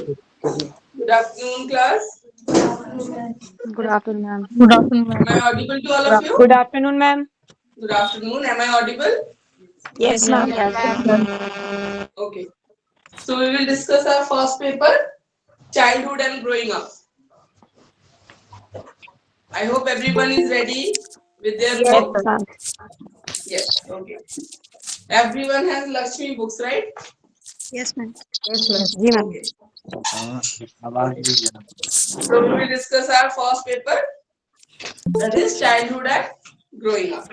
Good afternoon, class. Good afternoon, ma'am. Good afternoon, Am I ma'am. audible to all of you? Good afternoon, ma'am. Good afternoon. Am I audible? Yes, Yes, ma'am. ma'am. Okay. So we will discuss our first paper, childhood and growing up. I hope everyone is ready with their Yes, book. ma'am. Yes. Okay. Everyone has Lakshmi books, right? Yes, ma'am. Yes, ma'am. जी ma'am. Okay. So we will discuss our first paper, that is childhood and growing up.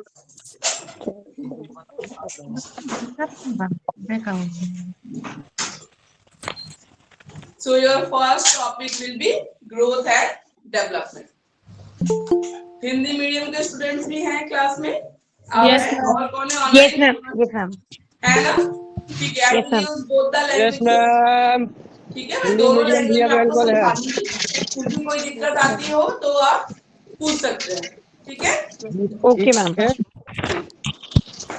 So your first topic will be growth and development. Hindi medium के students भी हैं class में? Yes, है ma'am. और कौन है Yes, online? ma'am. Yes, ma'am. है ना? ठीक है, आई Yes, will ma'am. Use both the yes languages. Ma'am. ठीक है, मैं हिंदी दोनों मीडियम भी लैंग्वेज में आपको अवेलेबल है। समझाऊंगी। फिर भी कोई दिक्कत आती हो तो आप पूछ सकते हैं। ठीक है? Okay, ma'am.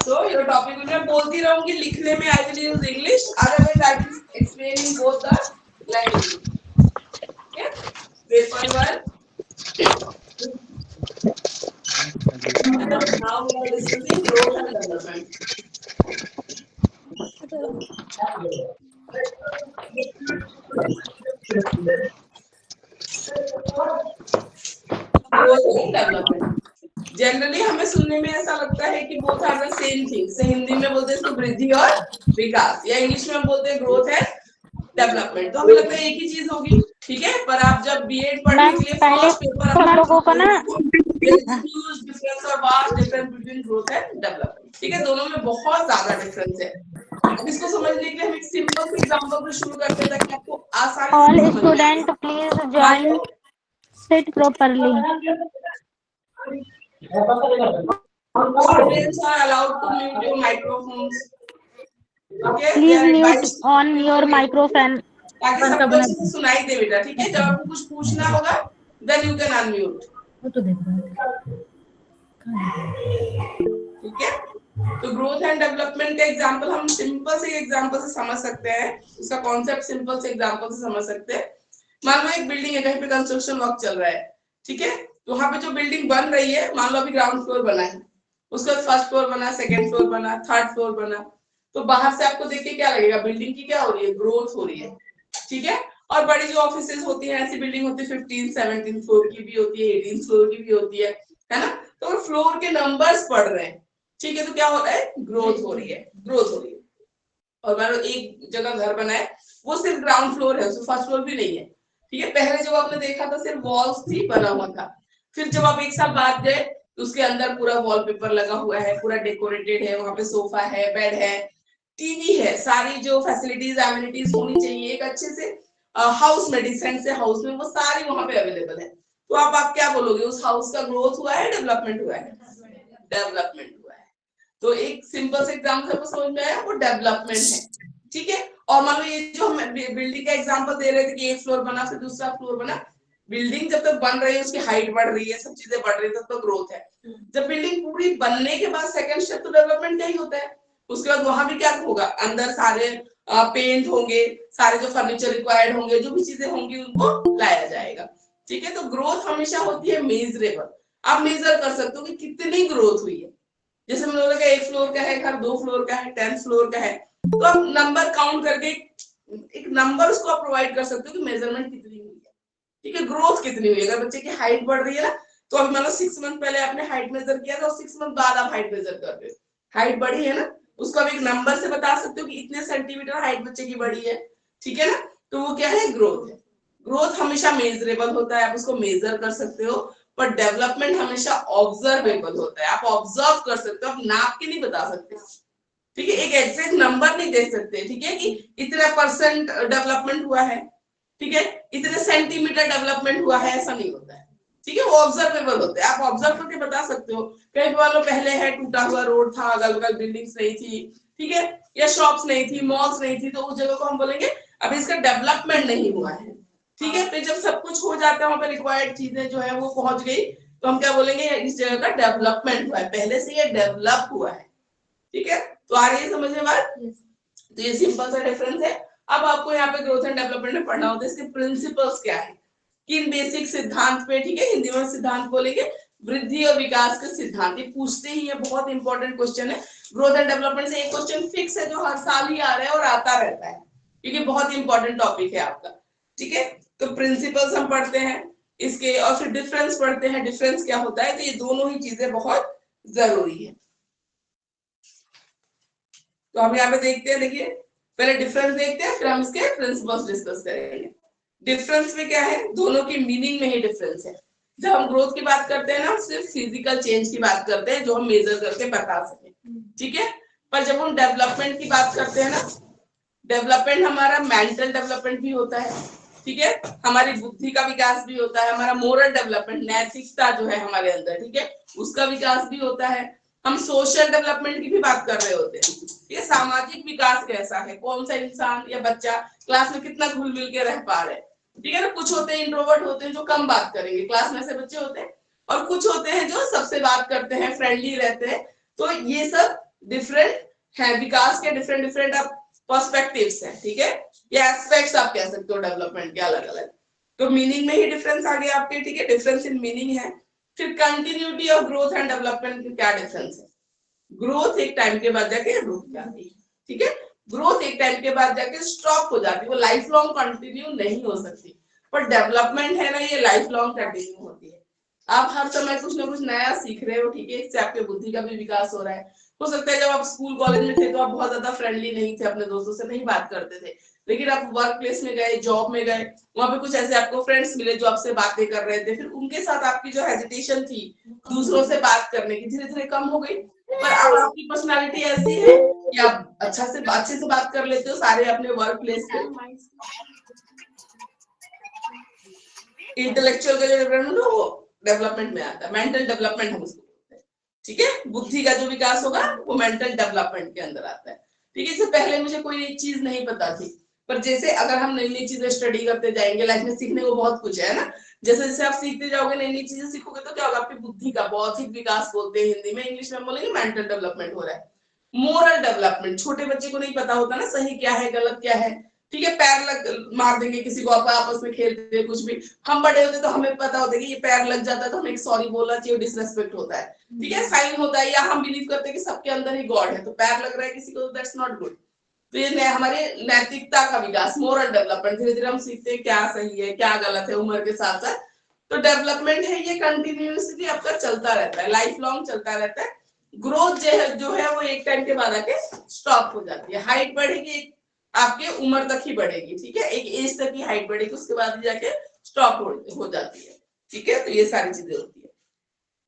So your topic मैं बोलती रहूंगी, लिखने में I will use English, otherwise I will explain in both the languages. Okay? Paper 1. Now we are discussing growth and development. Growth and development. Generally हमें सुनने में ऐसा लगता है कि both are the same thing. से हिंदी में बोलते हैं इसको वृद्धि और विकास, या इंग्लिश में बोलते हैं ग्रोथ एंड डेवलपमेंट। तो हमें लगता है एक ही चीज होगी। ठीक है, पर आप जब बीएड पढ़ने मैम के लिए पहले फर्स्ट पेपर सब लोगों को ना ह्यूज डिफरेंस और vast difference between growth and development. ठीक है, दोनों में बहुत ज्यादा डिफरेंस है। अब इसको समझने के लिए हम एक सिंपल से एग्जांपल से शुरू करते हैं ताकि आपको आसानी all से समझ में आए। student please मान join low sit properly. students are allowed to mute your microphones. Okay, they Please are mute advised to on mute your your microphone microphone. ताकि सबको अच्छे से सुनाई दे बेटा। ठीक है, जब आपको कुछ पूछना होगा then you can unmute. ठीक है, तो ग्रोथ एंड डेवलपमेंट का एग्जांपल हम सिंपल से एग्जांपल से समझ सकते हैं। उसका कॉन्सेप्ट सिंपल से एग्जांपल से समझ सकते हैं। मान लो एक बिल्डिंग है, कहीं पे कंस्ट्रक्शन वर्क चल रहा है। ठीक है, तो वहां पे जो बिल्डिंग बन रही है, मान लो अभी ग्राउंड फ्लोर बना है, उसके बाद फर्स्ट फ्लोर बना, सेकंड फ्लोर बना, थर्ड फ्लोर बना। तो बाहर से आपको देख के क्या लगेगा, बिल्डिंग की क्या हो रही है, ग्रोथ हो रही है। ठीक है, और बड़ी जो ऑफिसेज होती है, ऐसी बिल्डिंग होती है 15 17 फ्लोर की भी होती है, 18 फ्लोर की भी होती है ना? तो फ्लोर के नंबर्स बढ़ रहे हैं। ठीक है, तो क्या हो रहा है, ग्रोथ हो रही है, ग्रोथ हो रही है। और मान लो एक जगह घर बना है, वो सिर्फ ग्राउंड फ्लोर है, उसमें फर्स्ट फ्लोर भी नहीं है। ठीक है, पहले जब आपने देखा था सिर्फ वॉल्स थी, बना हुआ था। फिर जब आप एक साल बाद गए तो उसके अंदर पूरा वॉलपेपर लगा हुआ है, पूरा डेकोरेटेड है, वहां पे सोफा है, बेड है, टीवी है, सारी जो फैसिलिटीज एमिनिटीज होनी चाहिए एक अच्छे से हाउस में, डिसेंट से हाउस में, वो सारी वहां पे अवेलेबल है। तो आप क्या बोलोगे, उस हाउस का ग्रोथ हुआ है, डेवलपमेंट हुआ है? डेवलपमेंट हुआ है। तो एक सिंपल से एग्जांपल आपको समझ में आया, वो डेवलपमेंट है। ठीक है, और मान लो ये जो हम बिल्डिंग का एग्जांपल दे रहे थे कि एक फ्लोर बना फिर दूसरा फ्लोर बना, बिल्डिंग जब तक बन रही है, उसकी हाइट बढ़ रही है, सब चीजें बढ़ रही है, तब तक ग्रोथ है। जब बिल्डिंग पूरी बनने के बाद सेकंड स्टेप तो डेवलपमेंट का ही होता है। उसके बाद वहां भी क्या होगा, अंदर सारे पेंट होंगे, सारे जो फर्नीचर रिक्वायर्ड होंगे, जो भी चीजें होंगी उनको लाया जाएगा। ठीक है, तो ग्रोथ हमेशा होती है मेजरेबल। आप मेजर कर सकते हो कि कितनी ग्रोथ हुई है। जैसे हम लोगों का एक फ्लोर का है घर, 2 फ्लोर का है, 10 फ्लोर का है, तो आप नंबर काउंट करके एक नंबर उसको आप प्रोवाइड कर सकते हो कि मेजरमेंट कितनी हुई है। ठीक है, ग्रोथ कितनी हुई है। अगर बच्चे की हाइट बढ़ रही है ना, तो अभी मान लो 6 मंथ पहले आपने हाइट मेजर किया था, 6 मंथ बाद आप हाइट मेजर कर रहे हो, हाइट बढ़ी है ना, उसको आप एक नंबर से बता सकते हो कि इतने सेंटीमीटर हाइट बच्चे की बढ़ी है। ठीक है ना, तो वो क्या है, ग्रोथ है। ग्रोथ हमेशा मेजरेबल होता है, आप उसको मेजर कर सकते हो। पर डेवलपमेंट हमेशा ऑब्जर्वेबल होता है, आप ऑब्जर्व कर सकते हो, आप नाप के नहीं बता सकते। ठीक है, एक एग्जैक्ट नंबर नहीं दे सकते। ठीक है, कि इतना परसेंट डेवलपमेंट हुआ है, ठीक है, इतने सेंटीमीटर डेवलपमेंट हुआ है, ऐसा नहीं होता है। ठीक है, वो ऑब्जर्वेबल होते हैं, आप ऑब्जर्व करके बता सकते हो। कई बार पहले है, टूटा हुआ रोड था, अगल बगल बिल्डिंग्स नहीं थी, ठीक है, या शॉप्स नहीं थी, मॉल्स नहीं थी, तो उस जगह को हम बोलेंगे अभी इसका डेवलपमेंट नहीं हुआ है। ठीक है, फिर जब सब कुछ हो जाता है, वहां पर रिक्वायर्ड चीजें जो है वो पहुंच गई, तो हम क्या बोलेंगे, इस जगह का डेवलपमेंट हुआ है, पहले से ये डेवलप हुआ है। ठीक है, तो आ रही है समझ में बात? तो ये सिंपल सा डिफरेंस है। अब आपको यहाँ पे ग्रोथ एंड डेवलपमेंट में पढ़ना होता है इसके प्रिंसिपल्स क्या है, किन बेसिक सिद्धांत पे, ठीक है, हिंदी में सिद्धांत बोलेंगे, वृद्धि और विकास के सिद्धांत, ये पूछते ही है, बहुत इंपॉर्टेंट क्वेश्चन है। ग्रोथ एंड डेवलपमेंट से एक क्वेश्चन फिक्स है जो हर साल ही आ रहा है और आता रहता है, क्योंकि बहुत इंपॉर्टेंट टॉपिक है आपका, ठीक है। तो प्रिंसिपल्स हम पढ़ते हैं इसके, और फिर डिफरेंस पढ़ते हैं, डिफरेंस क्या होता है, तो ये दोनों ही चीजें बहुत जरूरी है। तो हम यहाँ पे देखते हैं, देखिए पहले डिफरेंस देखते हैं, फिर हम इसके प्रिंसिपल्स डिस्कस करेंगे। डिफरेंस में क्या है, दोनों की मीनिंग में ही डिफरेंस है। जब हम ग्रोथ की बात करते हैं ना, सिर्फ फिजिकल चेंज की बात करते हैं जो हम मेजर करके बता सके, ठीक है। पर जब हम डेवलपमेंट की बात करते हैं ना, डेवलपमेंट हमारा मेंटल डेवलपमेंट भी होता है, ठीक है, हमारी बुद्धि का विकास भी होता है, हमारा मोरल डेवलपमेंट, नैतिकता जो है हमारे अंदर, ठीक है, उसका विकास भी होता है। हम सोशल डेवलपमेंट की भी बात कर रहे होते हैं, ये सामाजिक विकास कैसा है, कौन सा इंसान या बच्चा क्लास में कितना घुल मिल के रह पा रहे हैं, ठीक है ना। कुछ होते हैं इंट्रोवर्ट होते हैं जो कम बात करेंगे, क्लास में ऐसे बच्चे होते हैं, और कुछ होते हैं जो सबसे बात करते हैं, फ्रेंडली रहते हैं। तो ये सब डिफरेंट है, विकास के डिफरेंट डिफरेंट पर्सपेक्टिव्स हैं, ठीक है, ये एस्पेक्ट्स आप कह सकते हो डेवलपमेंट के अलग अलग। तो मीनिंग में ही डिफरेंस आ गया आपके, ठीक है, डिफरेंस इन मीनिंग है। फिर continuity of growth and development की क्या डिफरेंस है, ग्रोथ एक टाइम के बाद जाके रुक जाती है, ठीक है, ग्रोथ एक टाइम के बाद जाके स्टॉप हो जाती है, वो लाइफ लॉन्ग कंटिन्यू नहीं हो सकती। पर डेवलपमेंट है ना, ये लाइफ लॉन्ग कंटिन्यू होती है। आप हर समय कुछ ना कुछ नया सीख रहे हो, ठीक है, इससे आपके बुद्धि का भी विकास हो रहा है। हो सकता है जब आप स्कूल कॉलेज में थे तो आप बहुत ज्यादा फ्रेंडली नहीं थे, अपने दोस्तों से नहीं बात करते थे, लेकिन आप वर्क प्लेस में गए, जॉब में गए, वहां पे कुछ ऐसे आपको फ्रेंड्स मिले जो आपसे बातें कर रहे थे, फिर उनके साथ आपकी जो हेजिटेशन थी दूसरों से बात करने की, धीरे धीरे कम हो गई। पर अब आपकी पर्सनालिटी ऐसी है कि आप अच्छे से बात कर लेते हो सारे अपने वर्क प्लेस पे। इंटेलेक्चुअल का जो डेवलपमेंट है वो डेवलपमेंट में आता है, मेंटल डेवलपमेंट हम उसको बोलते हैं, ठीक है, बुद्धि का जो विकास होगा वो मेंटल डेवलपमेंट के अंदर आता है, ठीक है। इससे पहले मुझे कोई एक चीज नहीं पता थी, पर जैसे अगर हम नई नई चीजें स्टडी करते जाएंगे, लाइफ में सीखने को बहुत कुछ है ना, जैसे जैसे आप सीखते जाओगे, नई नई चीजें सीखोगे, तो क्या होगा, आपकी बुद्धि का बौद्धिक विकास बोलते हैं हिंदी में, इंग्लिश में बोलेंगे मेंटल डेवलपमेंट हो रहा है। मोरल डेवलपमेंट, छोटे बच्चे को नहीं पता होता ना सही क्या है गलत क्या है, ठीक है, पैर लग मार देंगे किसी को, आपस में खेलते हैं कुछ भी, हम बड़े होते तो हमें पता होता है कि ये पैर लग जाता है तो हमें सॉरी बोलना चाहिए, डिसरेस्पेक्ट होता है, ठीक है, साइन होता है, या हम बिलीव करते हैं कि सबके अंदर ही गॉड है, तो पैर लग रहा है किसी को, दैट्स नॉट गुड। तो ये हमारे नैतिकता का विकास, मोरल डेवलपमेंट, धीरे धीरे हम सीखते हैं क्या सही है क्या गलत है उम्र के साथ साथ। तो डेवलपमेंट है ये कंटिन्यूअसली आपका चलता रहता है, लाइफ लॉन्ग चलता रहता है। ग्रोथ जो है वो एक टाइम के बाद आके स्टॉप हो जाती है, हाइट बढ़ेगी आपके उम्र तक ही बढ़ेगी, ठीक है, एक एज तक ही हाइट बढ़ेगी, उसके बाद जाके स्टॉप हो जाती है, ठीक है। तो ये सारी चीजें होती है।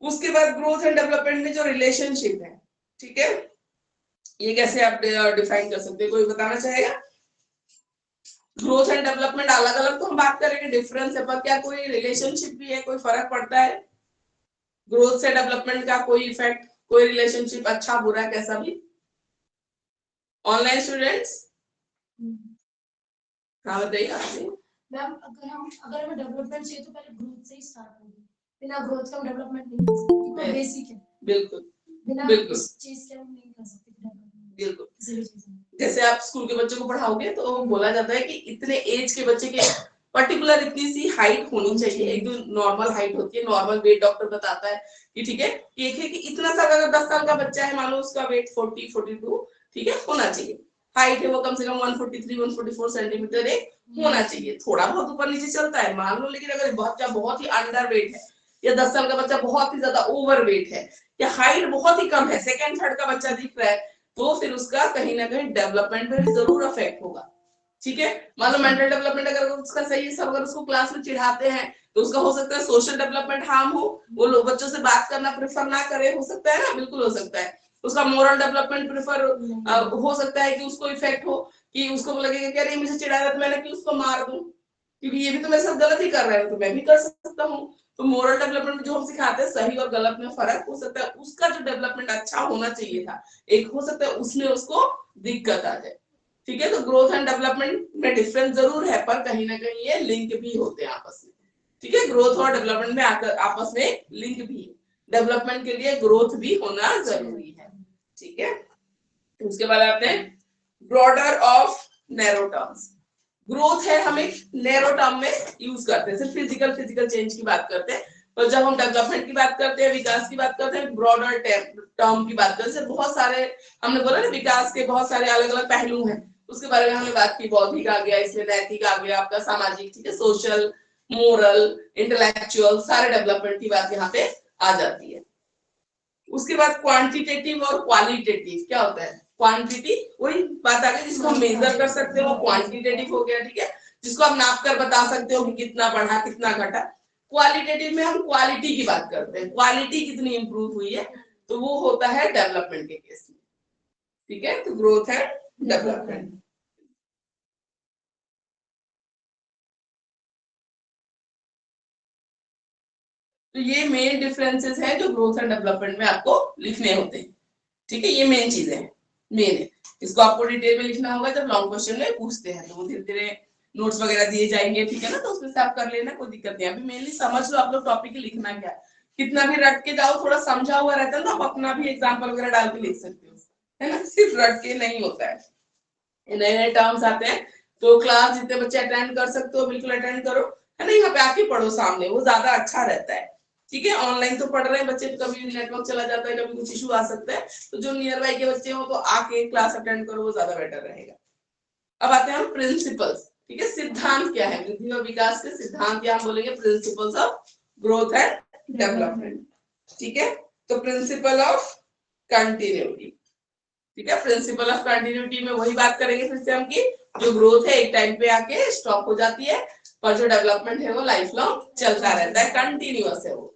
उसके बाद ग्रोथ एंड डेवलपमेंट में जो रिलेशनशिप है, ठीक है, ये कैसे आप डिफाइन कर सकते हैं, कोई बताना चाहेगा। ग्रोथ एंड डेवलपमेंट अलग अलग तो हम बात करेंगे, डिफरेंस है, पर क्या कोई रिलेशनशिप भी है, कोई फर्क पड़ता है ग्रोथ से डेवलपमेंट का, कोई इफेक्ट, कोई रिलेशनशिप अच्छा बुरा कैसा भी। ऑनलाइन स्टूडेंट्स हाँ बताइए आपसे। मैम अगर हमें डेवलपमेंट चाहिए तो पहले ग्रोथ से ही स्टार्ट होगी, बिना ग्रोथ का हम डेवलपमेंट नहीं कर सकते, क्योंकि बेसिक है, बिल्कुल बिना बिल्कुल इस चीज के हम नहीं कर सकते डेवलपमेंट, बिल्कुल। किसी भी चीज में। जैसे आप स्कूल के बच्चों को पढ़ाओगे तो बोला जाता है कि इतने एज के बच्चे के पर्टिकुलर इतनी सी हाइट होनी चाहिए, एक जो नॉर्मल हाइट होती है, नॉर्मल वेट डॉक्टर बताता है कि ठीक है, एक है कि इतना सा, अगर 10 साल का बच्चा है मान लो, उसका वेट 40-42 ठीक है होना चाहिए, हाइट है वो कम से कम 143-144 सेंटीमीटर एक होना चाहिए, थोड़ा बहुत ऊपर नीचे चलता है मान लो, लेकिन अगर बच्चा बहुत ही अंडर वेट है, या 10 साल का बच्चा बहुत ही ज्यादा ओवर वेट है, या हाइट बहुत ही कम है, सेकंड थर्ड का बच्चा दिख रहा है, तो फिर उसका कहीं ना कहीं डेवलपमेंट पे भी जरूर अफेक्ट होगा, ठीक है। मान लो मेंटल डेवलपमेंट अगर उसका सही है, सब अगर उसको क्लास में चिढ़ाते हैं तो उसका हो सकता है सोशल डेवलपमेंट हार्म हो, वो लोग बच्चों से बात करना प्रेफर ना करे, हो सकता है ना, बिल्कुल हो सकता है। उसका मोरल डेवलपमेंट प्रेफर हो सकता है कि उसको इफेक्ट हो, कि उसको लगेगा कि अरे मुझे चिढ़ा रहा है तो मैंने क्यों उसको मार दूं, क्योंकि ये भी तो मेरे साथ गलत ही कर रहा है तो मैं भी कर सकता हूँ। तो मोरल डेवलपमेंट जो हम सिखाते हैं सही और गलत में फर्क हो सकता है, उसका जो डेवलपमेंट अच्छा होना चाहिए था, एक हो सकता है उसमें उसको दिक्कत आ जाए, ठीक है। तो ग्रोथ एंड डेवलपमेंट में डिफरेंस जरूर है, पर कहीं ना कहीं ये लिंक भी होते हैं आपस में, ठीक है, ग्रोथ और डेवलपमेंट में आपस में लिंक भी है, डेवलपमेंट के लिए ग्रोथ भी होना जरूरी है, ठीक है। उसके बाद आते हैं broader of narrow terms. Growth है हम एक नैरो टर्म में यूज करते हैं, सिर्फ फिजिकल चेंज की बात करते हैं। तो जब हम डेवलपमेंट की बात करते हैं, विकास की बात करते हैं, ब्रॉडर टर्म की बात करते हैं। बहुत सारे हमने बोला ना विकास के बहुत सारे अलग अलग पहलू हैं, उसके बारे में हमने बात की। बौद्धिक आ गया, इसमें नैतिक आ गया, आपका सामाजिक, ठीक है, सोशल, मोरल, इंटेलेक्चुअल, सारे डेवलपमेंट की बात यहाँ पे आ जाती है। उसके बाद क्वांटिटेटिव और क्वालिटेटिव क्या होता है? क्वांटिटी वही बात आ गई जिसको हम मेजर कर सकते हो, क्वांटिटेटिव हो गया, ठीक है, जिसको आप नाप कर बता सकते हो कि कितना बढ़ा कितना घटा। क्वालिटेटिव में हम क्वालिटी की बात करते हैं, क्वालिटी कितनी इंप्रूव हुई है, तो वो होता है डेवलपमेंट के केस में, ठीक है। तो ग्रोथ है डेवलपमेंट। तो ये मेन डिफरेंसेस हैं जो ग्रोथ एंड डेवलपमेंट में आपको लिखने होते हैं, ठीक है। ये मेन चीजें हैं, मेन है। इसको आपको डिटेल में लिखना होगा जब लॉन्ग क्वेश्चन में पूछते हैं, तो वो धीरे धीरे नोट्स वगैरह दिए जाएंगे, ठीक है ना, तो उसमें से आप कर लेना, कोई दिक्कत नहीं। अभी मेनली समझ लो आप लोग टॉपिक लिखना क्या है। कितना भी रट के जाओ, थोड़ा समझा हुआ रहता है ना, आप अपना भी एग्जाम्पल वगैरह डाल के लिख सकते हो, है ना, सिर्फ रट के नहीं होता है। नए नए टर्म्स आते हैं तो क्लास जितने बच्चे अटेंड कर सकते हो बिल्कुल अटेंड करो, है ना, यहाँ पे आके पढ़ो सामने, वो ज्यादा अच्छा रहता है, ठीक है। ऑनलाइन तो पढ़ रहे हैं बच्चे, तो कभी नेटवर्क चला जाता है, कभी कुछ इशू आ सकता है, तो जो नियर बाई के बच्चे हो तो आके क्लास अटेंड करो, वो ज्यादा बेटर रहेगा। अब आते हैं हम प्रिंसिपल्स, ठीक है। सिद्धांत क्या है? वृद्धि और विकास के सिद्धांत या हम बोलेंगे principles of growth and development, ठीक है। तो प्रिंसिपल ऑफ कंटिन्यूटी, ठीक है। प्रिंसिपल ऑफ कंटिन्यूटी में वही बात करेंगे फिर से हम की जो ग्रोथ है एक टाइम पे आके स्टॉप हो जाती है, पर जो डेवलपमेंट है वो लाइफ लॉन्ग चलता रहता है, कंटिन्यूअस है वो।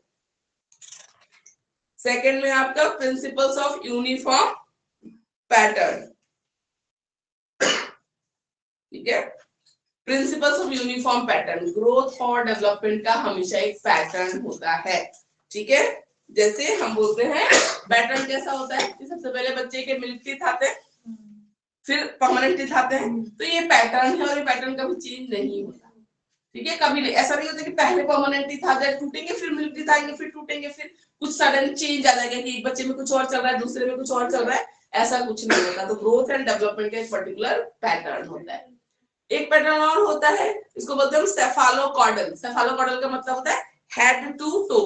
सेकंड में आपका प्रिंसिपल्स ऑफ यूनिफॉर्म पैटर्न, ठीक है। Principles of uniform pattern, growth और डेवलपमेंट का हमेशा एक पैटर्न होता है, ठीक है। जैसे हम बोलते हैं पैटर्न कैसा होता है कि सबसे पहले बच्चे के मिल्क टीथ आते हैं, फिर परमानेंट टीथ आते हैं, तो ये पैटर्न है और ये पैटर्न कभी चेंज नहीं होता, ठीक है। कभी नहीं ऐसा नहीं होता कि पहले परमानेंट टीथ आ जाए टूटेंगे, फिर मिल्क टीथ आएंगे फिर टूटेंगे, फिर कुछ सडन चेंज आ जाएगा कि एक बच्चे में कुछ और चल रहा है दूसरे में कुछ और चल रहा है, ऐसा कुछ नहीं होता। तो ग्रोथ एंड डेवलपमेंट का एक पर्टिकुलर पैटर्न होता है। एक पैटर्न और होता है, इसको बोलते हैं सेफालोकॉर्डल। सेफालोकॉर्डल का मतलब होता है हेड टू टो,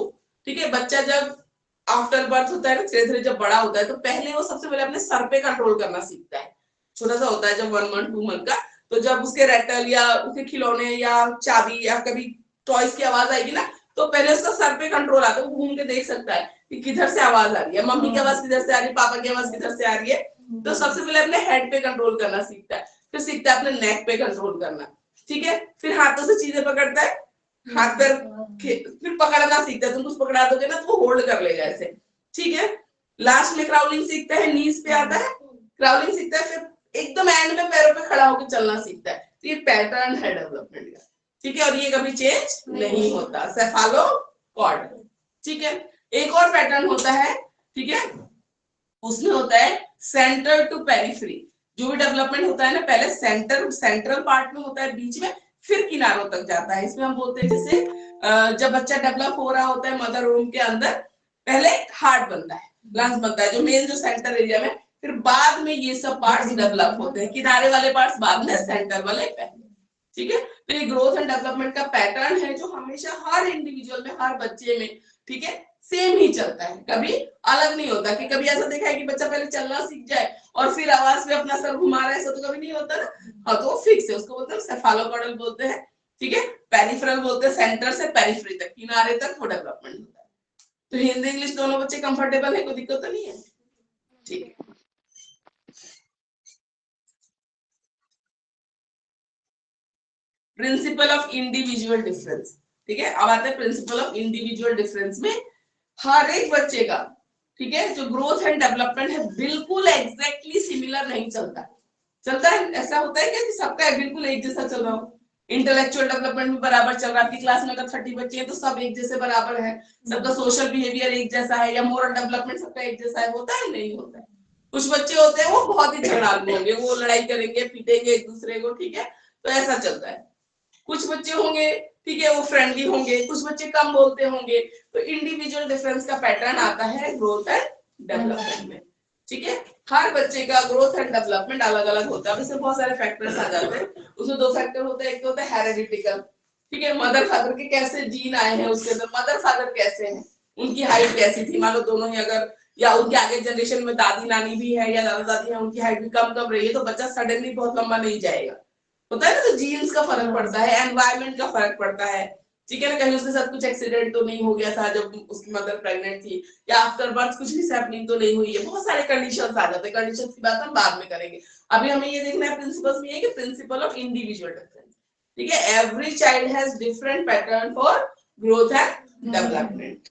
ठीक है। बच्चा जब आफ्टर बर्थ होता है ना, धीरे धीरे जब बड़ा होता है तो पहले वो सबसे पहले अपने सर पे कंट्रोल करना सीखता है, छोटा सा होता है जब 1 मंथ 2 मंथ का, तो जब उसके रैटल या उसके खिलौने या चाबी या कभी टॉयज की आवाज आएगी ना, तो पहले उसका सर पे कंट्रोल आता है, वो घूम के देख सकता है कि किधर से आवाज आ रही है, मम्मी की आवाज किधर से आ रही है, पापा की आवाज किधर से आ रही है। तो सबसे पहले अपने हेड पे कंट्रोल करना सीखता है, फिर सीखता है अपने नेक पे कंट्रोल करना, ठीक है। फिर हाथों से चीजें पकड़ता है, हाथ पैर फिर पकड़ना सीखता है, तुम कुछ पकड़ा दोगे ना तो वो होल्ड कर लेगा ऐसे, ठीक है। लास्ट में क्राउलिंग सीखता है, नीज पे आता है, क्राउलिंग सीखता है, फिर एकदम एंड में पैरों पे खड़ा होकर चलना सीखता है। तो ये पैटर्न है डेवलपमेंट का, ठीक है, और ये कभी चेंज नहीं होता, सेफालोकॉर्डल, ठीक है। एक और पैटर्न होता है, ठीक है, उसमें होता है सेंटर टू पेरिफेरी। जो भी डेवलपमेंट होता है ना, पहले सेंट्रल पार्ट में होता है, बीच में, फिर किनारों तक जाता है। इसमें हम बोलते हैं जैसे जब बच्चा डेवलप हो रहा होता है मदर रूम के अंदर, पहले हार्ट बनता है, लंग्स बनता है, जो मेन जो सेंटर एरिया में, फिर बाद में ये सब पार्ट्स डेवलप होते हैं, किनारे वाले पार्ट्स बाद में, सेंटर वाले पहले, ठीक है। तो ये ग्रोथ एंड डेवलपमेंट का पैटर्न है जो हमेशा हर इंडिविजुअल में, हर बच्चे में, ठीक है, सेम ही चलता है, कभी अलग नहीं होता। कि कभी ऐसा देखा है कि बच्चा पहले चलना सीख जाए और फिर आवाज में अपना सर घुमा रहा है, ऐसा तो कभी नहीं होता ना। हाँ, तो वो फिक्स है, उसको बोलते हैं सेफालोकॉर्डल बोलते हैं, ठीक है। पेरिफेरल बोलते हैं सेंटर से पेरिफेरी तक, किनारे तक वो डेवलपमेंट होता है। तो हिंदी इंग्लिश दोनों बच्चे कंफर्टेबल है, कोई दिक्कत तो नहीं है, ठीक है। प्रिंसिपल ऑफ इंडिविजुअल डिफरेंस, ठीक है। अब आते हैं प्रिंसिपल ऑफ इंडिविजुअल डिफरेंस में हर एक बच्चे का, ठीक है, जो ग्रोथ एंड डेवलपमेंट है बिल्कुल एग्जैक्टली सिमिलर नहीं चलता। चलता है, ऐसा होता है क्या कि सबका बिल्कुल एक जैसा चल रहा हो? इंटेलेक्चुअल डेवलपमेंट भी बराबर चल रहा है, आपकी क्लास में अगर 30 बच्चे हैं तो सब एक जैसे बराबर है, सबका सोशल बिहेवियर एक जैसा है, या मोरल डेवलपमेंट सबका एक जैसा है, होता है? नहीं होता है। कुछ बच्चे होते हैं वो बहुत ही झगड़ालू होंगे, वो लड़ाई करेंगे, पीटेंगे एक दूसरे को, ठीक है, तो ऐसा चलता है। कुछ बच्चे होंगे, ठीक है, वो फ्रेंडली होंगे, कुछ बच्चे कम बोलते होंगे। तो इंडिविजुअल डिफरेंस का पैटर्न आता है ग्रोथ एंड डेवलपमेंट में, ठीक है। हर बच्चे का ग्रोथ एंड डेवलपमेंट अलग अलग होता है। अब इसमें बहुत सारे फैक्टर्स आ जाते हैं। उसमें दो फैक्टर होते हैं, एक तो होता है हेरेडिटिकल, ठीक है, मदर फादर के कैसे जीन आए हैं उसके अंदर, मदर फादर कैसे हैं, उनकी हाइट कैसी थी, मान लो दोनों ही अगर, या उनके आगे जनरेशन में दादी नानी भी है या दादा दादी है, उनकी हाइट भी कम कम रही है, तो बच्चा सडनली बहुत लंबा नहीं जाएगा। होता है ना, तो जीन्स का फर्क पड़ता है, एनवायरमेंट का फर्क पड़ता है, ठीक है ना। कहीं उसके साथ कुछ एक्सीडेंट तो नहीं हो गया था जब उसकी मदर प्रेग्नेंट थी, या आफ्टर बर्थ कुछ भी हैपनिंग तो नहीं हुई है। बहुत सारे कंडीशंस आ जाते हैं, कंडीशंस की बात हम बाद में करेंगे। अभी हमें ये देखना है प्रिंसिपल्स में, ये कि प्रिंसिपल ऑफ इंडिविजुअल डिफरेंस, ठीक है। Every child has different pattern for growth and development.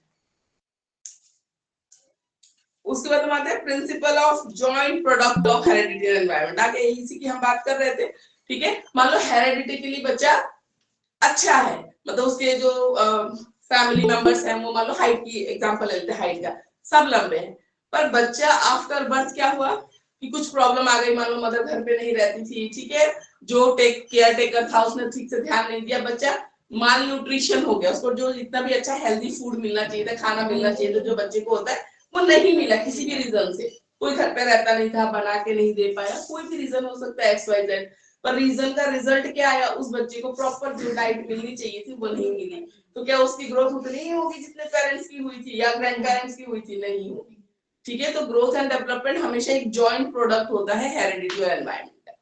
उसके बाद हम आते हैं principle of joint product of heredity and environment. आगे इसी की हम बात कर रहे थे, ठीक है। मान लो हेरेडिटिकली बच्चा अच्छा है, मतलब उसके जो फैमिली मेंबर्स हैं वो, मान लो हाइट की एग्जांपल लेते हैं, हाइट का सब लंबे हैं, पर बच्चा आफ्टर बर्थ क्या हुआ कि कुछ प्रॉब्लम आ गई, मान लो मदर घर पे नहीं रहती थी, ठीक है, जो केयर टेकर था उसने ठीक से ध्यान नहीं दिया, बच्चा माल न्यूट्रिशन हो गया, उसको जो जितना भी अच्छा हेल्दी फूड मिलना चाहिए था, खाना मिलना चाहिए था जो बच्चे को होता है, वो नहीं मिला किसी भी रीजन से। कोई घर पे रहता नहीं था, बना के नहीं दे पाया, कोई भी रीजन हो सकता है XYZ, पर रीजन का रिजल्ट क्या आया, उस बच्चे को प्रॉपर जो डाइट मिलनी चाहिए थी वो नहीं मिली, तो क्या उसकी ग्रोथ उतनी ही होगी जितने पेरेंट्स की हुई थी या ग्रैंड पेरेंट्स की हुई थी, नहीं होगी, ठीक है। तो ग्रोथ एंड डेवलपमेंट हमेशा एक जॉइंट प्रोडक्ट होता है हेरेडिटी और एनवायरमेंट,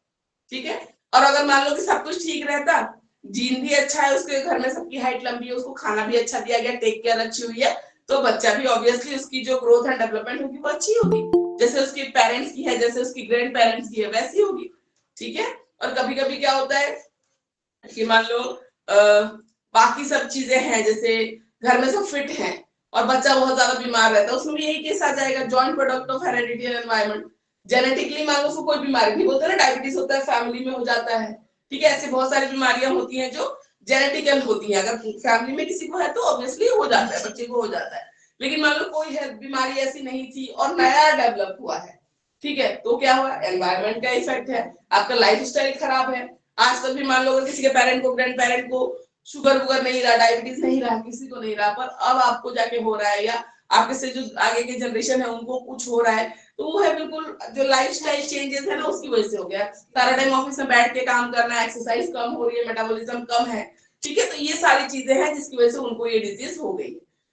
ठीक है। और अगर मान लो कि सब कुछ ठीक रहता, जीन भी अच्छा है, उसके घर में सबकी हाइट लंबी है, उसको खाना भी अच्छा दिया गया, टेक केयर अच्छी हुई है, तो बच्चा भी ऑब्वियसली उसकी जो ग्रोथ एंड डेवलपमेंट होगी वो अच्छी होगी, जैसे उसके पेरेंट्स की है, जैसे उसकी ग्रैंड पेरेंट्स की है, वैसी होगी, ठीक है। और कभी कभी क्या होता है कि मान लो बाकी सब चीजें हैं, जैसे घर में सब फिट हैं और बच्चा बहुत ज्यादा बीमार रहता है, उसमें भी यही केस आ जाएगा, joint product of heredity and environment. Genetically मान लो उसको कोई बीमारी नहीं, बोलते ना डायबिटीज होता है फैमिली में हो जाता है, ठीक है, ऐसी बहुत सारी बीमारियां होती हैं जो जेनेटिकल होती हैं, अगर फैमिली में किसी को है तो ऑब्वियसली हो जाता है, बच्चे को हो जाता है। लेकिन मान लो कोई है बीमारी ऐसी नहीं थी और नया डेवलप हुआ है, ठीक है, तो क्या हुआ, एनवायरमेंट का इफेक्ट है, आपका लाइफ स्टाइल खराब है। आज तक भी मान लो अगर किसी के पेरेंट को, ग्रैंड पेरेंट को शुगर वुगर नहीं रहा, डायबिटीज नहीं रहा, किसी को नहीं रहा, पर अब आपको जाके हो रहा है, या आपके से जो आगे की जनरेशन है उनको कुछ हो रहा है, तो वो है बिल्कुल जो लाइफस्टाइल चेंजेस है ना उसकी वजह से हो गया। सारा टाइम ऑफिस में बैठ के काम करना है, एक्सरसाइज कम हो रही है, मेटाबॉलिज्म कम है, ठीक है, तो ये सारी चीजें हैं जिसकी वजह से उनको ये डिजीज हो गई।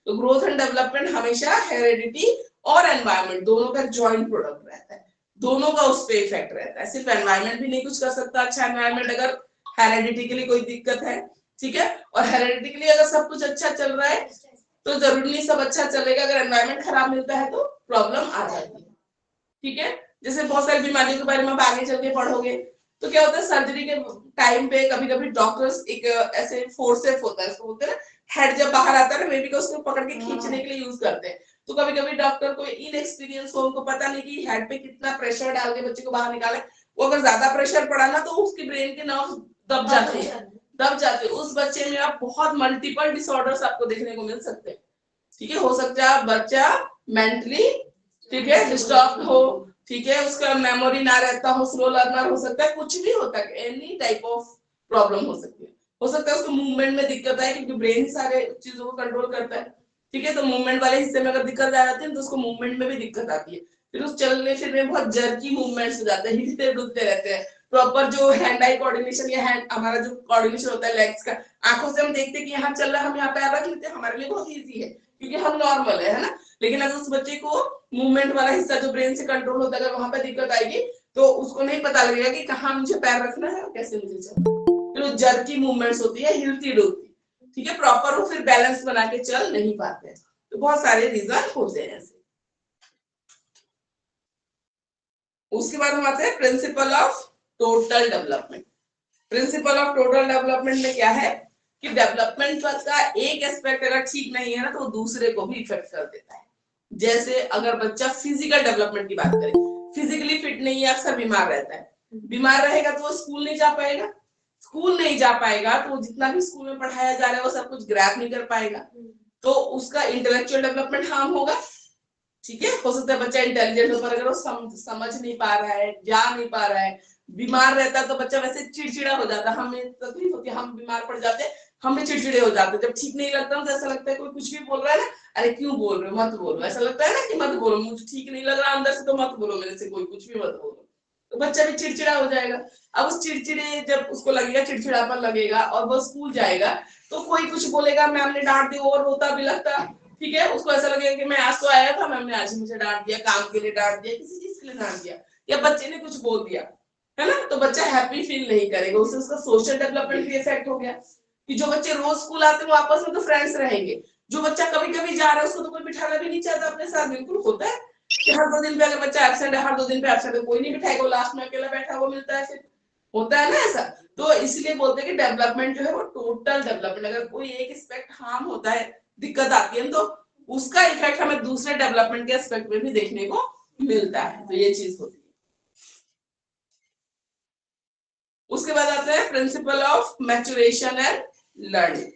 तो ग्रोथ एंड डेवलपमेंट हमेशा हेरेडिटी और एनवायरमेंट दोनों का जॉइंट प्रोडक्ट रहता है, दोनों का उस पर इफेक्ट रहता है। सिर्फ एनवायरमेंट भी नहीं कुछ कर सकता अच्छा एनवायरमेंट अगर हेरेडिटिकली कोई दिक्कत है, ठीक है, और हेरेडिटिकली अगर सब कुछ अच्छा चल रहा है तो जरूरी नहीं सब अच्छा चलेगा, अगर एनवायरमेंट खराब मिलता है तो प्रॉब्लम आ जाती है, ठीक है। जैसे बहुत सारी बीमारियों के बारे में आप आगे चल के पढ़ोगे, तो क्या होता है सर्जरी के टाइम पे कभी कभी डॉक्टर्स एक ऐसे फोर्सेप होता है, उसको बोलते हैं ना, हेड जब बाहर आता है ना, बेबी को उसको पकड़ के खींचने के लिए यूज करते हैं, तो कभी कभी डॉक्टर को इनएक्सपीरियंस हो, उनको पता नहीं कि हेड पे कितना प्रेशर डाल के बच्चे को बाहर निकाले, वो अगर ज्यादा प्रेशर पड़ा ना तो उसकी ब्रेन के नर्व दब जाते हैं, उस बच्चे में आप बहुत मल्टीपल डिसऑर्डर्स आपको देखने को मिल सकते हैं, ठीक है। हो सकता है बच्चा मेंटली, ठीक है, डिस्टर्ब हो, ठीक है, उसका मेमोरी ना रहता हो, स्लो लर्नर हो सकता है, कुछ भी होता है, एनी टाइप ऑफ प्रॉब्लम हो सकती है। हो सकता है उसको मूवमेंट में दिक्कत आए क्योंकि ब्रेन सारे चीजों को कंट्रोल करता है, ठीक है, तो मूवमेंट वाले हिस्से में अगर दिक्कत आ जाती है तो उसको मूवमेंट में भी दिक्कत आती है, फिर उस चलने फिरने में बहुत जर्की मूवमेंट्स हो जाते हैं, हिलते डुलते रहते हैं, प्रॉपर जो हैंड आई कोऑर्डिनेशन या हैंड हमारा जो कोऑर्डिनेशन होता है लेग्स का, आंखों से हम देखते हैं कि यहाँ चल रहा है, हम यहाँ पैर रख लेते हैं, हमारे लिए बहुत इजी है क्योंकि हम नॉर्मल है ना। लेकिन अगर उस बच्चे को मूवमेंट वाला हिस्सा जो ब्रेन से कंट्रोल होता है अगर वहां पे दिक्कत आएगी तो उसको नहीं पता लगेगा कि कहाँ मुझे पैर रखना है और कैसे मुझे चलना है, फिर वो जर्की मूवमेंट्स होती है, हिलती डुलती, ठीक है, प्रॉपर वो फिर बैलेंस बना के चल नहीं पाते हैं, तो बहुत सारे रीजन होते हैं ऐसे। उसके बाद हम आते हैं principle of total development. Principle of total development में क्या है कि डेवलपमेंट का एक एस्पेक्ट अगर ठीक नहीं है ना तो वो दूसरे को भी इफेक्ट कर देता है। जैसे अगर बच्चा फिजिकल डेवलपमेंट की बात करें, फिजिकली फिट नहीं है, अक्सर बीमार रहता है, बीमार रहेगा तो वो स्कूल नहीं जा पाएगा, स्कूल नहीं जा पाएगा तो जितना भी स्कूल में पढ़ाया जा रहा है वो सब कुछ ग्रैब नहीं कर पाएगा, तो उसका इंटेलेक्चुअल डेवलपमेंट हार्म होगा, ठीक है। हो सकता है बच्चा इंटेलिजेंट हो पर अगर वो समझ नहीं पा रहा है, जा नहीं पा रहा है, बीमार रहता है तो बच्चा वैसे चिड़चिड़ा हो जाता है, हमें तकलीफ होती है, हम बीमार पड़ जाते हैं, हम भी चिड़चिड़े हो जाते हैं। जब ठीक नहीं लगता तो ऐसा लगता है कोई कुछ भी बोल रहा है ना, अरे क्यों बोल रहे हो, मत बोलो, ऐसा लगता है ना कि मत बोलो, मुझे ठीक नहीं लग रहा अंदर से तो मत बोलो मेरे से, कोई कुछ भी मत बोलो, तो बच्चा भी चिड़चिड़ा हो जाएगा। अब उस चिड़चिड़े जब उसको लगेगा, चिड़चिड़ापन लगेगा और वो स्कूल जाएगा तो कोई कुछ बोलेगा, मैम ने डांट दी, और रोता भी लगता, ठीक है, उसको ऐसा लगेगा कि मैं आज तो आया था, मैम ने आज मुझे डांट दिया, काम के लिए डांट दिया, किसी चीज के लिए डांट दिया, या बच्चे ने कुछ बोल दिया, है ना, तो बच्चा हैप्पी फील नहीं करेगा, उससे उसका सोशल डेवलपमेंट भी इफेक्ट हो गया। कि जो बच्चे रोज स्कूल आते हैं वो आपस में तो फ्रेंड्स रहेंगे, जो बच्चा कभी कभी जा रहा है उसको तो कोई बिठाना भी नहीं चाहता अपने साथ, बिल्कुल होता है कि हर 2 दिन पे अगर बच्चा एब्सेंट है, हर 2 दिन पे एब्सेंट है, कोई नहीं बिठाएगा, लास्ट में अकेला बैठा हुआ मिलता है, फिर होता है ना ऐसा। तो इसलिए बोलते हैं कि डेवलपमेंट जो है वो टोटल डेवलपमेंट, अगर कोई एक एस्पेक्ट हार्म होता है, दिक्कत आती है, तो उसका इफेक्ट हमें दूसरे डेवलपमेंट के एस्पेक्ट में भी देखने को मिलता है, तो ये चीज होती है। उसके बाद आता है principle of maturation and learning.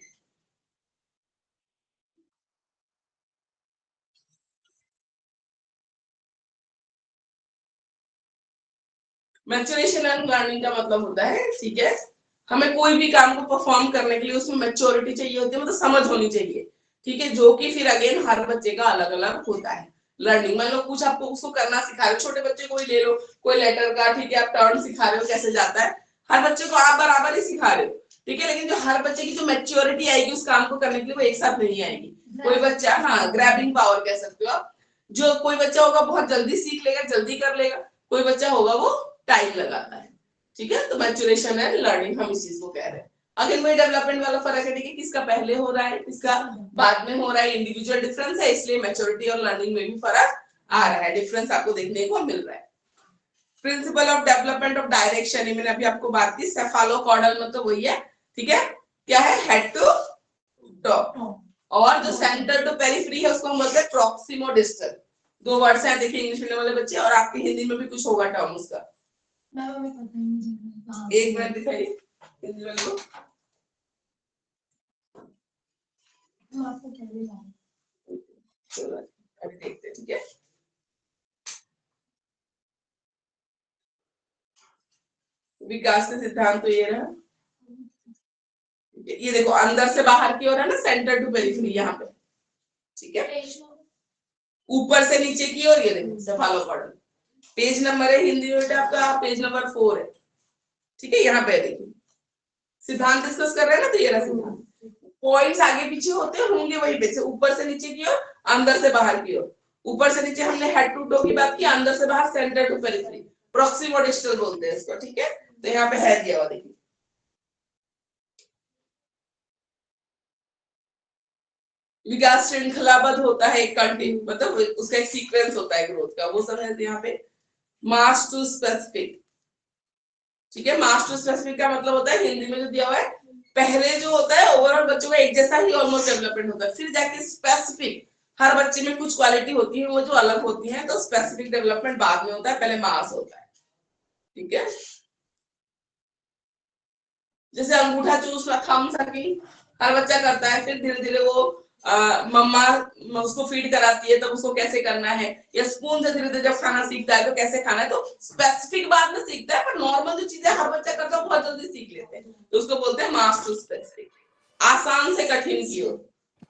Maturation and learning का मतलब होता है, ठीक है, हमें कोई भी काम को परफॉर्म करने के लिए उसमें मैच्योरिटी चाहिए होती है, मतलब समझ होनी चाहिए, ठीक है, जो कि फिर अगेन हर बच्चे का अलग अलग होता है। लर्निंग मान लो कुछ आपको उसको करना सिखा रहे हो, छोटे बच्चे को ही ले लो, कोई लेटर का, ठीक है, आप टर्न सिखा रहे हो कैसे जाता है, हर बच्चे को आप बराबर ही सिखा रहे हो, ठीक है, लेकिन जो हर बच्चे की जो मैच्योरिटी आएगी उस काम को करने के लिए वो एक साथ नहीं आएगी। कोई बच्चा, हाँ, ग्रैबिंग पावर कह सकते हो आप, जो कोई बच्चा होगा बहुत जल्दी सीख लेगा, जल्दी कर लेगा, कोई बच्चा होगा वो टाइम लगाता है, ठीक है, तो मैच्योरेशन एंड लर्निंग हम इस चीज को कह रहे हैं। अगेन वही डेवलपमेंट वाला फर्क है, ठीक है, किसका पहले हो रहा है, किसका बाद में हो रहा है, इंडिविजुअल डिफरेंस है, इसलिए मैच्योरिटी और लर्निंग में भी फर्क आ रहा है, डिफरेंस आपको देखने को मिल रहा है। Principle of development of direction, मैंने अभी आपको बात की, सेफालोकॉर्डल मतलब वही है, ठीक है, क्या है, हेड टू टॉप, और जो सेंटर टू पेरिफेरी है उसको हम बोलते हैं प्रॉक्सिमो डिस्टल। 2 वर्ड्स हैं, देखिए इंग्लिश मीडियम वाले बच्चे, और आपके हिंदी में भी कुछ होगा टर्म उसका, एक मिनट दिखाइए हिंदी वाले को, आपको क्या देगा? चलो अभी देखते हैं, ठीक है, विकास का सिद्धांत तो ये रहा, ये देखो अंदर से बाहर की ओर है ना, सेंटर टू पेरिफेरी यहाँ पे, ठीक है, ऊपर से नीचे की ओर, ये देखो सेफालोकॉर्डल, पेज नंबर है हिंदी में आपका पेज नंबर 4 है, ठीक है, यहाँ पे देखिए सिद्धांत डिस्कस कर रहे हैं ना, तो ये रहा सिद्धांत, पॉइंट्स आगे पीछे होते होंगे वही पे से, ऊपर से नीचे की ओर, अंदर से बाहर की ओर, ऊपर से नीचे हमने हेड टू टो की बात की, अंदर से बाहर centre to periphery, proximodistal बोलते हैं इसको, ठीक है, तो यहाँ पे है दिया हुआ देखिए, विकास श्रृंखलाबद्ध होता है, एक कंटिन्यू, मतलब उसका एक सीक्वेंस होता है ग्रोथ का, वो सब है यहाँ पे। मास टू स्पेसिफिक, ठीक है, मास टू स्पेसिफिक का मतलब होता है हिंदी में जो दिया हुआ है, पहले जो होता है ओवरऑल बच्चों का एक जैसा ही ऑलमोस्ट डेवलपमेंट होता है, फिर जाके स्पेसिफिक, हर बच्चे में कुछ क्वालिटी होती है वो जो अलग होती है, तो स्पेसिफिक डेवलपमेंट बाद में होता है, पहले मास होता है, ठीक है, जैसे अंगूठा चूसना, थम सकिंग हर बच्चा करता है, फिर धीरे धीरे वो मम्मा उसको फीड कराती है तब उसको कैसे करना है, या स्पून से धीरे धीरे जब खाना सीखता है तो कैसे खाना है, तो स्पेसिफिक बाद में सीखता है, पर नॉर्मल जो चीजें हर बच्चा करता है बहुत जल्दी सीख लेते हैं, तो उसको बोलते हैं मास टू स्पेसिफिक। आसान से कठिन की ओर,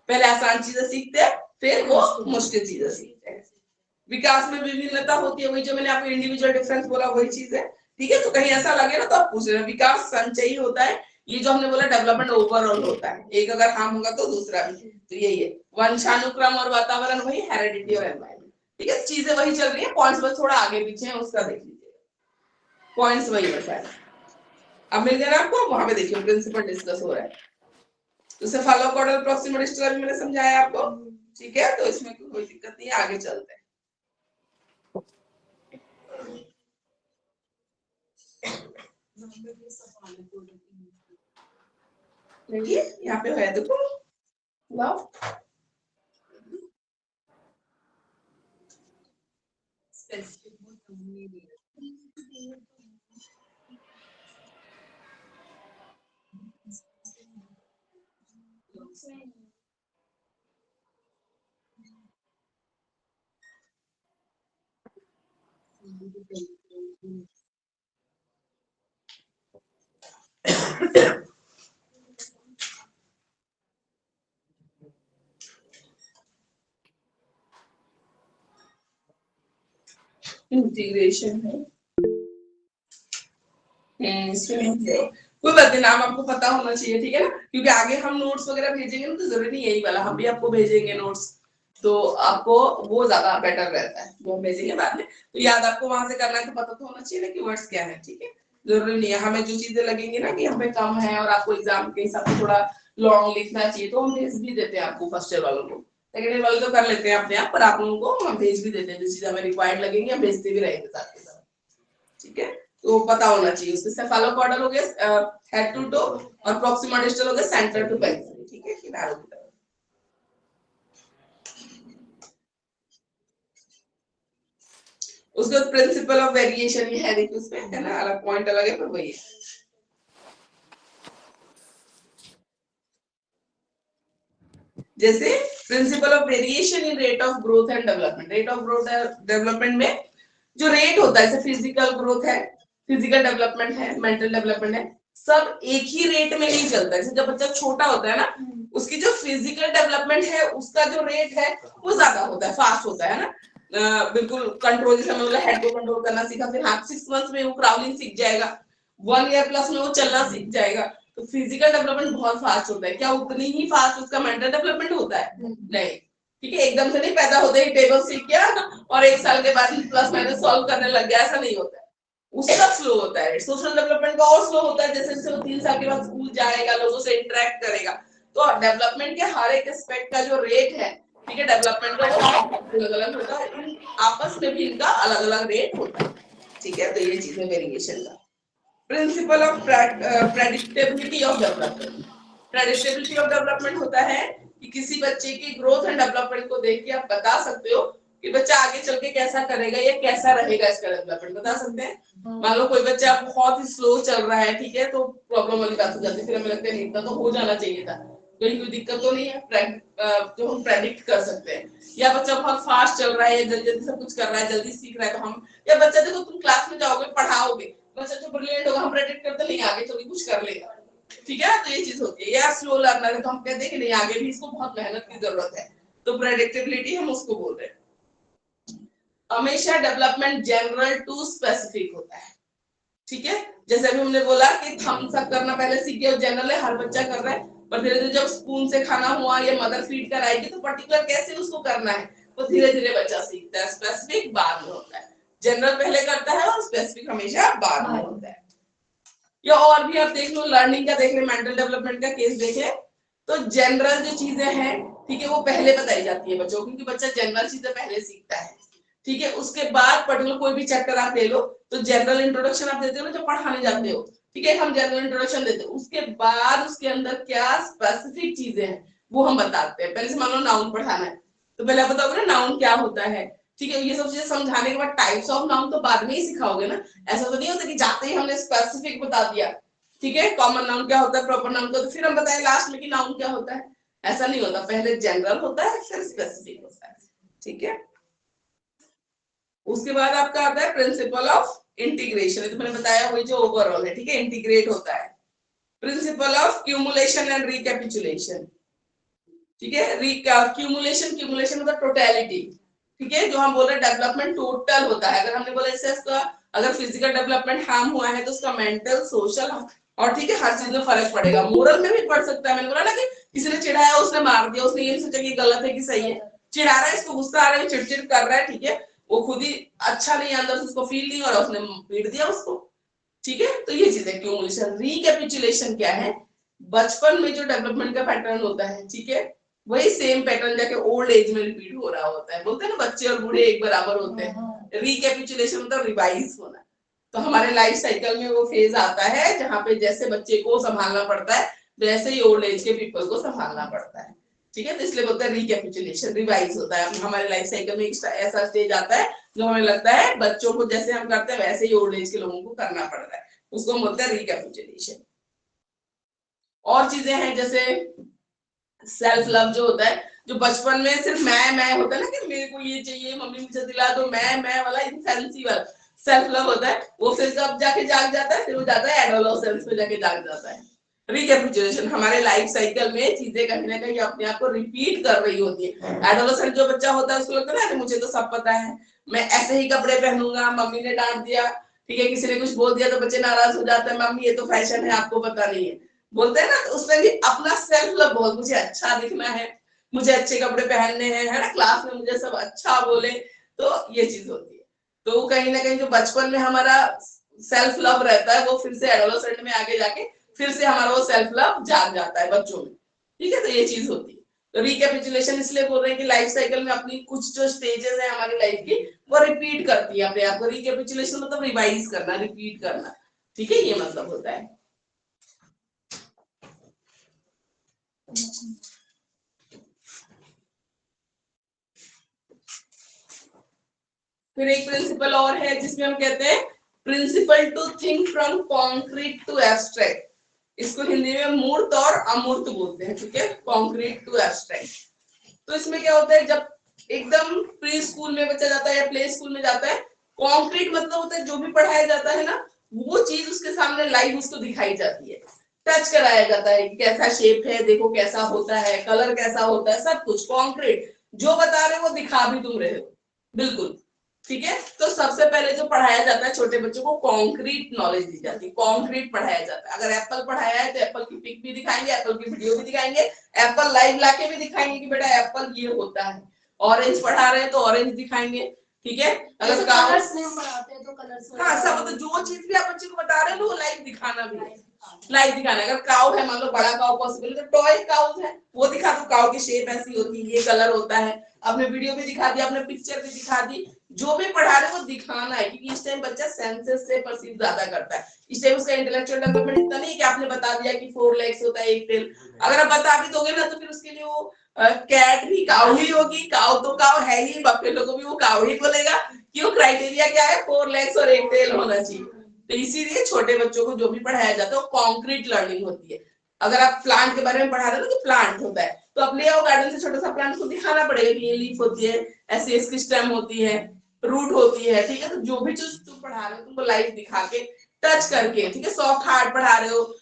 पहले आसान चीजें सीखते हैं, फिर वो मुश्किल चीजें सीखते हैं। विकास में विभिन्नता होती है, वही जो मैंने आपको इंडिविजुअल डिफरेंस बोला वही चीज है, ठीक है, तो कहीं ऐसा लगे ना तो आप पूछ रहे हैं, विकास संचयी होता है, ये जो हमने बोला डेवलपमेंट ओवरऑल होता है, एक अगर हार्म होगा तो दूसरा भी, तो यही है, वंशानुक्रम और वातावरण वही, हेरिडिटी और एनवायरनमेंट, ठीक है, चीजें वही चल रही है, पॉइंट्स बस थोड़ा आगे पीछे है, उसका देख लीजिए, पॉइंट्स वही बताए। अब मिल गया ना आपको, वहां पे देखिए प्रिंसिपल डिस्कस हो रहा है, तो सेफालोकॉर्डल प्रॉक्सिमल डिस्टल अभी मैंने समझाया आपको, ठीक है, तो इसमें कोई दिक्कत नहीं है, आगे चलते हैं। देखिए यहाँ पे है, देखो लव इंटीग्रेशन है, कोई बात नहीं, नाम आपको पता होना चाहिए, ठीक है ना, क्योंकि आगे हम नोट्स वगैरह भेजेंगे ना, तो जरूरी नहीं यही वाला, हम भी आपको भेजेंगे नोट्स, तो आपको वो ज्यादा बेटर रहता है, वो हम भेजेंगे बाद में, तो याद आपको वहां से करना है, तो पता तो होना चाहिए ना कि वर्ड्स क्या है, ठीक है। जरूरी नहीं है, हमें जो चीजें लगेंगी ना कि हमें कम है और आपको एग्जाम के हिसाब से थोड़ा लॉन्ग लिखना चाहिए, तो हम भेज भी देते हैं आपको फर्स्ट ईयर वालों को, सेकेंड ईयर वाले तो कर लेते हैं अपने आप, पर आप लोगों को हम भेज भी देते हैं, जो चीज हमें रिक्वायर्ड लगेंगे हम भेजते भी रहेंगे साथ के साथ, ठीक है। तो पता होना चाहिए, उसके सेफालोकॉर्डल हो गया हेड टू टो, और प्रॉक्सिमा डिस्टल हो गया सेंटर टू पेरिफेरी, ठीक है, किनारों की तरफ। उसके प्रिंसिपल ऑफ वेरिएशन ये है, देखिए उसमें है ना, अलग पॉइंट अलग है पर वही है। जैसे principle of variation in rate of growth and development, rate of growth development में जो रेट होता है, जैसे फिजिकल ग्रोथ है, फिजिकल डेवलपमेंट है, मेंटल डेवलपमेंट है, सब एक ही रेट में नहीं चलता है। जब बच्चा छोटा होता है ना, उसकी जो फिजिकल डेवलपमेंट है उसका जो रेट है वो ज्यादा होता है, फास्ट होता है ना, बिल्कुल कंट्रोल, जैसे मतलब हेड को कंट्रोल करना सीखा, फिर हाँ 6 मंथ्स में वो क्राउलिंग सीख जाएगा, 1 ईयर प्लस में वो चलना सीख जाएगा, तो फिजिकल डेवलपमेंट बहुत फास्ट होता है। क्या उतनी ही फास्ट उसका मेंटल डेवलपमेंट होता है? नहीं, ठीक है, एकदम से नहीं पैदा होते ही टेबल सीख गया और 1 साल के बाद प्लस माइनस सॉल्व करने लग गया, ऐसा नहीं होता है, उसका स्लो होता है। सोशल डेवलपमेंट का और स्लो होता है, जैसे जैसे वो 3 साल के बाद स्कूल जाएगा, लोगों से इंटरेक्ट करेगा, तो डेवलपमेंट के हर एक एस्पेक्ट का जो रेट है, ठीक है, डेवलपमेंट का वो अलग अलग होता है, आपस में भी इनका अलग अलग रेट होता है, ठीक है। तो ये चीज है वेरिएशन का। Principle of predictability of development, predictability of development होता है कि किसी बच्चे की ग्रोथ एंड डेवलपमेंट को देख के आप बता सकते हो कि बच्चा आगे चल के कैसा करेगा या कैसा रहेगा, इसका डेवलपमेंट बता सकते हैं। मान लो कोई बच्चा बहुत ही स्लो चल रहा है, ठीक है, तो प्रॉब्लम वाली बात हो जाती है, फिर हमें लगता है इतना तो हो जाना चाहिए था, कोई दिक्कत तो नहीं है, जो हम प्रेडिक्ट कर सकते हैं। या बच्चा बहुत फास्ट चल रहा है, जल्दी जल्दी सब कुछ कर रहा है, जल्दी सीख रहा है, तो हम, या बच्चा देखो तुम क्लास में जाओगे पढ़ाओगे, बच्चा जो ब्रिलियंट होगा हम प्रेडिक्ट करते नहीं आगे चल के कुछ कर लेगा, ठीक है, तो ये चीज होती है। या स्लो लर्नर है तो हम कहते हैं कि नहीं आगे भी इसको बहुत मेहनत की जरूरत है, तो प्रेडिक्टेबिलिटी हम उसको बोल रहे हैं। हमेशा डेवलपमेंट जनरल टू स्पेसिफिक होता है, ठीक है, जैसे अभी हमने बोला कि थम्स अप करना पहले सीख गया, जनरल है, हर बच्चा कर रहा है, पर धीरे धीरे जब स्पून से खाना हुआ या मदर फीड कराएगी तो पर्टिकुलर कैसे उसको करना है वो धीरे धीरे बच्चा सीखता है, स्पेसिफिक बाद में होता है, जनरल पहले करता है और स्पेसिफिक हमेशा बाद में होता है। या और भी आप देख लो, लर्निंग का देख ले, मेंटल डेवलपमेंट का केस देखे, तो जनरल जो चीजें हैं, ठीक है, वो पहले बताई जाती है बच्चों को, क्योंकि बच्चा जनरल चीजें पहले सीखता है, ठीक है, उसके बाद पर्टिकुलर कोई भी चैप्टर आप ले लो, तो जनरल इंट्रोडक्शन आप देते हो ना जब पढ़ाने जाते हो, ठीक है, हम जनरल इंट्रोडक्शन देते हैं, उसके बाद उसके अंदर क्या स्पेसिफिक चीजें हैं वो हम बताते हैं। पहले से मान लो नाउन पढ़ाना है, तो पहले आप बताओगे ना नाउन क्या होता है, ठीक है, ये सब चीजें समझाने के बाद टाइप्स ऑफ नाउन तो बाद में ही सिखाओगे ना, ऐसा तो नहीं होता कि जाते ही हमने स्पेसिफिक बता दिया, ठीक है, कॉमन नाउन क्या होता है, प्रॉपर नाउन क्या होता है, फिर हम बताएं लास्ट में कि नाउन क्या होता है, ऐसा नहीं होता, पहले जनरल होता है फिर स्पेसिफिक होता है, ठीक है। उसके बाद आपका आता है प्रिंसिपल ऑफ इंटीग्रेशन, तो मैंने बताया वही जो ओवरऑल है, ठीक है, इंटीग्रेट होता है। Principle of cumulation and recapitulation, ठीक है, क्यूमुलेशन मतलब टोटलिटी, ठीक है, जो हम बोल रहे हैं डेवलपमेंट टोटल होता है, अगर हमने बोला इससे इसका अगर फिजिकल डेवलपमेंट हार्म हुआ है तो उसका मेंटल सोशल और ठीक है हर चीज में फर्क पड़ेगा, मोरल में भी पड़ सकता है। मैंने बोला ना कि किसी ने चिढ़ाया उसने मार दिया, उसने ये नहीं सोचा कि गलत है कि सही है, चिढ़ा रहा है, इसको गुस्सा आ रहा है, चिड़चिड़ कर रहा है, ठीक है, वो खुद ही अच्छा नहीं है, अंदर से उसको फील नहीं हो रहा, उसने पीट दिया उसको, ठीक है, तो ये चीज है क्यूमुलेशन। रिकैपिचुलेशन क्या है, बचपन में जो डेवलपमेंट का पैटर्न होता है, ठीक है, वही सेम पैटर्न जाके ओल्ड एज में रिपीट हो रहा होता है, बोलते हैं ना बच्चे और बूढ़े एक बराबर होते हैं, रिकैपिचुलेशन मतलब रिवाइज होना। तो हमारे लाइफ साइकिल में वो फेज आता है जहां पे जैसे बच्चे को संभालना पड़ता है वैसे ही ओल्ड एज के पीपल को संभालना पड़ता है, ठीक है, तो इसलिए बोलते हैं रिकैपिचुलेशन, रिवाइज होता है। हमारे लाइफ साइकिल में ऐसा स्टेज आता है जो हमें लगता है बच्चों को जैसे हम करते हैं वैसे ही ओल्ड एज के लोगों को करना पड़ता है, उसको हम बोलते हैं रिकैपिचुलेशन। और चीजें हैं जैसे सेल्फ लव जो होता है, जो बचपन में सिर्फ मैं होता है ना कि मेरे को ये चाहिए, मम्मी मुझे दिला दो, मैं वाला इनफेंसी वाला सेल्फ लव होता है, वो फिर कब जाके जाग जाता है, फिर वो जाता है एडोलसेंस में जाके जाग जाता है, रिकैपिचुलेशन, हमारे लाइफ साइकिल में चीजें कहीं ना कहीं अपने आप को रिपीट कर रही होती है। एडोलेसेंट जो बच्चा होता है उसको लगता है ना मुझे तो सब पता है, मैं ऐसे ही कपड़े पहनूंगा, मम्मी ने डांट दिया, ठीक है, किसी ने कुछ बोल दिया तो बच्चे नाराज हो जाते हैं, मम्मी ये तो फैशन है आपको पता नहीं है, बोलते हैं ना। तो उसमें भी अपना सेल्फ लव बहुत, मुझे अच्छा दिखना है, मुझे अच्छे कपड़े पहनने हैं, है ना, क्लास में मुझे सब अच्छा बोले, तो ये चीज होती है। तो कहीं ना कहीं जो बचपन में हमारा सेल्फ लव रहता है वो फिर से एडोलेसेंट में आगे जाके फिर से हमारा वो सेल्फ लव जाग जाता है बच्चों में, ठीक है। तो ये चीज होती है। तो रिकैपिचुलेशन इसलिए बोल रहे हैं कि लाइफ साइकिल में अपनी कुछ जो स्टेजेस है हमारी लाइफ की वो रिपीट करती है अपने आप को। रिकैपिचुलेशन मतलब रिवाइज करना, रिपीट करना, ठीक है, ये मतलब होता है। फिर एक प्रिंसिपल और है जिसमें हम कहते हैं principle to think from concrete to abstract. इसको हिंदी में मूर्त और अमूर्त बोलते हैं, ठीक है, कॉन्क्रीट टू एब्स्ट्रैक्ट। तो इसमें क्या होता है, जब एकदम प्री स्कूल में बच्चा जाता है या प्ले स्कूल में जाता है, कॉन्क्रीट मतलब होता है जो भी पढ़ाया जाता है ना वो चीज उसके सामने लाइव उसको दिखाई जाती है, टच कराया जाता है, कैसा शेप है, देखो कैसा होता है, कलर कैसा होता है, सब कुछ कॉन्क्रीट जो बता रहे हो वो दिखा भी तुम रहे हो, बिल्कुल, ठीक है। तो सबसे पहले जो पढ़ाया जाता है छोटे बच्चों को कॉन्क्रीट नॉलेज दी जाती है, कॉन्क्रीट पढ़ाया जाता है। अगर एप्पल पढ़ाया है तो एप्पल की पिक भी दिखाएंगे, एप्पल की वीडियो भी दिखाएंगे, एप्पल लाइव लाके भी दिखाएंगे कि बेटा एप्पल ये होता है। ऑरेंज पढ़ा रहे हैं तो ऑरेंज दिखाएंगे, ठीक है। अगर कलर्स नहीं पढ़ाते हैं तो कलर्स, हाँ सब, तो जो चीज भी आप बच्चे को बता रहे हैं वो लाइव दिखाना भी है, लाइव दिखाना। अगर काउ है, मान लो बड़ा काउ पॉसिबल है, तो टॉय काउज है वो दिखा दो, काउ की शेप ऐसी होती है, ये कलर होता है, आपने वीडियो भी दिखा दी, आपने पिक्चर भी दिखा दी, जो भी पढ़ा रहे वो दिखाना है, क्योंकि इस टाइम बच्चा सेंसेस से परसीव ज्यादा करता है। इस टाइम उसका इंटेलेक्चुअल डेवलपमेंट इतना नहीं कि आपने बता दिया कि 4 लेग्स होता है, एक टेल। अगर आप बता भी दोगे ना तो फिर उसके लिए वो कैट भी काउ ही होगी, काउ तो काउ है ही, बफेलो को भी वो काउ ही बोलेगा। क्यों, क्राइटेरिया क्या है, 4 लेग्स और एक टेल होना चाहिए। तो इसीलिए छोटे बच्चों को जो भी पढ़ाया जाता है वो कॉन्क्रीट लर्निंग होती है। अगर आप प्लांट के बारे में पढ़ा रहे हो ना कि प्लांट होता है, तो आप ले आओ गार्डन से छोटा सा प्लांट को दिखाना पड़ेगा कि ये लीफ होती है, ऐसी इसकी स्टेम होती है, रूट होती है, ठीक है। तो जो भी चीज तुम पढ़ा रहे हो तुमको लाइव दिखा के, टच करके, ठीक है। सॉफ्ट हार्ड पढ़ा रहे हो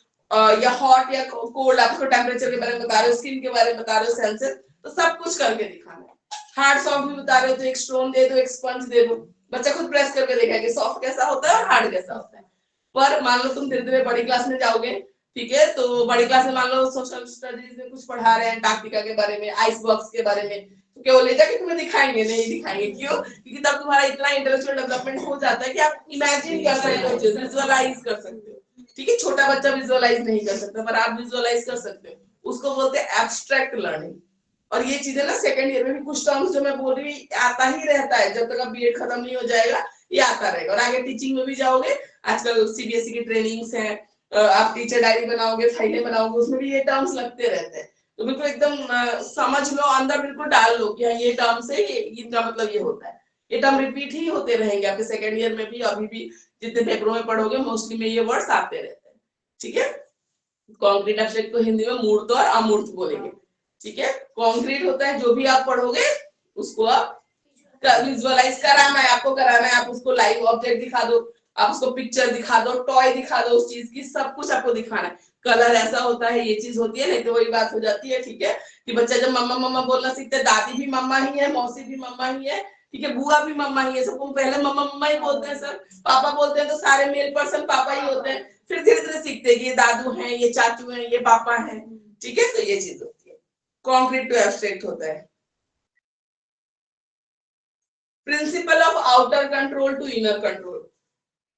या हॉट या कोल्ड, आपको टेम्परेचर के बारे में बता रहे हो, स्किन के बारे में बता रहे हो, सेंसेस, तो सब कुछ करके दिखाना है। हार्ड सॉफ्ट भी बता रहे हो तो एक स्टोन दे दो, एक स्पंज दे दो, बच्चा खुद प्रेस करके देखा कि सॉफ्ट कैसा होता है और हार्ड कैसा होता है। पर मान लो तुम धीरे धीरे बड़ी क्लास में जाओगे, ठीक है, तो बड़ी क्लास में मान लो सोशल स्टडीज में कुछ पढ़ा रहे हैं, अंटार्कटिका के बारे में, आइस बॉक्स के बारे में, तो क्या वो ले जाके तुम्हें दिखाएंगे? नहीं दिखाएंगे। क्यों? क्योंकि तब तुम्हारा इतना इंटेलेक्चुअल डेवलपमेंट हो जाता है कि आप इमेजिन कर सकते हो, विजुअलाइज कर सकते हो, ठीक है। छोटा बच्चा विजुअलाइज नहीं कर सकता पर आप विजुअलाइज कर सकते हो, उसको बोलते हैं एब्स्ट्रैक्ट लर्निंग। और ये चीजें ना सेकंड ईयर में भी कुछ टर्म्स जो मैं बोल रही हूँ आता ही रहता है, जब तक आप बीएड खत्म नहीं हो जाएगा ये आता रहेगा। और आगे टीचिंग में भी जाओगे, आजकल सीबीएसई की ट्रेनिंग्स है, आप टीचर डायरी बनाओगे, फाइलें बनाओगे, उसमें भी ये टर्म्स लगते रहते हैं। तो बिल्कुल एकदम समझ लो, अंदर बिल्कुल डाल लो कि हाँ ये टर्म्स है, ये इनका मतलब ये होता है। ये टर्म रिपीट ही होते रहेंगे आपके सेकंड ईयर में भी, अभी भी जितने पेपरों में पढ़ोगे मोस्टली में ये वर्ड्स आते रहते हैं, ठीक है। कॉन्क्रीट एब्स्ट्रैक्ट को हिंदी में मूर्त और अमूर्त बोलेंगे, ठीक है। कॉन्क्रीट होता है जो भी आप पढ़ोगे उसको आप विजुअलाइज कराना है, आपको कराना है, आप उसको लाइव ऑब्जेक्ट दिखा दो, आप उसको पिक्चर दिखा दो, टॉय दिखा दो, उस चीज की सब कुछ आपको दिखाना है। कलर ऐसा होता है, ये चीज होती है, नहीं तो वही बात हो जाती है, ठीक है, कि बच्चा जब मम्मा मम्मा बोलना सीखता है, दादी भी मम्मा ही है, मौसी भी मम्मा ही है, ठीक है, बुआ भी मम्मा ही है, सबको पहले मम्मा मम्मा ही बोलते हैं, सर पापा बोलते हैं तो सारे मेल पर्सन पापा ही होते हैं, फिर धीरे धीरे सीखते हैं कि ये दादू हैं, ये चाचू हैं, ये पापा हैं, ठीक है। तो ये चीज होती है, कॉन्क्रीट टू एब्स्ट्रैक्ट होता है। Principle of outer control to inner control.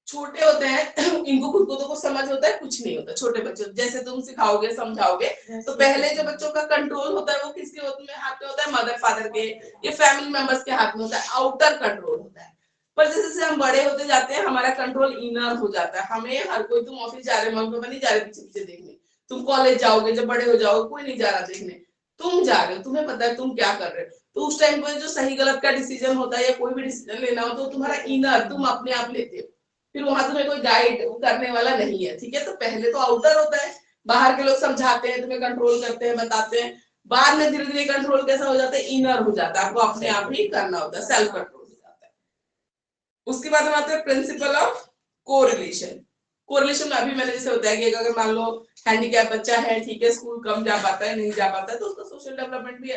छोटे होते हैं इनको खुद को तो कुछ समझ होता है, कुछ नहीं होता। छोटे बच्चे जैसे तुम सिखाओगे समझाओगे, तो पहले जो बच्चों का कंट्रोल होता है वो किसके हाथ में होता है? मदर फादर के या फैमिली मेंबर्स के हाथ में होता है, आउटर कंट्रोल होता है। पर जैसे जैसे हम बड़े होते जाते हैं हमारा कंट्रोल इनर हो जाता है। हमें हर कोई, तुम ऑफिस जा रहे, मम्मी पापा नहीं जा रहे पीछे पीछे देखने, तुम कॉलेज जाओगे, जब बड़े हो जाओगे कोई नहीं जा रहा देखने, तुम जा रहे हो, तुम्हें पता है तुम क्या कर रहे हो। तो उस टाइम पे जो सही गलत का डिसीजन होता है या कोई भी डिसीजन लेना हो तो तुम्हारा इनर, तुम अपने आप लेते हो, फिर वहां तुम्हें कोई गाइड करने वाला नहीं है, ठीक है। तो पहले तो आउटर होता है, बाहर के लोग समझाते हैं, तुम्हें कंट्रोल करते हैं, बताते हैं, बाद में धीरे धीरे कंट्रोल कैसा हो जाता है? इनर हो जाता है, आपको अपने आप ही करना होता है, सेल्फ कंट्रोल हो जाता है। उसके बाद हम आते हैं प्रिंसिपल ऑफ कोरिलेशन। कोरिलेशन में अभी मैंने जैसे बताया कि अगर मान लो हैंडीकैप बच्चा है, ठीक है, स्कूल कम जा पाता है, नहीं जा पाता है, तो उसका सोशल डेवलपमेंट भी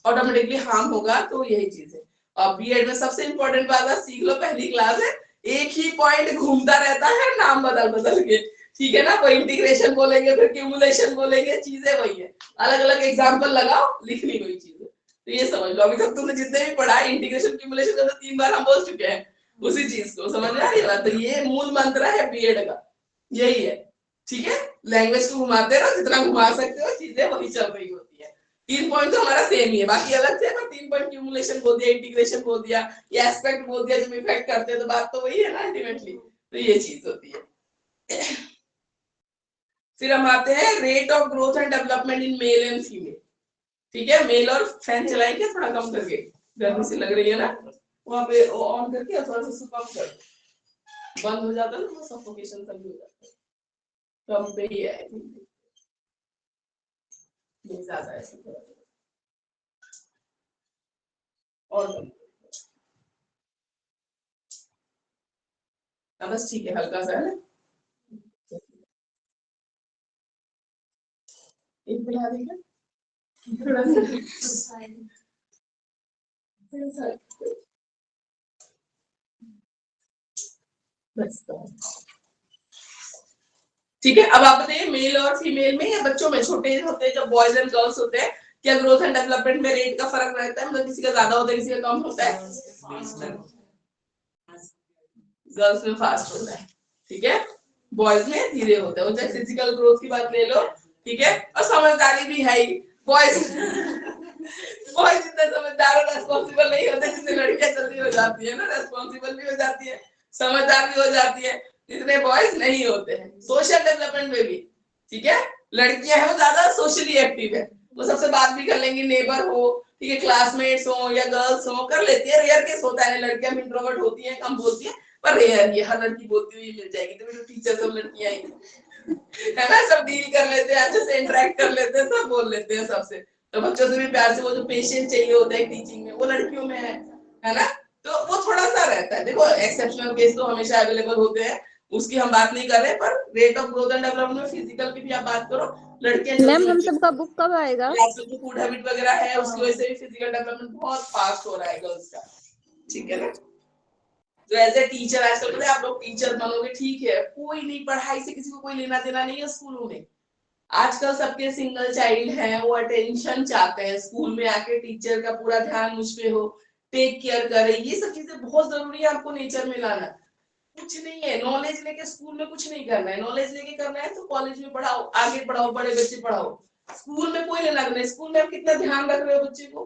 ऑटोमेटिकली हार्म होगा। तो यही चीज है। और बीएड में सबसे इंपॉर्टेंट बात है, सीख लो, पहली क्लास है, एक ही पॉइंट घूमता रहता है, नाम बदल बदल के, ठीक है ना, कोई इंटीग्रेशन बोलेंगे, फिर क्यूमुलेशन बोलेंगे, चीजें वही है, अलग अलग एग्जाम्पल लगाओ, लिखनी वही चीज है। तो ये समझ लो, अभी तक तुमने जितने भी पढ़ा इंटीग्रेशन क्यूमुलेशन का तो 3 बार हम बोल चुके हैं उसी चीज को, समझ में आ रही बात? तो ये मूल मंत्र है बीएड का, यही है, ठीक है। लैंग्वेज को घुमाते रहो, जितना घुमा सकते हो, चीजें वही चल रही होती है। 3 पॉइंट तो हमारा सेम ही है, बाकी अलग थे, पर 3 पॉइंट क्यूमुलेशन बोल दिया, इंटीग्रेशन बोल दिया, या एस्पेक्ट बोल दिया, जो इफेक्ट करते हैं, तो बात तो वही है ना अल्टीमेटली। तो ये चीज होती है। फिर हम आते हैं rate of growth and development in male and female, ठीक है। मेल और फैन चलाएंगे थोड़ा कम करके, गर्मी सी लग रही है ना, वहां पे ऑन करके थोड़ा सा कम कर, बंद हो जाता है ना, सफोकेशन कम हो जाता है, कम पे ही है, नहीं ज्यादा है और बस ठीक है, हल्का सा है ना, एक बढ़ा देगा थोड़ा सा, बस ठीक है। अब आप बताइए, मेल और फीमेल में या बच्चों में, छोटे होते हैं जब बॉयज एंड गर्ल्स होते हैं, क्या ग्रोथ एंड डेवलपमेंट में रेट का फर्क रहता है? मतलब किसी का ज्यादा होता है, किसी का कम होता है? गर्ल्स में फास्ट होता है, ठीक है, बॉयज में धीरे होता है। वो चाहे फिजिकल ग्रोथ की बात ले लो, ठीक है, और समझदारी भी है ही, बॉयज बॉयज इतने समझदार और रेस्पॉन्सिबल नहीं होते जितने लड़कियां जल्दी हो जाती है ना, रेस्पॉन्सिबल भी हो जाती है, समझदार भी हो जाती है, इतने बॉयज नहीं होते हैं। सोशल डेवलपमेंट में भी, ठीक है, लड़कियां हैं वो ज्यादा सोशली एक्टिव है, वो सबसे बात भी कर लेंगी, नेबर हो, ठीक है, क्लासमेट्स हो या गर्ल्स हो, कर लेती है। रेयर केस होता है लड़कियां भी इंट्रोवर्ट होती हैं, कम बोलती है, पर रेयर, ये हर लड़की बोलती हुई मिल जाएगी, तो मेरे टीचर सब लड़कियां ही है ना, सब डील कर लेते हैं, अच्छे से इंटरेक्ट कर लेते हैं, सब बोल लेते हैं सबसे, तो बच्चों से भी प्यार से, वो जो पेशेंस चाहिए होता है टीचिंग में, वो लड़कियों में है ना। तो वो थोड़ा सा रहता है, देखो एक्सेप्शनल केस तो हमेशा अवेलेबल होते हैं, उसकी हम बात नहीं कर रहे, पर rate of growth and development में फिजिकल की भी आप बात करो, लड़कियां मैम जल्दी हम होती है, सबका बुक कब आएगा? आजकल जो फूड हैबिट वगैरह है उसकी वजह से भी फिजिकल डेवलपमेंट बहुत फास्ट हो रहा है गर्ल्स का, ठीक है ना। तो एज ए टीचर आजकल पता है, आप लोग टीचर बनोगे, ठीक है, कोई नहीं, पढ़ाई से किसी को कोई लेना देना नहीं है स्कूलों में, आजकल सबके सिंगल चाइल्ड हैं, वो अटेंशन चाहते हैं, स्कूल में आके टीचर का पूरा ध्यान मुझ पे हो, टेक केयर करे, ये सब चीजें बहुत जरूरी है आपको नेचर में लाना। कुछ नहीं है, नॉलेज लेके स्कूल में कुछ नहीं करना है, नॉलेज लेके करना है तो कॉलेज में पढ़ाओ, आगे पढ़ाओ, बड़े बच्चे पढ़ाओ, स्कूल में कोई लेना देना। स्कूल में आप कितना ध्यान रख रहे हो बच्चे को,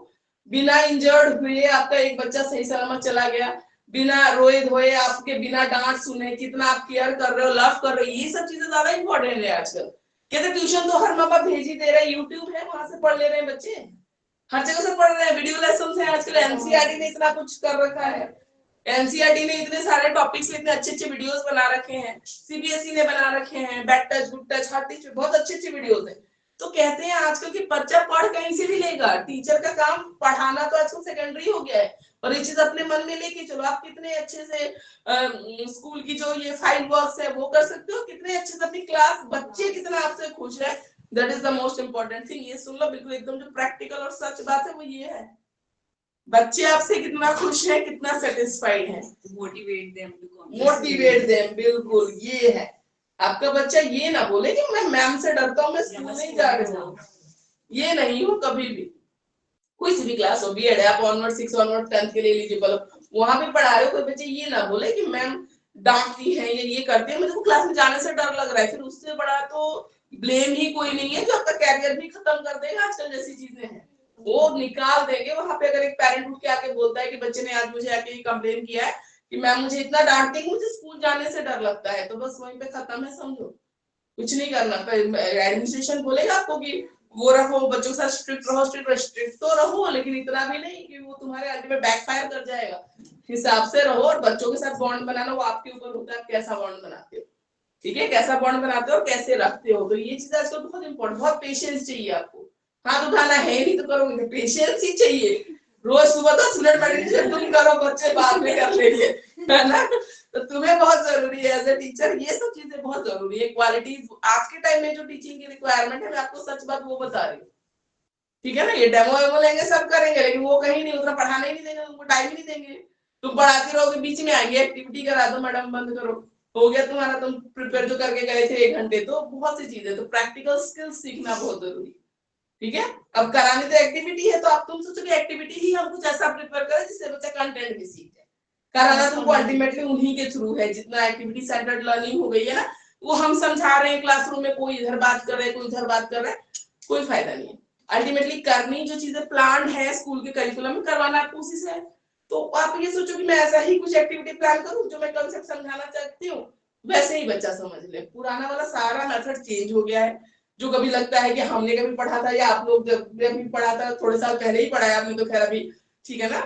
बिना इंजर्ड हुए आपका एक बच्चा सही सलामत चला गया, बिना रोए धोए, आपके बिना डांट सुने, कितना आप केयर कर रहे हो, लव कर रहे हो, ये सब चीजें ज्यादा इंपॉर्टेंट है आजकल। कहते ट्यूशन तो हर माँ बाप भेज ही दे रहे हैं, यूट्यूब है, वहां से पढ़ ले रहे हैं बच्चे, हर जगह से पढ़ रहे हैं, वीडियो लेसन है आजकल, एनसीईआरटी ने इतना कुछ कर रखा है, एनसीईआरटी ने इतने सारे टॉपिक्स में इतने अच्छे अच्छे वीडियोस बना रखे हैं, सीबीएसई ने बना रखे हैं, बैड टच गुड टच, हर टीचर बहुत अच्छे अच्छे वीडियोस हैं। तो कहते हैं आजकल की बच्चा पढ़ कहीं से भी लेगा, टीचर का काम पढ़ाना तो आजकल सेकेंडरी हो गया है, और ये चीज अपने मन में लेके चलो, आप कितने अच्छे से स्कूल की जो ये फाइल वर्क्स है वो कर सकते हो, कितने अच्छे से अपनी क्लास, बच्चे कितना आपसे खुश है, that is the most important thing. ये सुन लो बिल्कुल एकदम जो प्रैक्टिकल और सच बात है वो ये है, बच्चे आपसे कितना खुश है, कितना सेटिस्फाइड है, मोटिवेट देम, बिल्कुल ये है। आपका बच्चा ये ना बोले कि मैं मैम से डरता हूँ, मैं स्कूल नहीं जा रही हूँ, ये नहीं हो कभी भी। कोई सी भी क्लास हो, बीएड है, आप ऑनवर्ड 6 ऑनवर्ड 10th के लिए एलिजिबल हो, वहां पे पढ़ा रहे हो, कोई बच्चे ये ना बोले कि मैम डांटती है या ये करती है, मुझे तो क्लास में जाने से डर लग रहा है, फिर उससे बड़ा तो ब्लेम ही कोई नहीं है, जो आपका कैरियर भी खत्म कर देगा, आजकल जैसी चीजें हैं वो निकाल देंगे। वहां पे अगर एक पेरेंट उठ के आके बोलता है कि बच्चे ने आज मुझे आके कंप्लेन किया है कि मैम मुझे इतना डांटती है, मुझे स्कूल जाने से डर लगता है, तो बस वहीं पे खत्म है, समझो, कुछ नहीं करना। एडमिनिस्ट्रेशन बोलेगा आपको कि वो रखो, बच्चों के साथ स्ट्रिक्ट रहो, स्ट्रिक्ट तो रहो, लेकिन इतना भी नहीं कि वो तुम्हारे अल्टीमेट बैकफायर कर जाएगा, हिसाब से रहो, और बच्चों के साथ बॉन्ड बनाना वो आपके ऊपर होता है, आप कैसा बॉन्ड बनाते हो, ठीक है, कैसा बॉन्ड बनाते हो, कैसे रखते हो। तो ये चीज आजकल बहुत इंपॉर्टेंट, बहुत पेशेंस चाहिए आपको, हाथ उठाना है नहीं तो करोगे, पेशेंस ही चाहिए, रोज सुबह 10 मिनट मेडिटेशन तुम करो, बच्चे बाद में कर लेंगे, है ना। तो तुम्हें बहुत जरूरी है एज ए टीचर, ये सब चीजें बहुत जरूरी है। क्वालिटीज आज के टाइम में जो टीचिंग की रिक्वायरमेंट है, मैं आपको सच बात वो बता रही हूँ, ठीक है ना। ये डेमो वेमो लेंगे, सब करेंगे, लेकिन वो कहीं नहीं, उतना पढ़ाने ही नहीं देंगे, उनको टाइम ही नहीं देंगे। तुम पढ़ाती रहोगे, बीच में आएंगे एक्टिविटी करा दो मैडम, बंद करो, हो गया तुम्हारा, तुम प्रिपेयर जो करके गए थे 1 घंटे। तो बहुत सी चीजें, तो प्रैक्टिकल स्किल्स सीखना बहुत जरूरी, ठीक है। अब करानी तो एक्टिविटी है, तो आप तुम सोचो कि एक्टिविटी ही हम कुछ ऐसा प्रिपेयर करें जिससे बच्चा कंटेंट भी सीख जाए। कराना तुमको अल्टीमेटली उन्हीं के थ्रू है, जितना एक्टिविटी सेंटर्ड लर्निंग हो गई है ना, वो हम समझा रहे हैं क्लासरूम में, कोई इधर बात कर रहे हैं, कोई इधर बात कर रहे हैं, कोई फायदा नहीं है। अल्टीमेटली करनी जो चीजें प्लान है स्कूल के करिकुलम में, करवाना आपको उसी से है। तो आप ये सोचो कि मैं ऐसा ही कुछ एक्टिविटी प्लान करूं, जो मैं कंसेप्ट समझाना चाहती हूँ वैसे ही बच्चा समझ ले। पुराना वाला सारा मेथड चेंज हो गया है। जो कभी लगता है कि हमने कभी पढ़ा था, या आप लोग जब भी पढ़ा था, थोड़े साल पहले ही पढ़ाया आपने, तो खैर अभी ठीक है ना,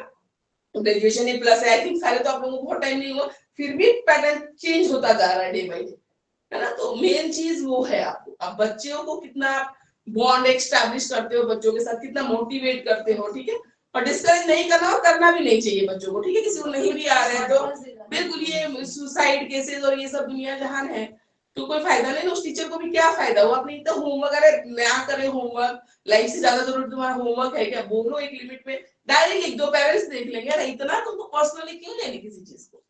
ग्रेजुएशन ही प्लस है, आई थिंक सारे, तो आप लोगों को बहुत टाइम नहीं हुआ, फिर भी पैटर्न चेंज होता जा रहा है डे बाई डे, है ना। तो मेन चीज वो है, आपको अब बच्चों को कितना बॉन्ड एस्टैब्लिश करते हो, बच्चों के साथ कितना मोटिवेट करते हो, ठीक है। और डिस्करेज नहीं करना, और करना भी नहीं चाहिए बच्चों को, ठीक है। किसी को नहीं भी आ रहे हैं तो बिल्कुल, ये सुसाइड केसेस और ये सब दुनिया जहान है, तो कोई फायदा नहीं। उस टीचर को भी क्या फायदा, वो अपनी इतना होमवर्क, अरे ना करे होमवर्क, लाइफ से ज्यादा जरूरत तुम्हारा होमवर्क है क्या, बोलो एक लिमिट में, डायरी लिख दो, पेरेंट्स देख लेंगे। अरे इतना तुमको पर्सनली क्यों लेनी किसी चीज को,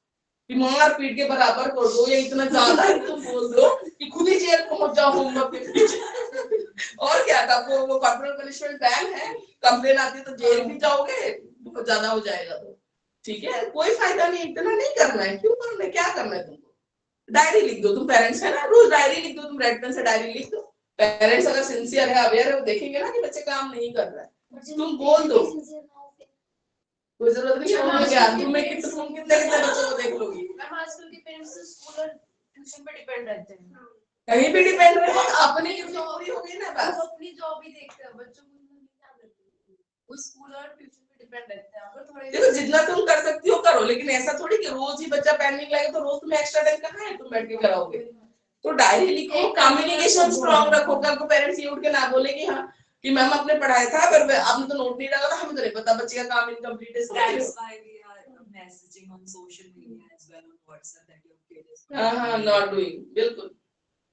मार पीट के बराबर कर दो, या इतना ज्यादा ही तुम बोल दो कि खुद ही जेल पहुंच जाओ होमवर्क के पीछे। और क्या था, वो कॉर्पोरल पनिशमेंट बैन है, कंप्लेन आती है तो जेल भी जाओगे, बहुत ज्यादा हो जाएगा तो, ठीक है। कोई फायदा नहीं, इतना नहीं करना है, क्यों करना है, क्या करना है तुमको। डायरी लिख दो, तुम पेरेंट्स है ना, रोज डायरी लिख दो, तुम रेड पेन से डायरी लिख दो। पेरेंट्स अगर सिंसियर है, अवेयर है, वो देखेंगे ना कि बच्चे काम नहीं कर रहा है, तुम बोल दो, कोई जरूरत नहीं है क्या, तुम्हें कितने कितने बच्चों को देख लोगी। मैम आजकल के पेरेंट्स तो स्कूल और ट्यूशन पे डिपेंड रहते हैं, कहीं भी डिपेंड रहे, अपनी जॉब होगी ना, बस वो अपनी जॉब ही देखते हैं, बच्चों को क्या करते हैं, वो स्कूल और ट्यूशन पे डिपेंड रहते हैं। अगर थोड़े देखो जितना तुम कर सकती हो करो, लेकिन ऐसा थोड़ी कि रोज ही बच्चा पेंडिंग लाएगा तो रोज तुम्हें एक्स्ट्रा टाइम कहाँ है, तुम बैठ के कराओगे। तो डायरी लिखो, कम्युनिकेशन स्ट्रांग रखो, कल को पेरेंट्स ये उठ के ना बोले कि हाँ कि मैम आपने पढ़ाया था पर आपने तो नोट नहीं डाला था, हमें तो नहीं पता बच्चे का काम इनकम्प्लीट है। That's why we are messaging on social media as well on WhatsApp that your kid is हाँ नॉट डूइंग, बिल्कुल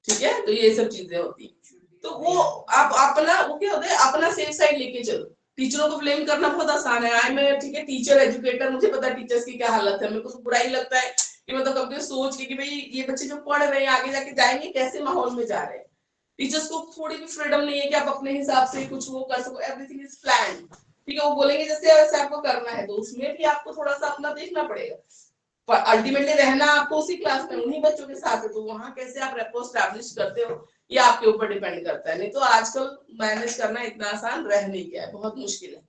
ठीक है। तो ये सब चीजें होती हैं, तो वो आप अपना वो क्या होता है, अपना सेफ साइड लेके चलो। टीचरों को ब्लेम करना बहुत आसान है, आई मैं ठीक है टीचर एजुकेटर, मुझे पता है टीचर्स की क्या हालत है, मेरे को तो बुरा ही लगता है कि मतलब कभी सोच के कि भाई ये बच्चे जो पढ़ रहे हैं आगे जाके जाएंगे कैसे माहौल में जा रहे हैं। टीचर्स को थोड़ी भी फ्रीडम नहीं है कि आप अपने हिसाब से कुछ वो कर सको, एवरीथिंग इज प्लान्ड, ठीक है। वो बोलेंगे जैसे वैसे आपको करना है, तो उसमें भी आपको थोड़ा सा अपना देखना पड़ेगा। पर अल्टीमेटली रहना आपको उसी क्लास में उन्हीं बच्चों के साथ है, तो वहां कैसे आप रेपो स्टैब्लिश करते हो ये आपके ऊपर डिपेंड करता है। नहीं तो आजकल मैनेज करना इतना आसान रह नहीं गया है, बहुत मुश्किल है,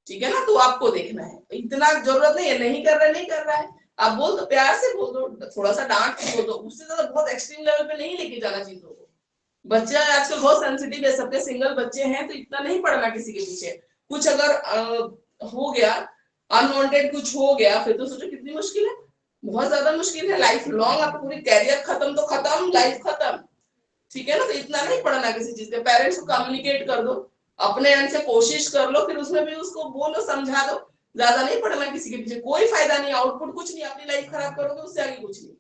ठीक है ना। तो आपको देखना है, इतना जरूरत नहीं है, नहीं कर रहा है नहीं कर रहा है, आप बोल दो, प्यार से बोल दो, थोड़ा सा डांट के बोल दो, उससे ज्यादा बहुत एक्सट्रीम लेवल पे नहीं लेके जाना चीजों को। बच्चे आजकल बहुत सेंसिटिव है, सबके सिंगल बच्चे हैं, तो इतना नहीं पड़ना किसी के पीछे। कुछ अगर हो गया अनवांटेड, कुछ हो गया, फिर तो सोचो कितनी मुश्किल है, बहुत ज्यादा मुश्किल है। लाइफ लॉन्ग आपको पूरी कैरियर खत्म तो खत्म, लाइफ खत्म, ठीक है ना। तो इतना नहीं पढ़ना किसी चीज के। पेरेंट्स को कम्युनिकेट कर दो, अपने एंड से कोशिश कर लो, फिर उसमें भी उसको बोलो, समझा दो, ज्यादा नहीं पढ़ना किसी के पीछे, कोई फायदा नहीं, आउटपुट कुछ नहीं, अपनी लाइफ खराब करोगे, उससे आगे कुछ नहीं,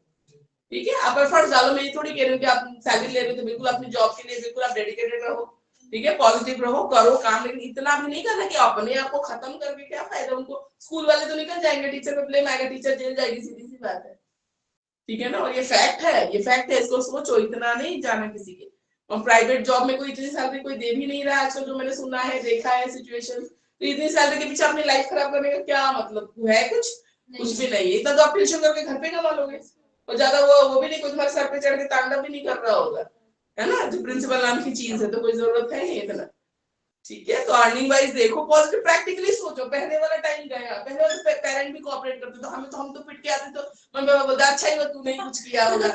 ठीक है। आप एफर्ट डालो, मैं ये थोड़ी कह रही हूँ कि आप सैलरी ले रहे हो तो बिल्कुल अपनी जॉब के लिए बिल्कुल आप डेडिकेटेड रहो, ठीक है, पॉजिटिव रहो, करो काम, लेकिन इतना भी नहीं करना कि अपने आप को खत्म करके क्या फायदा। उनको स्कूल वाले तो निकल जाएंगे, टीचर पे ब्लेम आएगा, टीचर जेल जाएगी, सीधी सी बात है, ठीक है ना। और ये फैक्ट है, ये फैक्ट है, इसको सोचो, इतना नहीं जाना किसी के। और प्राइवेट जॉब में कोई इतनी सैलरी कोई दे भी नहीं रहा आजकल, जो मैंने सुना है देखा है सिचुएशन। तो इतनी सैलरी के पीछे अपनी लाइफ खराब करने का क्या मतलब है, कुछ भी नहीं है। इतना तो आप ट्यूशन करके घर पे कमा लोगे, और ज्यादा वो भी नहीं, कोई तुम्हारे सर पे चढ़ के तांडव भी नहीं कर रहा होगा, है ना। जो प्रिंसिपल नाम की चीज है, तो कोई जरूरत है नहीं इतना, ठीक है। तो अर्निंग वाइज देखो, पॉजिटिव प्रैक्टिकली सोचो। पहले वाला टाइम गया, पहले वाले पेरेंट भी कोऑपरेट करते, तो हम तो पिट के आते, तो मम्मी पापा बोलते अच्छा ही वो तू नहीं कुछ किया होगा,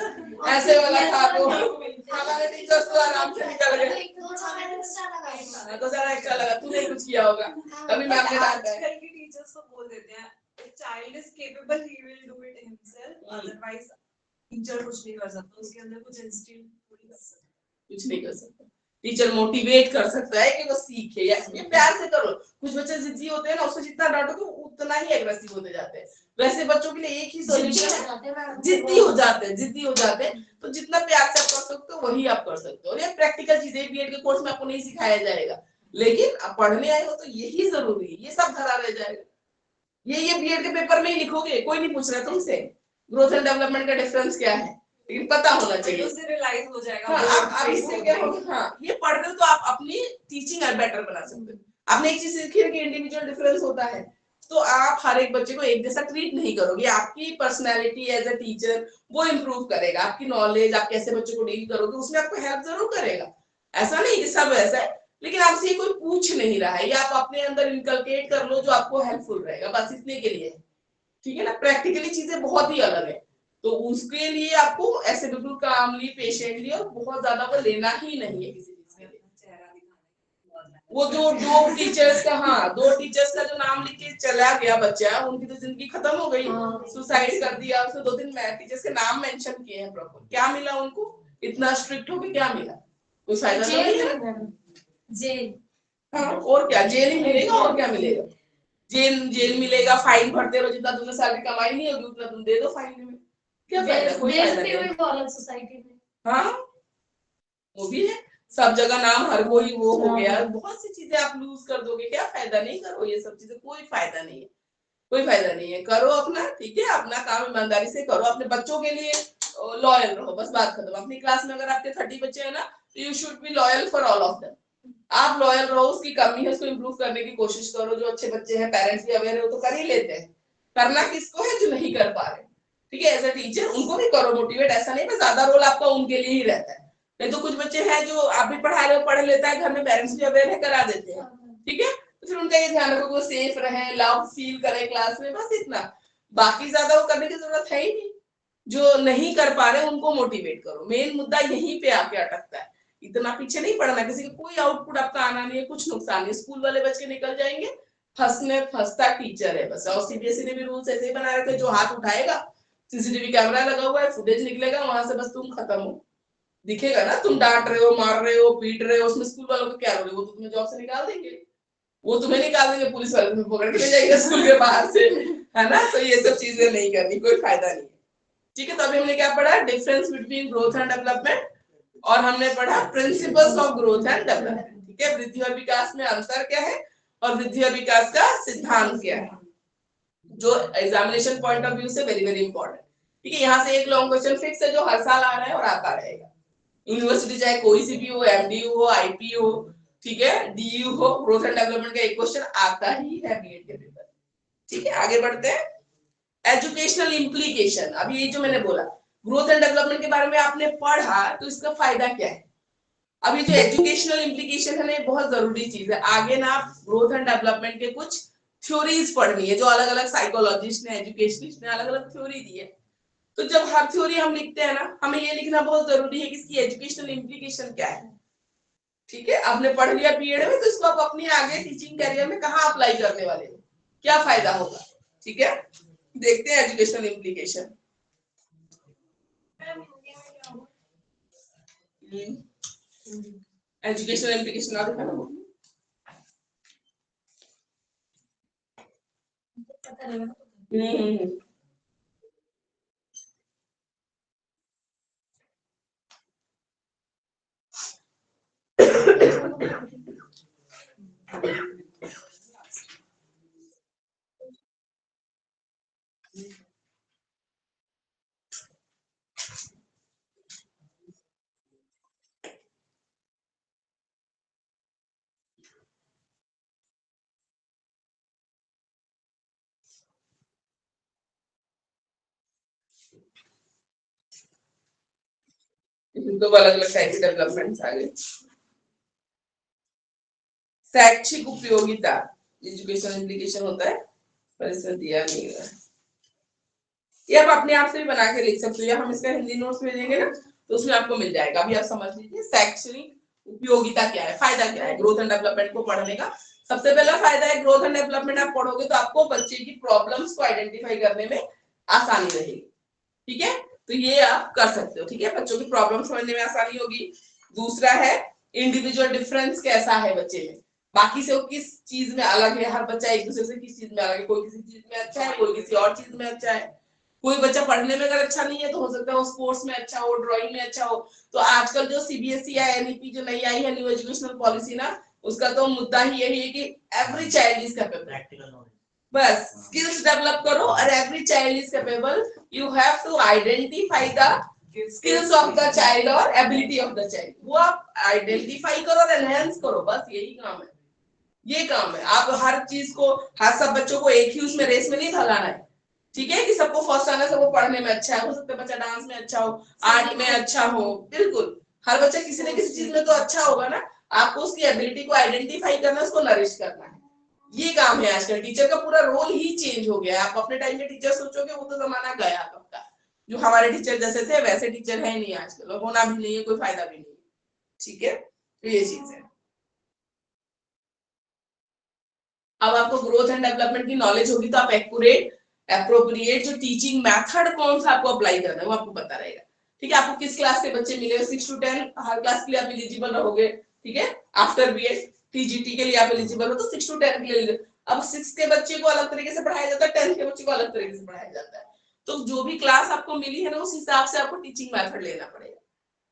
ऐसे वाला था। तो हमारे टीचर्स तो आराम से निकल गए, तो ज्यादा अच्छा लगा, तू नहीं कुछ किया होगा, तभी मैम ने डांटा है। आजकल के टीचर्स तो बोल देते हैं child is capable, he will do it himself, otherwise teacher कुछ नहीं कर सकता, उसके अंदर कुछ इंस्टिंक्ट थोड़ी कर सकता, कुछ नहीं कर सकता। टीचर मोटिवेट कर सकता है कि वो सीखे, या ये प्यार से करो। कुछ बच्चे जिद्दी होते हैं ना, उसको जितना डांटो उतना ही एग्रेसिव होते जाते हैं। वैसे बच्चों के लिए एक ही सोल्यूशन है, जिद्दी हो जाते हैं, जिद्दी हो जाते हैं। तो जितना प्यार से आप कर सकते हो वही आप कर सकते हो। और ये प्रैक्टिकल चीजें बीएड के कोर्स में आपको नहीं सिखाया जाएगा, लेकिन आप पढ़ने आए हो तो यही जरूरी है, ये सब धरा रह जाएगा। ये बीएड के पेपर में ही लिखोगे, कोई नहीं पूछ रहा तुमसे ग्रोथ एंड डेवलपमेंट का डिफरेंस क्या है, लेकिन पता होना चाहिए। उससे रियलाइज हो जाएगा। हाँ, अब इससे क्या होगा, हाँ, ये पढ़कर तो आप अपनी टीचिंग बेटर बना सकते हो। आपने एक चीज सीखी है कि इंडिविजुअल डिफरेंस होता है, तो आप हर एक बच्चे को एक जैसा ट्रीट नहीं करोगे। आपकी पर्सनैलिटी एज अ टीचर वो इम्प्रूव करेगा, आपकी नॉलेज, आप कैसे बच्चों को डील करोगे उसमें आपको हेल्प जरूर करेगा। ऐसा नहीं कि सब ऐसा है, लेकिन आपसे कोई पूछ नहीं रहा है, या आप अपने अंदर इनकलकेट कर लो जो आपको हेल्पफुल रहेगा, बस इतने के लिए। ठीक है ना, प्रैक्टिकली चीजें बहुत ही अलग है, तो उसके लिए आपको ऐसे बिल्कुल कामली, पेशेंटली, और बहुत ज्यादा वो लेना ही नहीं है किसी चीज के लिए। वो जो दो टीचर्स का, हाँ, दो टीचर्स का जो नाम लिख के चला गया बच्चा, उनकी तो जिंदगी खत्म हो गई, सुसाइड कर दिया। उसने 2 दिन टीचर्स के नाम मेंशन किए हैं प्रॉपर, क्या मिला उनको? इतना स्ट्रिक्ट हो के क्या मिला? कोई फायदा तो नहीं है। जेल, हाँ, और क्या, जेल ही मिलेगा, और क्या मिलेगा? जेल मिलेगा, फाइन भरते रहो, जितना तुमने सैलरी कमाई नहीं होगी उतना तुम दे दो फाइन में, क्या फायदा? कोई फायदा नहीं। सोसाइटी में, हाँ, वो भी है, सब जगह नाम हर कोई वो हो गया, बहुत सी चीजें आप लूज कर दोगे, क्या फायदा? नहीं करो ये सब चीजें, कोई फायदा नहीं है, कोई फायदा नहीं है। करो अपना, ठीक है, अपना काम ईमानदारी से करो, अपने बच्चों के लिए लॉयल रहो, बस बात खत्म। अपनी क्लास में अगर आपके 30 बच्चे हैं ना, तो you should be loyal for all of them. आप लॉयल रहो, उसकी कमी है उसको इम्प्रूव करने की कोशिश करो। जो अच्छे बच्चे हैं, पेरेंट्स भी अवेयर है, वो तो कर ही लेते हैं, करना किसको है जो नहीं कर पा रहे। ठीक है, एज ए टीचर उनको भी करो मोटिवेट, ऐसा नहीं, बस ज्यादा रोल आपका उनके लिए ही रहता है। नहीं तो कुछ बच्चे हैं जो आप भी पढ़ा रहे हो, पढ़ लेता है, घर में पेरेंट्स भी अवेयर है, करा देते हैं। ठीक है, तो फिर उनका ये ध्यान रखो कि वो सेफ रहे, लव फील करे क्लास में, बस इतना। बाकी ज्यादा वो करने की जरूरत है ही नहीं। जो नहीं कर पा रहे उनको मोटिवेट करो, मेन मुद्दा यहीं पे आके अटकता है। इतना पीछे नहीं पड़ना, किसी का कोई आउटपुट आपका आना नहीं है, कुछ नुकसान नहीं। स्कूल वाले बच्चे निकल जाएंगे, फंसता टीचर है बस। और सीबीएसई ने भी रूल्स ऐसे ही बना रखे, जो हाथ उठाएगा, सीसीटीवी कैमरा लगा हुआ है, फुटेज निकलेगा वहां से, बस तुम खत्म हो। दिखेगा ना तुम डांट रहे हो, मार रहे हो, पीट रहे हो, उसमें स्कूल वालों को क्या रोगे? वो तो तुम्हें जॉब से निकाल देंगे, वो तुम्हें निकाल देंगे, पुलिस वाले तुम्हें पकड़ के ले जाएंगे स्कूल के बाहर से, है ना? तो ये सब चीजें नहीं करनी, कोई फायदा नहीं है। ठीक है, तो अभी हमने क्या पढ़ा? Difference between growth and development, और हमने पढ़ा principles of growth and development. ठीक है, वृद्धि और विकास में अंतर क्या है, और वृद्धि और विकास का सिद्धांत क्या है, जो एग्जामिनेशन पॉइंट ऑफ व्यू से वेरी वेरी इंपॉर्टेंट। ठीक है, यहाँ से एक लॉन्ग क्वेश्चन फिक्स है जो हर साल आ रहा है और आता रहेगा। यूनिवर्सिटी चाहे कोई सी भी हो, एमडीयू हो, आईपी हो, ठीक है, डीयू हो, ग्रोथ एंड डेवलपमेंट का एक क्वेश्चन आता ही है बीएड के पेपर। ठीक है, आगे बढ़ते हैं। एजुकेशनल इम्प्लीकेशन, अभी ये जो मैंने बोला ग्रोथ एंड डेवलपमेंट के बारे में आपने पढ़ा, तो इसका फायदा क्या है? अभी जो एजुकेशनल इम्प्लीकेशन है ना, ये बहुत जरूरी चीज है। आगे ना आप ग्रोथ एंड डेवलपमेंट के कुछ थ्योरीज पढ़नी है, जो अलग अलग साइकोलॉजिस्ट ने, एजुकेशनिस्ट ने अलग अलग थ्योरी दी है। तो जब हर थ्योरी हम लिखते हैं ना, हमें ये लिखना बहुत जरूरी है कि इसकी एजुकेशनल इम्प्लीकेशन क्या है। ठीक है, आपने पढ़ लिया बीएड में, तो इसको आप अपनी आगे टीचिंग करियर में कहाँ अप्लाई करने वाले हो, क्या फायदा होगा। ठीक है, देखते हैं एजुकेशनल इम्प्लीकेशन। एजुकेशनल इम्प्लीकेशन आ दिखाना। दो अलग अलग टाइप के डेवलपमेंट्स आ गए। शैक्षिक उपयोगिता, एजुकेशन इम्प्लीकेशन होता है, पर इसमें दिया नहीं है। ये आप अपने आप से भी बना के लिख सकते हो, या हम इसका हिंदी नोट्स भेजेंगे ना, तो उसमें आपको मिल जाएगा। अभी आप समझ लीजिए शैक्षणिक उपयोगिता क्या है, फायदा क्या है ग्रोथ एंड डेवलपमेंट को पढ़ने का। सबसे पहला फायदा है, ग्रोथ एंड डेवलपमेंट आप पढ़ोगे तो आपको बच्चे की प्रॉब्लम्स को आइडेंटिफाई करने में आसानी रहेगी। ठीक है, तो ये आप कर सकते हो। ठीक है, बच्चों की प्रॉब्लम समझने में आसानी होगी। दूसरा है इंडिविजुअल डिफरेंस कैसा है बच्चे में, बाकी से वो किस चीज में अलग है, हर बच्चा एक दूसरे से किस चीज में अलग है, कोई किसी चीज में अच्छा है, कोई किसी और चीज में अच्छा है, कोई बच्चा पढ़ने में अगर अच्छा नहीं है तो हो सकता है वो स्पोर्ट्स में अच्छा हो, ड्राइंग में अच्छा हो। तो आजकल जो सीबीएसई या एनईपी जो नई आई है, न्यू एजुकेशनल पॉलिसी ना, उसका तो मुद्दा ही यही है कि every child is capable, practical knowledge, बस स्किल्स डेवलप करो और every child is capable, you have to identify the skills of the child और एबिलिटी ऑफ द चाइल्ड, वो आप आइडेंटिफाई करो और एनहांस करो, बस यही काम है, ये काम है। आप हर चीज को, हर सब बच्चों को एक ही उसमें रेस में नहीं भगाना है, ठीक है, कि सबको फर्स्ट आना, सबको पढ़ने में अच्छा है, हो सकता है बच्चा डांस में अच्छा हो, आर्ट में अच्छा हो, बिल्कुल हर बच्चा किसी न किसी चीज में तो अच्छा होगा ना, आपको उसकी एबिलिटी को आइडेंटिफाई करना, उसको नरिश करना है, ये काम है। आजकल टीचर का पूरा रोल ही चेंज हो गया है। आप अपने टाइम में टीचर सोचोगे वो तो जमाना गया कब का, जो हमारे टीचर जैसे थे वैसे टीचर है नहीं आजकल, और होना भी नहीं है, कोई फायदा भी नहीं है, ठीक है, तो ये चीज है। अब आपको ग्रोथ एंड डेवलपमेंट की नॉलेज होगी तो आप एक्यूरेट एप्रोप्रिएट जो टीचिंग मेथड कौन सा आपको अप्लाई करना है वो आपको पता रहेगा, ठीक है। आपको किस क्लास के बच्चे मिले, 6 to 10 हर क्लास के लिए आप एलिजिबल रहोगे, ठीक है। आफ्टर बीएड टीजीटी के लिए आप एलिजिबल हो तो 6 to 10 के लिए। अब 6 के बच्चे को अलग तरीके से पढ़ाया जाता है, 10 के बच्चे को अलग तरीके से पढ़ाया जाता है, तो जो भी क्लास आपको मिली है ना उस हिसाब से आपको टीचिंग मेथड लेना पड़ेगा।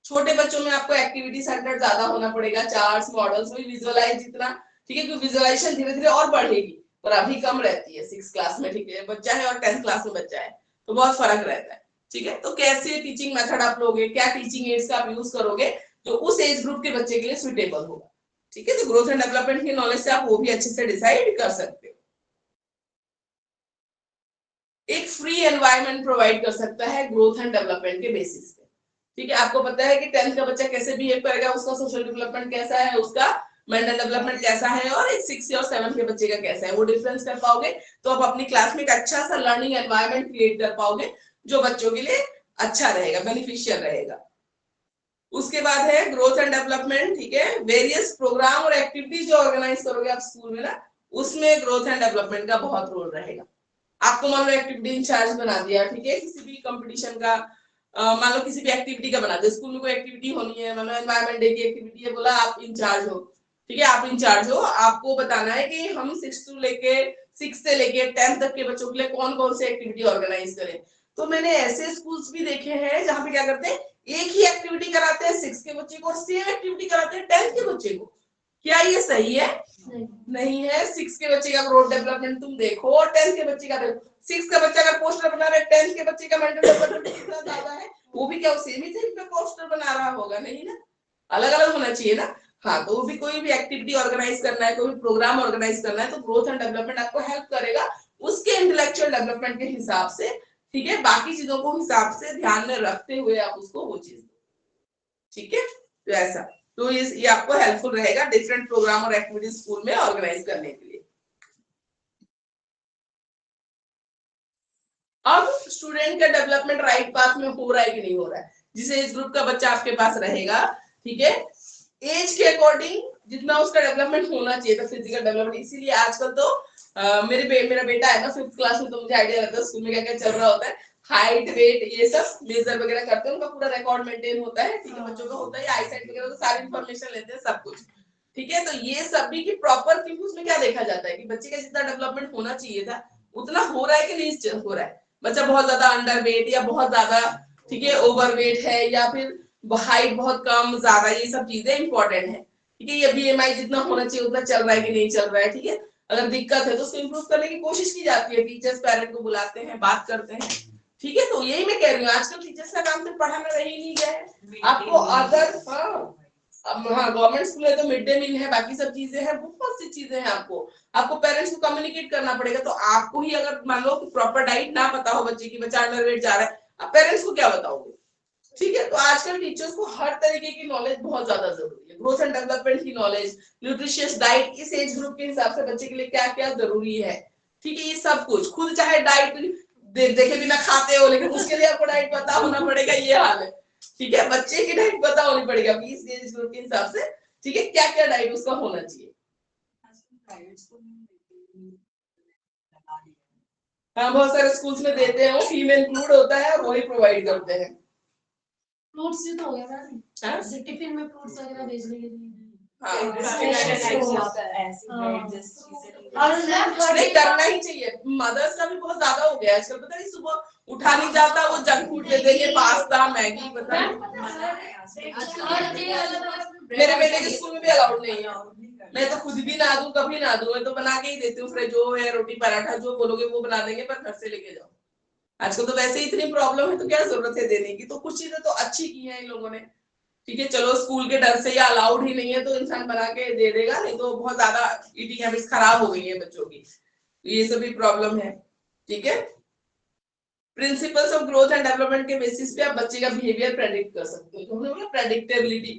छोटे बच्चों में आपको एक्टिविटी सेंटर ज्यादा होना पड़ेगा, चार्ट्स मॉडल्स में विजुअलाइज जितना, ठीक है, क्योंकि विजुअलाइजेशन धीरे धीरे और बढ़ेगी, पर अभी कम रहती है 6 क्लास में, ठीक है, बच्चा है और 10th क्लास में बच्चा है तो बहुत फर्क रहता है, ठीक है। तो कैसे टीचिंग मेथड आप लोगे, क्या टीचिंग एड्स का आप यूज करोगे जो उस एज ग्रुप के बच्चे के लिए सुटेबल होगा, ठीक है। तो ग्रोथ एंड डेवलपमेंट की नॉलेज से आप वो भी अच्छे से डिसाइड कर सकते हो। एक फ्री एनवायरनमेंट प्रोवाइड कर सकता है ग्रोथ एंड डेवलपमेंट के बेसिस पे, ठीक है। आपको पता है कि 10th का बच्चा कैसे बिहेव करेगा, उसका सोशल डेवलपमेंट कैसा है, उसका मेंटल डेवलपमेंट कैसा है, और एक 6 और 7 के बच्चे का कैसा है, वो डिफरेंस कर पाओगे तो आप अपनी क्लास में एक अच्छा सा लर्निंग एनवायरनमेंट क्रिएट कर पाओगे जो बच्चों के लिए अच्छा रहेगा, बेनिफिशियल रहेगा। उसके बाद है ग्रोथ एंड डेवलपमेंट, ठीक है, वेरियस प्रोग्राम और एक्टिविटीज जो ऑर्गेनाइज करोगे आप स्कूल में ना, उसमें ग्रोथ एंड डेवलपमेंट का बहुत रोल रहेगा। आपको मान लो एक्टिविटी इंचार्ज बना दिया, ठीक है, किसी भी कंपटीशन का, मान लो किसी भी एक्टिविटी का बना दिया, स्कूल में कोई एक्टिविटी होनी है, मान लो एनवायरनमेंट डे की एक्टिविटी है, बोला आप इंचार्ज हो, ठीक है, आप इंचार्ज हो, आपको बताना है कि हम 6 से लेके 10th तक के बच्चों के लिए कौन कौन सी एक्टिविटी ऑर्गेनाइज करें। तो मैंने ऐसे स्कूल्स भी देखे हैं जहां पे क्या करते हैं, एक ही एक्टिविटी कराते हैं 6 के बच्चे को और सेम एक्टिविटी कराते हैं 10th के बच्चे को। क्या ये सही है? नहीं है। 6 के बच्चे का ग्रोथ डेवलपमेंट तुम देखो और 10th के बच्चे का देखो। 6 का बच्चा अगर पोस्टर बना रहा है, 10th के बच्चे का मेंटल डेवलपमेंट कितना ज्यादा है, वो भी क्या सेम ही थिंग पे पोस्टर बना रहा होगा? नहीं ना, अलग अलग होना चाहिए ना। हाँ, तो वो भी कोई भी एक्टिविटी ऑर्गेनाइज करना है, कोई भी प्रोग्राम ऑर्गेनाइज करना है तो ग्रोथ एंड डेवलपमेंट आपको हेल्प करेगा उसके इंटेलेक्चुअल डेवलपमेंट के हिसाब से, ठीक है, बाकी चीजों को हिसाब से ध्यान में रखते हुए आप उसको वो चीज, ठीक है, तो ऐसा, तो ये आपको हेल्पफुल रहेगा डिफरेंट प्रोग्राम और एक्टिविटीज स्कूल में ऑर्गेनाइज करने के लिए। अब स्टूडेंट का डेवलपमेंट राइट पाथ में हो रहा है कि नहीं हो रहा है, जिस एज ग्रुप का बच्चा आपके पास रहेगा, ठीक है, एज के अकॉर्डिंग जितना उसका डेवलपमेंट होना चाहिए था, फिजिकल डेवलपमेंट। इसीलिए आजकल तो मेरा बेटा है ना 5th क्लास में, तो मुझे आइडिया रहता है स्कूल में क्या क्या चल रहा होता है, हाइट वेट ये सब मेजर वगैरह करते हैं, उनका पूरा रिकॉर्ड मेंटेन होता है, ठीक है, बच्चों का होता है, आई साइट वगैरह तो सारी इंफॉर्मेशन लेते हैं सब कुछ, ठीक है। तो ये सब भी की प्रॉपर, क्योंकि उसमें क्या देखा जाता है कि बच्चे का जितना डेवलपमेंट होना चाहिए था उतना हो रहा है कि नहीं हो रहा है। बच्चा बहुत ज्यादा अंडर वेट या बहुत ज्यादा, ठीक है, ओवर वेट है, या फिर हाइट बहुत कम ज्यादा, ये सब चीजें इंपॉर्टेंट है, ठीक है। ये बीएमआई जितना होना चाहिए उतना चल रहा है कि नहीं चल रहा है, ठीक है। अगर दिक्कत है तो उसको इम्प्रूव करने की कोशिश की जाती है, टीचर्स पेरेंट को बुलाते हैं, बात करते हैं, ठीक है। तो यही मैं कह रही हूँ, आजकल टीचर्स का काम सिर्फ पढ़ाना रह ही नहीं गया है, आपको अदर, हाँ गवर्नमेंट स्कूल है तो मिड डे मील है, बाकी सब चीजें हैं, बहुत सी चीजें हैं, आपको पेरेंट्स को कम्युनिकेट करना पड़ेगा। तो आपको ही अगर मान लो प्रॉपर डाइट ना पता हो बच्चे की, बच्चा अंडर वेट जा रहा है, आप पेरेंट्स को क्या बताओगे, ठीक है। तो आजकल टीचर्स को हर तरीके की नॉलेज बहुत ज्यादा जरूरी है, ग्रोथ एंड डेवलपमेंट की नॉलेज, न्यूट्रिशियस डाइट, इस एज ग्रुप के हिसाब से बच्चे के लिए क्या क्या जरूरी है, ठीक है, ये सब कुछ खुद चाहे डाइट देखे बिना खाते हो, लेकिन उसके लिए आपको डाइट पता होना पड़ेगा, ये हाल है, ठीक है। बच्चे की डाइट पता होनी पड़ेगी आपकी इस एज ग्रुप के हिसाब से, ठीक है, क्या क्या डाइट उसका होना चाहिए। हाँ, बहुत सारे स्कूल्स में देते हैं, वो फीमेल इंक्लूड होता है और वही प्रोवाइड करते हैं। फ्रूट्स भी तो हो गया ना, हाँ? जैसे टिफिन में फ्रूट्स वगैरह भेजने के लिए हाँ नहीं और करना ही चाहिए। मदर्स का भी बहुत ज्यादा हो गया आजकल, पता नहीं सुबह उठा नहीं जाता, वो जंक फूड दे देंगे, पास्ता मैगी, पता नहीं। मेरे बेटे के स्कूल में भी अलाउड नहीं है। मैं तो खुद भी ना दूं, कभी ना दूं, मैं तो बना के ही देती हूँ, फ्रेश जो है रोटी पराठा जो बोलोगे वो बना देंगे, पर घर से लेके जाओ। आजकल तो वैसे ही इतनी प्रॉब्लम है तो क्या जरूरत है देने की। तो कुछ चीजें तो अच्छी की है इन लोगों ने, ठीक है। चलो स्कूल के डर से या अलाउड ही नहीं है तो इंसान बना के दे देगा, नहीं तो बहुत ज्यादा ईटिंग हैबिट्स खराब हो गई है बच्चों की, ये सब भी प्रॉब्लम है, ठीक है। Principles of growth and development के बेसिस पे आप बच्चे का बिहेवियर प्रेडिक्ट कर सकते हो। तो हमने बोला प्रेडिक्टेबिलिटी,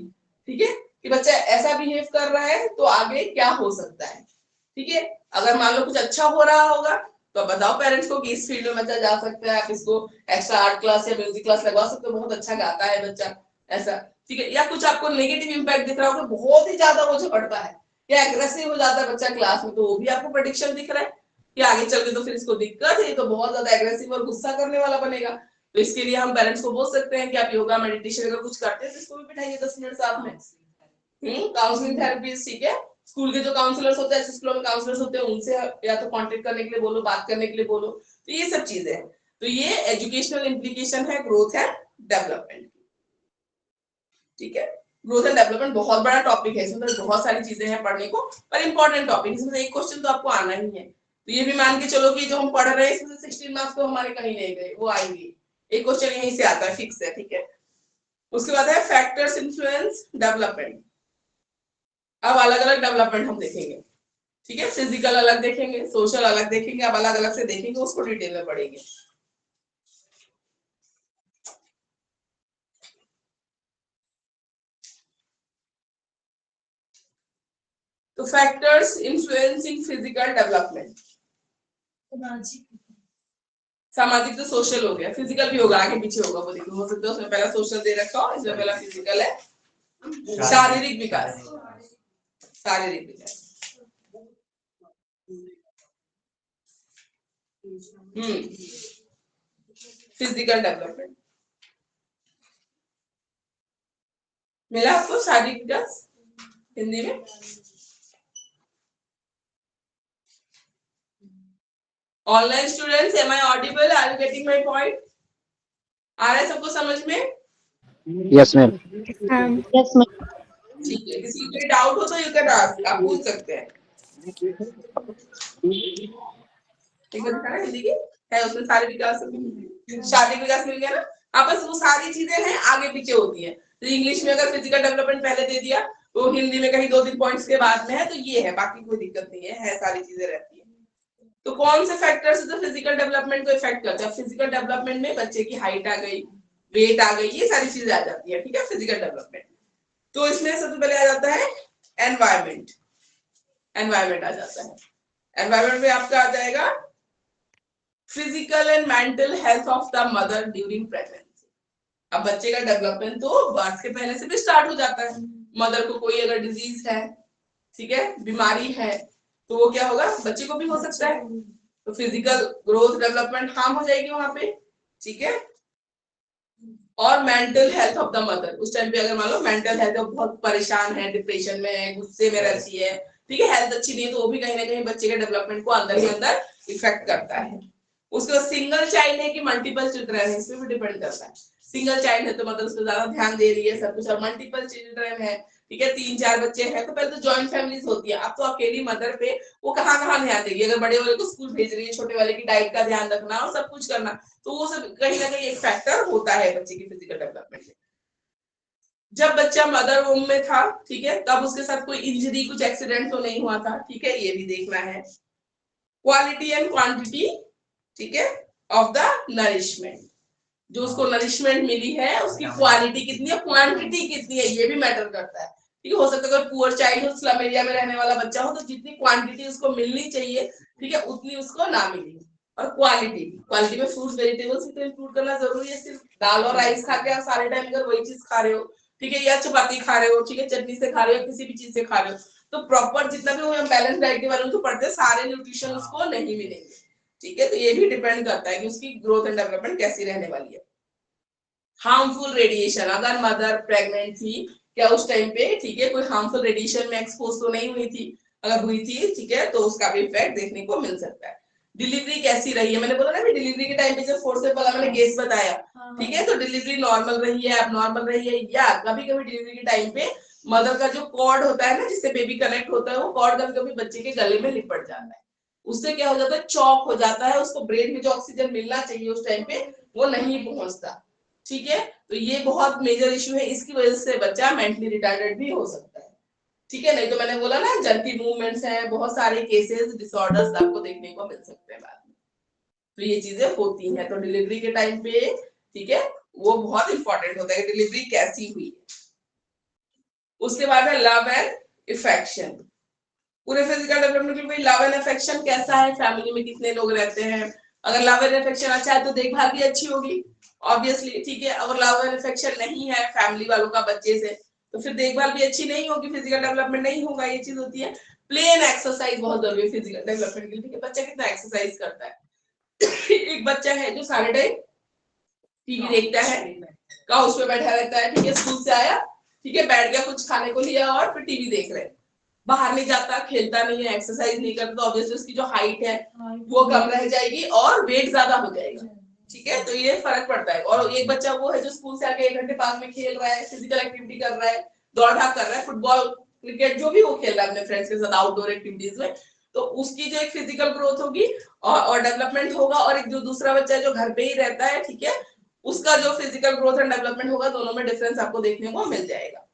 ठीक है, कि बच्चा ऐसा बिहेव कर रहा है तो आगे क्या हो सकता है, ठीक है। अगर मान लो कुछ अच्छा हो रहा होगा तो बताओ पेरेंट्स को कि इस फील्ड में बच्चा जा सकता है, आप इसको एक्स्ट्रा आर्ट क्लास या म्यूजिक क्लास लगवा सकते हो, बहुत अच्छा गाता है बच्चा, ऐसा, ठीक है। या कुछ आपको नेगेटिव इंपैक्ट दिख रहा होगा, बहुत ही ज्यादा वो झपटता है या एग्रेसिव हो जाता है बच्चा क्लास में, तो वो भी आपको प्रेडिक्शन दिख रहा है कि आगे चल के तो फिर इसको दिक्कत है, तो बहुत ज्यादा एग्रेसिव और गुस्सा करने वाला बनेगा। तो इसके लिए हम पेरेंट्स को बोल सकते हैं कि आप योगा मेडिटेशन अगर कुछ करते हैं तो इसको भी बिठाइए 10 मिनट साथ में। काउंसलिंग थेरेपी, ठीक है। स्कूल के जो काउंसलर्स होते हैं, स्कूलों में काउंसलर्स होते हैं, उनसे या तो कांटेक्ट करने के लिए बोलो, बात करने के लिए बोलो। तो ये सब चीजें हैं। तो ये एजुकेशनल इम्प्लीकेशन है ग्रोथ एंड डेवलपमेंट की, ठीक है। ग्रोथ एंड डेवलपमेंट बहुत बड़ा टॉपिक है, इसमें बहुत सारी चीजें हैं पढ़ने को, पर इंपॉर्टेंट टॉपिक, इसमें एक क्वेश्चन तो आपको आना ही है। तो ये भी मान के चलो कि जो हम पढ़ रहे हैं इसमें 16 मार्क्स तो हमारे कहीं नहीं गए, वो आएंगे, एक क्वेश्चन यहीं से आता है, फिक्स है, ठीक है। उसके बाद है फैक्टर्स इन्फ्लुएंस डेवलपमेंट। अब अलग अलग डेवलपमेंट हम देखेंगे, ठीक है। फिजिकल अलग देखेंगे, सोशल अलग देखेंगे, अब अलग अलग से देखेंगे, उसको डिटेल में पढ़ेंगे। तो फैक्टर्स इन्फ्लुएंसिंग फिजिकल डेवलपमेंट, सामाजिक तो सोशल हो गया, फिजिकल भी होगा, आगे पीछे होगा, वो देखो हो सकता है उसमें पहला सोशल दे रखा हो, इसमें पहला फिजिकल है। शारीरिक विकास, शारीरिक विकास, फिजिकल डेवलपमेंट मिला आपको, शारीरिक विकास हिंदी में। Online students, am I audible, are you getting my point? आ रहा है सबको समझ में? Yes ma'am. Yes ma'am. ठीक है, किसी को कोई डाउट हो तो यू कैन आस्क, आप पूछ सकते हैं। ठीक है, दिखा रहा है हिंदी की है, उसमें सारे विकास, शारीरिक विकास मिल गया ना। हाँ, बस वो सारी चीजें हैं आगे पीछे होती है। तो इंग्लिश में अगर फिजिकल डेवलपमेंट पहले दे दिया तो हिंदी में कहीं 2-3 पॉइंट्स के बाद में है, तो ये है, बाकी कोई दिक्कत नहीं है सारी चीजें रहती है। तो कौन से फैक्टर्स जो फिजिकल डेवलपमेंट को इफेक्ट करते हैं? फिजिकल डेवलपमेंट में बच्चे की हाइट आ गई, वेट आ गई, ये सारी चीजें आ जाती है, ठीक है, फिजिकल डेवलपमेंट। तो इसमें सबसे पहले आ जाता है एनवायरमेंट, एनवायरमेंट आ जाता है। एनवायरमेंट में आपका आ जाएगा physical and mental health of the mother during pregnancy. अब बच्चे का डेवलपमेंट तो बर्थ के पहले से भी स्टार्ट हो जाता है। मदर को कोई अगर डिजीज है, ठीक है, बीमारी है, तो वो क्या होगा, बच्चे को भी हो सकता है। तो फिजिकल ग्रोथ डेवलपमेंट हार्म हो जाएगी वहां पे, ठीक है। और mental health of the mother, उस टाइम पे अगर मान लो मेंटल हेल्थ बहुत परेशान है, डिप्रेशन में है, गुस्से में रहती है, ठीक है, हेल्थ अच्छी नहीं है, तो वो भी कहीं ना कहीं बच्चे के डेवलपमेंट को अंदर ही अंदर इफेक्ट करता है। उसके बाद सिंगल चाइल्ड है कि मल्टीपल चिल्ड्रन है, इसमें भी डिपेंड करता है। सिंगल चाइल्ड है तो मतलब उस पर ज्यादा ध्यान दे रही है सब कुछ, और मल्टीपल चिल्ड्रन है, ठीक है, 3-4 बच्चे हैं, तो पहले तो जॉइंट फैमिलीज होती है। अब तो अकेली मदर पे वो कहाँ ध्यान देगी? अगर बड़े वाले को स्कूल भेज रही है, छोटे वाले की डाइट का ध्यान रखना और सब कुछ करना, तो वो सब कहीं ना कहीं एक फैक्टर होता है बच्चे की फिजिकल डेवलपमेंट में। जब बच्चा मदर वोम में था, ठीक है, तब उसके साथ कोई इंजरी, कुछ एक्सीडेंट तो नहीं हुआ था, ठीक है, ये भी देखना है। क्वालिटी एंड क्वांटिटी, ठीक है, ऑफ द नरिशमेंट, जो उसको नरिशमेंट मिली है उसकी क्वालिटी कितनी है, क्वांटिटी कितनी है, ये भी मैटर करता है, ठीक है। हो सकता है अगर पुअर चाइल्ड हो, स्लम एरिया में रहने वाला बच्चा हो, तो जितनी क्वांटिटी उसको मिलनी चाहिए, ठीक है, उतनी उसको ना मिली। और क्वालिटी में फ्रूट्स वेजिटेबल्स भी तो इंक्लूड करना जरूरी है। सिर्फ दाल और राइस खा के आप सारे टाइम अगर वही चीज खा रहे हो, ठीक है, या चपाती खा रहे हो, ठीक है, चटनी से खा रहे हो, किसी भी चीज से खा रहे हो, तो प्रॉपर जितना भी हम बैलेंस डाइट के बारे में तो पढ़ते हैं, सारे न्यूट्रिशन उसको नहीं मिलेंगे, ठीक है। तो ये भी डिपेंड करता है कि उसकी ग्रोथ एंड डेवलपमेंट कैसी रहने वाली है। हार्मफुल रेडिएशन, अगर मदर प्रेग्नेंट थी, क्या उस टाइम पे, ठीक है, कोई हार्मफुल रेडिएशन में एक्सपोज तो नहीं हुई थी, अगर हुई थी, ठीक है, तो उसका भी इफेक्ट देखने को मिल सकता है। डिलीवरी कैसी रही है, मैंने बोला ना डिलीवरी के टाइम पे जब फोर्थ से पहला मैंने केस बताया, ठीक है, तो डिलीवरी नॉर्मल रही है, एबनॉर्मल रही है, या कभी कभी डिलीवरी के टाइम पे मदर का जो कॉर्ड होता है ना जिससे बेबी कनेक्ट होता है, वो कॉर्ड कभी कभी बच्चे के गले में लिपट जाता है, उससे क्या हो जाता है, चॉक हो जाता है, उसको ब्रेन में जो ऑक्सीजन मिलना चाहिए उस टाइम पे वो नहीं पहुंचता, ठीक है, तो ये बहुत मेजर इशू है, इसकी वजह से बच्चा मेंटली रिटार्डेड भी हो सकता है, ठीक है। नहीं तो मैंने बोला ना जर्की मूवमेंट्स हैं, बहुत सारे केसेस डिसऑर्डर्स आपको देखने को मिल सकते हैं बाद में, तो ये चीजें होती हैं। तो डिलीवरी के टाइम पे, ठीक है, वो बहुत इंपॉर्टेंट होता है कि डिलीवरी कैसी हुई है। उसके बाद है लव एंड इफेक्शन। पूरे फिजिकल डेवलपमेंट में लव एंड अफेक्शन कैसा है, फैमिली में कितने लोग रहते हैं, अगर लव एंड अफेक्शन अच्छा है तो देखभाल भी अच्छी होगी ऑब्वियसली, ठीक है, अगर लव एंड अफेक्शन नहीं है फैमिली वालों का बच्चे से तो फिर देखभाल भी अच्छी नहीं होगी, फिजिकल डेवलपमेंट नहीं होगा, ये चीज होती है। प्ले एंड एक्सरसाइज बहुत जरूरी है फिजिकल डेवलपमेंट के लिए, ठीक है, बच्चा कितना एक्सरसाइज करता है एक बच्चा है जो सारे टाइम टीवी देखता है, काउच पे बैठा रहता है, ठीक है, स्कूल से आया, ठीक है, बैठ गया, कुछ खाने को लिया और फिर टीवी देख रहे हैं, बाहर नहीं जाता, खेलता नहीं है, एक्सरसाइज नहीं करता, तो ऑब्वियसली उसकी जो हाइट है वो कम रह जाएगी और वेट ज्यादा हो जाएगा, ठीक है, तो ये फर्क पड़ता है। और एक बच्चा वो है जो स्कूल से आके 1 घंटे पार्क में खेल रहा है, फिजिकल एक्टिविटी कर रहा है, दौड़ भाग कर रहा है, फुटबॉल क्रिकेट जो भी वो खेल रहा है अपने फ्रेंड्स के साथ आउटडोर एक्टिविटीज में, तो उसकी जो एक फिजिकल ग्रोथ होगी और डेवलपमेंट होगा, और एक जो दूसरा बच्चा है जो घर पे ही रहता है, ठीक है, उसका जो फिजिकल ग्रोथ एंड डेवलपमेंट होगा, दोनों में डिफरेंस आपको देखने को मिल जाएगा।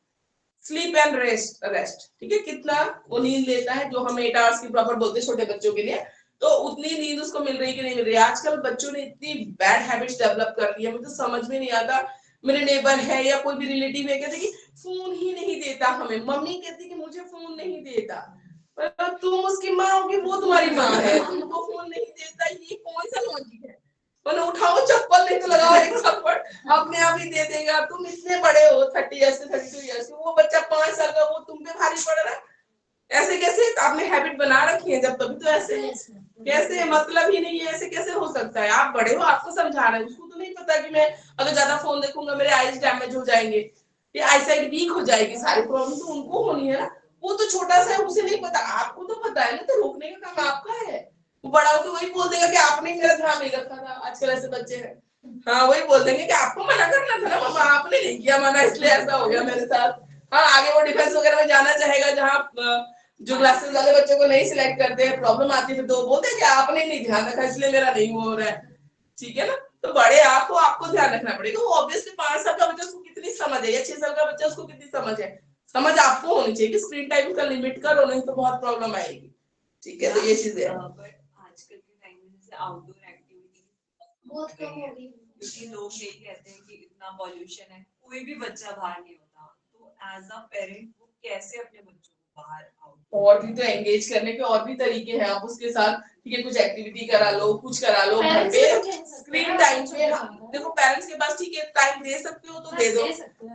स्लीप एंड रेस्ट, ठीक है, कितना वो नींद लेता है, जो हम 8 आवर्स की प्रॉपर बोलते हैं छोटे बच्चों के लिए, तो उतनी नींद उसको मिल रही कि नहीं मिल रही। आजकल बच्चों ने इतनी बैड हैबिट्स डेवलप कर ली है, मुझे तो समझ में नहीं आता। मेरे नेबर है या कोई भी रिलेटिव है, कहते कि फोन ही नहीं देता हमें, मम्मी कहती कि मुझे फोन नहीं देता, पर तुम उसकी माँ होगी, वो तुम्हारी माँ है, तुमको फोन नहीं देता, ये कौन सा लॉजिक है, बोले उठाओ चप्पल, नहीं तो लगाओ एक थप्पड़, अपने आप ही दे देगा। तुम इतने बड़े हो 30 ईयर्स से 32 ईयर्स से, वो बच्चा 5 साल का वो तुम पे भारी पड़ रहा है, ऐसे कैसे? आपने हैबिट बना रखी है जब तभी तो ऐसे कैसे, मतलब ही नहीं है, ऐसे कैसे हो सकता है? आप बड़े हो, आपको समझा रहे हैं, उसको तो नहीं पता कि मैं अगर ज्यादा फोन देखूंगा मेरे आईज डैमेज हो जाएंगे, ये आईसाइट वीक हो जाएगी, सारी प्रॉब्लम तो उनको होनी है ना। वो तो छोटा सा है, उसे नहीं पता, आपको तो पता है ना, तो रोकने का काम आपका है। वो बड़ा होकर वही बोल देगा कि आपने मेरा ध्यान नहीं रखा था, आजकल ऐसे बच्चे हैं, हाँ वही बोल देंगे कि आपको मना करना था ना मम्मा, आपने नहीं किया मना, इसलिए ऐसा हो गया मेरे साथ। हाँ, आगे वो डिफेंस वगैरह में जाना चाहेगा, जहाँ जो क्लासेस वाले बच्चों को नहीं सिलेक्ट करते हैं, प्रॉब्लम आती है, तो बोलते हैं कि आपने नहीं ध्यान रखा इसलिए मेरा नहीं हो रहा है, ठीक है ना। तो बड़े आपको ध्यान रखना पड़ेगा। वो ऑब्वियसली 5 साल का बच्चा उसको कितनी समझ है, या 6 साल का बच्चा उसको कितनी समझ है, समझ आपको होनी चाहिए कि स्क्रीन टाइम का लिमिट करो, नहीं तो बहुत प्रॉब्लम आएगी, ठीक है। तो ये चीजें हैं। बट आजकल के टाइम में जैसे आउटडोर एक्टिविटी बहुत कम हो गई। क्योंकि लोग यही कहते हैं कि इतना पॉल्यूशन है, कोई भी बच्चा बाहर नहीं होता, तो एज अ पेरेंट वो कैसे अपने बच्चों को बाहर आउट, और भी तो एंगेज करने के और भी तरीके हैं, आप उसके साथ, ठीक है, कुछ एक्टिविटी करा लो, कुछ करा लो घर पे, स्क्रीन टाइम पे। देखो पेरेंट्स के पास ठीक है टाइम दे सकते हो तो दे दो,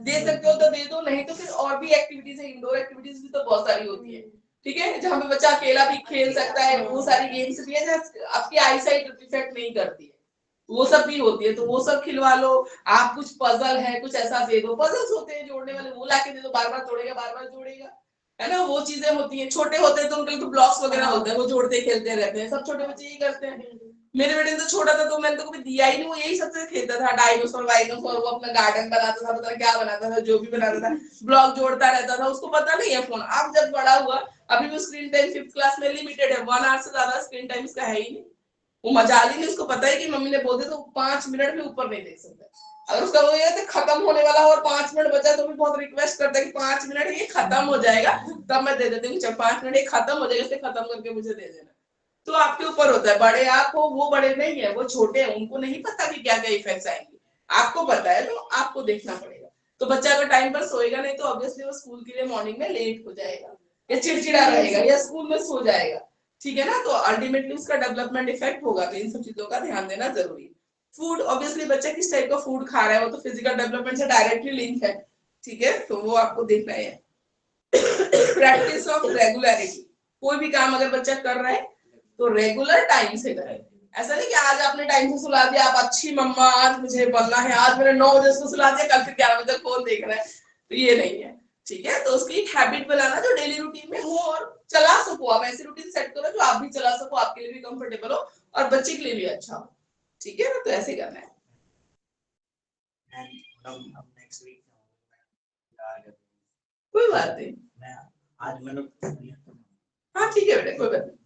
दे सकते हो तो दे दो, नहीं तो फिर और भी एक्टिविटीज है, इंडोर एक्टिविटीज भी तो बहुत सारी होती है, ठीक है, जहाँ पे बच्चा अकेला भी खेल सकता है, वो सारी गेम्स भी है जहाँ आपकी आई साइट इफेक्ट नहीं करती है, वो सब भी होती है, तो वो सब खिलवा लो। आप कुछ पजल है कुछ ऐसा दे दो, पजल्स होते हैं जोड़ने वाले, वो लाके दे दो, बार बार तोड़ेगा बार बार जोड़ेगा, है ना, वो चीजें होती हैं। छोटे होते हैं तो उनके लिए तो ब्लॉक्स वगैरह होते हैं, वो जोड़ते खेलते रहते हैं, सब छोटे बच्चे यही करते हैं। मेरे बेटे ने तो छोटा था तो मैंने तो कभी दिया ही नहीं, वो यही सबसे खेलता था, डायनासोर वाइनोसोर, वो अपना गार्डन बनाता था, पता नहीं क्या बनाता था, जो भी बनाता था, ब्लॉक जोड़ता रहता था, उसको पता नहीं है फोन। अब जब बड़ा हुआ, अभी भी स्क्रीन टाइम 5th क्लास में लिमिटेड है, 1 आवर से ज्यादा स्क्रीन टाइम इसका है ही नहीं। वो मजाल ही नहीं, उसको पता है कि मम्मी ने बोल दिया तो 5 मिनट भी ऊपर नहीं देख सकता। अगर उसका वो ये खत्म होने वाला हो और 5 मिनट बचा तो भी बहुत रिक्वेस्ट करता है कि 5 मिनट ये खत्म हो जाएगा तब मैं दे देती हूँ, चल 5 मिनट ये खत्म हो जाएगा, इसे खत्म करके मुझे दे देना। तो आपके ऊपर होता है, बड़े आप हो, वो बड़े नहीं है, वो छोटे हैं, उनको नहीं पता कि क्या क्या इफेक्ट्स आएंगे, आपको पता है, तो आपको देखना पड़ेगा। तो बच्चा अगर टाइम पर सोएगा नहीं तो ऑब्वियसली वो स्कूल के लिए मॉर्निंग में लेट हो जाएगा, या चिड़चिड़ा रहेगा, या स्कूल में सो जाएगा, ठीक है ना। तो अल्टीमेटली उसका डेवलपमेंट इफेक्ट होगा, तो इन सब चीजों का ध्यान देना जरूरी है। फूड, ऑब्वियसली बच्चा किस टाइप का फूड खा रहा है वो तो फिजिकल डेवलपमेंट से डायरेक्टली लिंक है, ठीक है, तो वो आपको देखना है। प्रैक्टिस ऑफ रेगुलरिटी, कोई भी काम अगर बच्चा कर रहा है तो रेगुलर टाइम से करे। ऐसा नहीं कि आज आपने टाइम से सुला दिया, आप अच्छी मम्मा, आज मुझे बनना है, आज मैंने 9 बजे उसको सुला दिया, कल फिर 11 बजे फोन देख रहा है, तो ये नहीं है, ठीक है, तो उसकी एक हैबिट बनाना जो डेली रूटीन में हो और चला सको, आप ऐसी रूटीन सेट करो जो आप भी चला सको, आपके लिए भी कंफर्टेबल हो और बच्चे के लिए भी अच्छा हो, ठीक है ना, तो ऐसे करना है। कोई बात नहीं, आज मैंने हाँ ठीक है बेटा, कोई बात नहीं,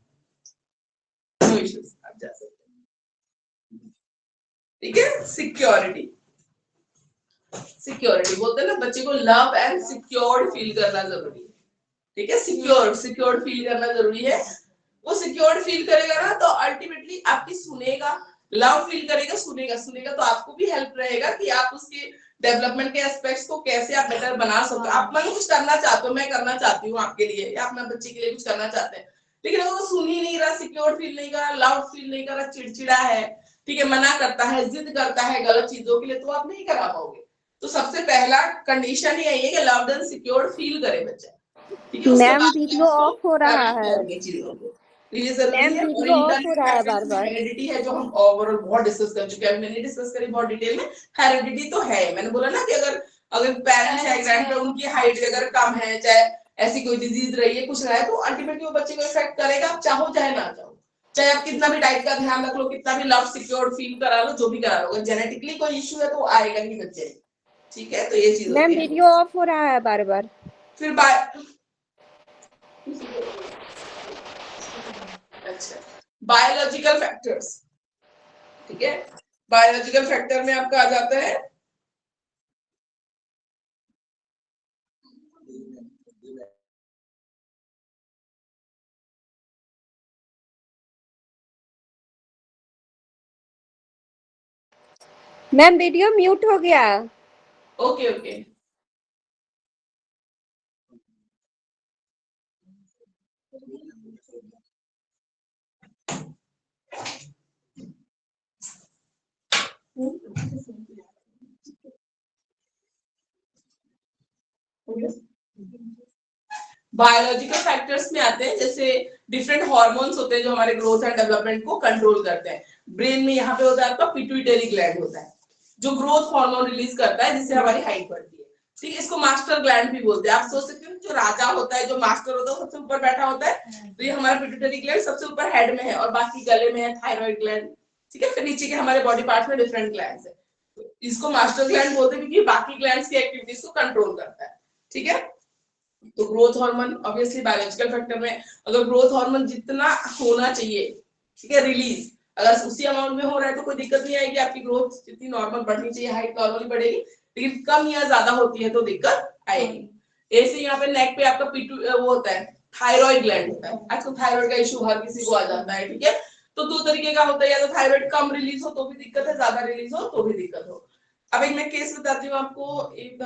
नो इश्यूज, आप जा सकते हैं, ठीक है। सिक्योरिटी, सिक्योरिटी बोलते हैं ना, बच्चे को लव एंड सिक्योर्ड फील करना जरूरी है, ठीक है, सिक्योर्ड फील करना जरूरी है। वो सिक्योर्ड फील करेगा ना तो अल्टीमेटली आपकी सुनेगा, लव फील करेगा, सुनेगा तो आपको भी हेल्प रहेगा कि आप उसके डेवलपमेंट के एस्पेक्ट्स को कैसे आप बेटर बना सकते हो। आप मान लो कुछ करना चाहते हो, मैं करना चाहती हूँ आपके लिए या अपने बच्चे के लिए कुछ करना चाहते हैं, लेकिन अगर वो सुन ही नहीं रहा, सिक्योर फील नहीं कर रहा, लव फील नहीं कर रहा, चिड़चिड़ा है, ठीक है, मना करता है, जिद करता है गलत चीजों के लिए, तो आप नहीं करा पाओगे। तो सबसे पहला कंडीशन ही यही है कि लव्ड एंड सिक्योर फील करे बच्चा, ठीक है। मैम वीडियो ऑफ हो रहा है, तो ये जरूरी मैम है। और वीडियो ऑफ हो रहा है बार बार। हेरिडिटी है जो हम ओवरऑल बहुत डिस्कस कर चुके हैं, मैंने डिस्कस करी बहुत डिटेल में। हेरिडिटी तो है, मैंने बोला ना कि अगर पेरेंट्स है, ग्रैंड उनकी हाइट अगर कम है, चाहे ऐसी कोई डिजीज रही है, कुछ रहा है, तो अल्टीमेटली वो बच्चे को इफेक्ट करेगा, आप चाहो चाहे ना चाहो, चाहे आप कितना भी डाइट का ध्यान रख लो, कितना भी लव सिक्योर फील करा लो, जो भी करा लो, अगर जेनेटिकली कोई इश्यू है तो आएगा ही बच्चे, ठीक है। तो ये चीज मैम होती है। वीडियो ऑफ हो रहा है बार बार। फिर अच्छा, बायोलॉजिकल फैक्टर्स, ठीक है, बायोलॉजिकल फैक्टर में आपका आ जाता है मैम वीडियो म्यूट हो गया। ओके ओके, बायोलॉजिकल फैक्टर्स में आते हैं, जैसे डिफरेंट हार्मोन्स होते हैं जो हमारे ग्रोथ एंड डेवलपमेंट को कंट्रोल करते हैं। ब्रेन में यहाँ पे होता है आपका पिट्यूटरी ग्लैंड होता है जो ग्रोथ हार्मोन रिलीज करता है, जिससे हमारी हाइट बढ़ती है, ठीक है। इसको मास्टर ग्लैंड भी बोलते हैं। आप सोच सकते हो जो राजा होता है, जो मास्टर होता है, सबसे ऊपर बैठा होता है, तो ये हमारा पिट्यूटरी ग्लैंड सबसे ऊपर हेड में है, और बाकी गले में है थायराइड ग्लैंड, ठीक है। फिर नीचे के हमारे बॉडी पार्ट में डिफरेंट ग्लैंड्स है, इसको मास्टर ग्लैंड बोलते हैं क्योंकि बाकी ग्लैंड्स की एक्टिविटीज को कंट्रोल करता है, ठीक है। तो growth hormone obviously biological factor में, अगर ग्रोथ हार्मोन जितना होना चाहिए, ठीक है, रिलीज अगर उसी अमाउंट में हो रहा है तो कोई दिक्कत नहीं आएगी, आपकी ग्रोथ जितनी नॉर्मल बढ़नी चाहिए, हाइट नॉर्मली बढ़ेगी, लेकिन कम या ज्यादा होती है तो दिक्कत आएगी। ऐसे यहाँ पे नेक पे आपका वो होता है थायराइड ग्लैंड होता है। आजकल थायराइड का इशू हर किसी को आ जाता है, ठीक है। तो दो तरीके का होता है, या तो थायराइड कम रिलीज हो तो भी दिक्कत है, ज्यादा रिलीज हो तो भी दिक्कत हो। अब एक मैं केस बताती हूँ आपको, एक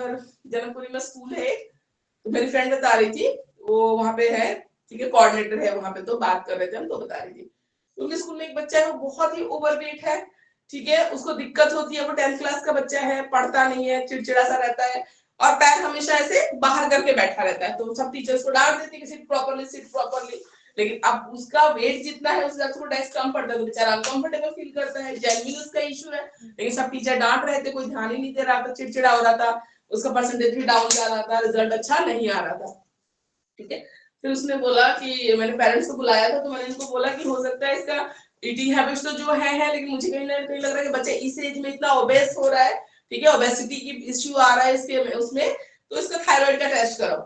जनकपुरी में स्कूल है, तो मेरी फ्रेंड बता रही थी, वो वहां पे है, ठीक है, कोऑर्डिनेटर है वहां पे, तो बात कर रहे थे हम, तो बता रही थी उनके स्कूल में एक बच्चा है, वो बहुत ही ओवरवेट है, ठीक है, उसको दिक्कत होती है, वो 10th क्लास का बच्चा है, पढ़ता नहीं है, चिड़चिड़ा सा रहता है, और पैर हमेशा ऐसे बाहर करके बैठा रहता है, तो सब टीचर्स को डांट देती है कि सिट प्रॉपर्ली, लेकिन अब उसका वेट जितना है उसका उसको डेस्क कम पड़ता है, तो बेचारा अनकंफर्टेबल फील करता है, जेन्युइन उसका इशू है, लेकिन सब टीचर डांट रहे थे, कोई ध्यान ही नहीं दे रहा था, चिड़चिड़ा हो रहा था, उसका परसेंटेज भी डाउन जा रहा था, रिजल्ट अच्छा नहीं आ रहा था, ठीक है। फिर उसने बोला कि मैंने पेरेंट्स को बुलाया था, तो मैंने इनको बोला कि हो सकता है इसका ईटिंग हैबिट्स तो जो है, लेकिन मुझे कहीं ना कहीं लग रहा है कि बच्चा इस एज में इतना ओबेस हो रहा है, ठीक है, ओबेसिटी की इश्यू आ रहा है इसके उसमें, तो इसका थायराइड का टेस्ट करो।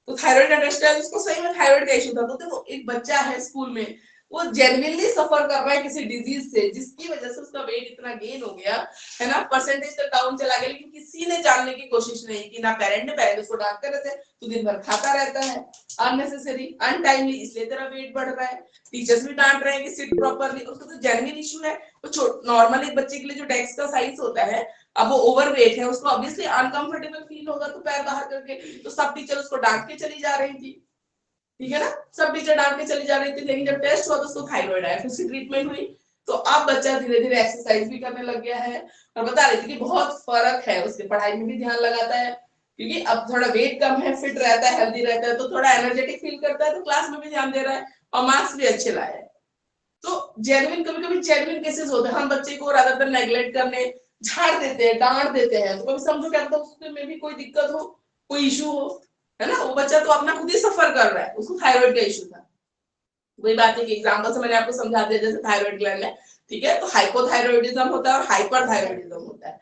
तो थायराइड का टेस्ट है, उसको सही में थायराइड का इशू था। तो देखो एक बच्चा है स्कूल में, वो जेन्युइनली सफर कर रहा है किसी डिजीज से, जिसकी वजह से उसका वेट इतना गेन हो गया है ना, परसेंटेज तक डाउन चला गया, लेकिन किसी ने जानने की कोशिश नहीं की, ना पेरेंट उसको डांटते रहते, तो दिन भर खाता रहता है अननेसेसरी अनटाइमली, इसलिए तेरा वेट बढ़ रहा है, टीचर्स भी डांट रहे हैं कि सिट प्रॉपर्ली, उसको तो जेन्युइन इशू है। तो नॉर्मल एक बच्चे के लिए जो डेस्क का साइज होता है, अब वो ओवरवेट है, उसको ऑब्वियसली अनकंफर्टेबल फील होगा, तो पैर बाहर करके, तो सब टीचर उसको डांट के चली जा रही थी, ठीक है ना, सब टीचर डांट के चली जा रही थी, लेकिन जब टेस्ट हुआ तो उसको थायराइड आया, उसकी ट्रीटमेंट हुई, तो अब बच्चा धीरे धीरे एक्सरसाइज भी करने लग गया है, और बता रही थी कि बहुत फर्क है, उसके पढ़ाई में भी ध्यान लगाता है, क्योंकि अब थोड़ा वेट कम है, फिट रहता है, हेल्दी रहता है, तो थोड़ा एनर्जेटिक फील करता है, तो क्लास में भी ध्यान दे रहा है, और मार्क्स भी अच्छे लाए हैं। तो जेन्युइन, कभी कभी जेन्युइन केसेस होते हैं, हम बच्चे को ज्यादा तर नेग्लेक्ट करने, झाड़ देते हैं, डांट देते हैं, तो कभी समझो क्या तो उसमें भी कोई दिक्कत हो, कोई इशू हो, है ना, वो बच्चा तो अपना खुद ही सफर कर रहा है, उसको थायराइड का इश्यू था। वही बात है कि एग्जाम्पल से मैंने आपको समझा दिया, जैसे थायराइड ग्लैंड है, ठीक है, तो हाइपोथायरॉइडिज्म होता है और हाइपरथायरॉइडिज्म होता है।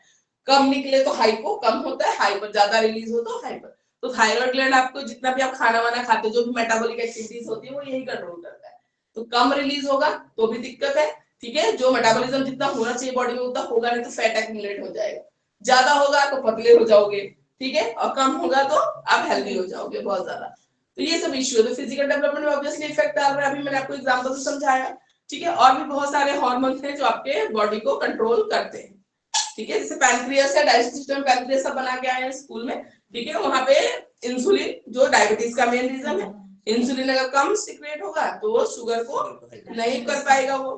कम निकले तो हाइपो कम होता है, हाइपर ज्यादा रिलीज हो तो हाइपर। तो थायराइड ग्लैंड आपको जितना भी आप खाना वाना खाते हो, जो भी मेटाबॉलिक एक्टिविटीज होती है, वो यही कंट्रोल करता है। तो कम रिलीज होगा तो भी दिक्कत है, ठीक है, जो मेटाबॉलिज्म जितना होना चाहिए बॉडी में उतना होगा नहीं तो फैट एक्यूमुलेट हो जाएगा, ज्यादा होगा तो पतले हो जाओगे, ठीक है, और कम होगा तो आप हेल्दी हो जाओगे बहुत ज्यादा। तो ये सब इश्यू है, तो फिजिकल डेवलपमेंट में ऑब्वियसली इफेक्ट डाल रहा है, अभी मैंने आपको एग्जांपल से समझाया, ठीक है। और भी बहुत सारे हार्मोन्स हैं जो आपके बॉडी को कंट्रोल करते हैं, ठीक है, जैसे पैनक्रियास है, डाइजेस्टिव सिस्टम पैनक्रियास सब बना के आए हैं स्कूल में, ठीक है, वहां पे इंसुलिन जो डायबिटीज का मेन रीजन है, इंसुलिन अगर कम सीक्रेट होगा तो वो शुगर को नहीं कर पाएगा, वो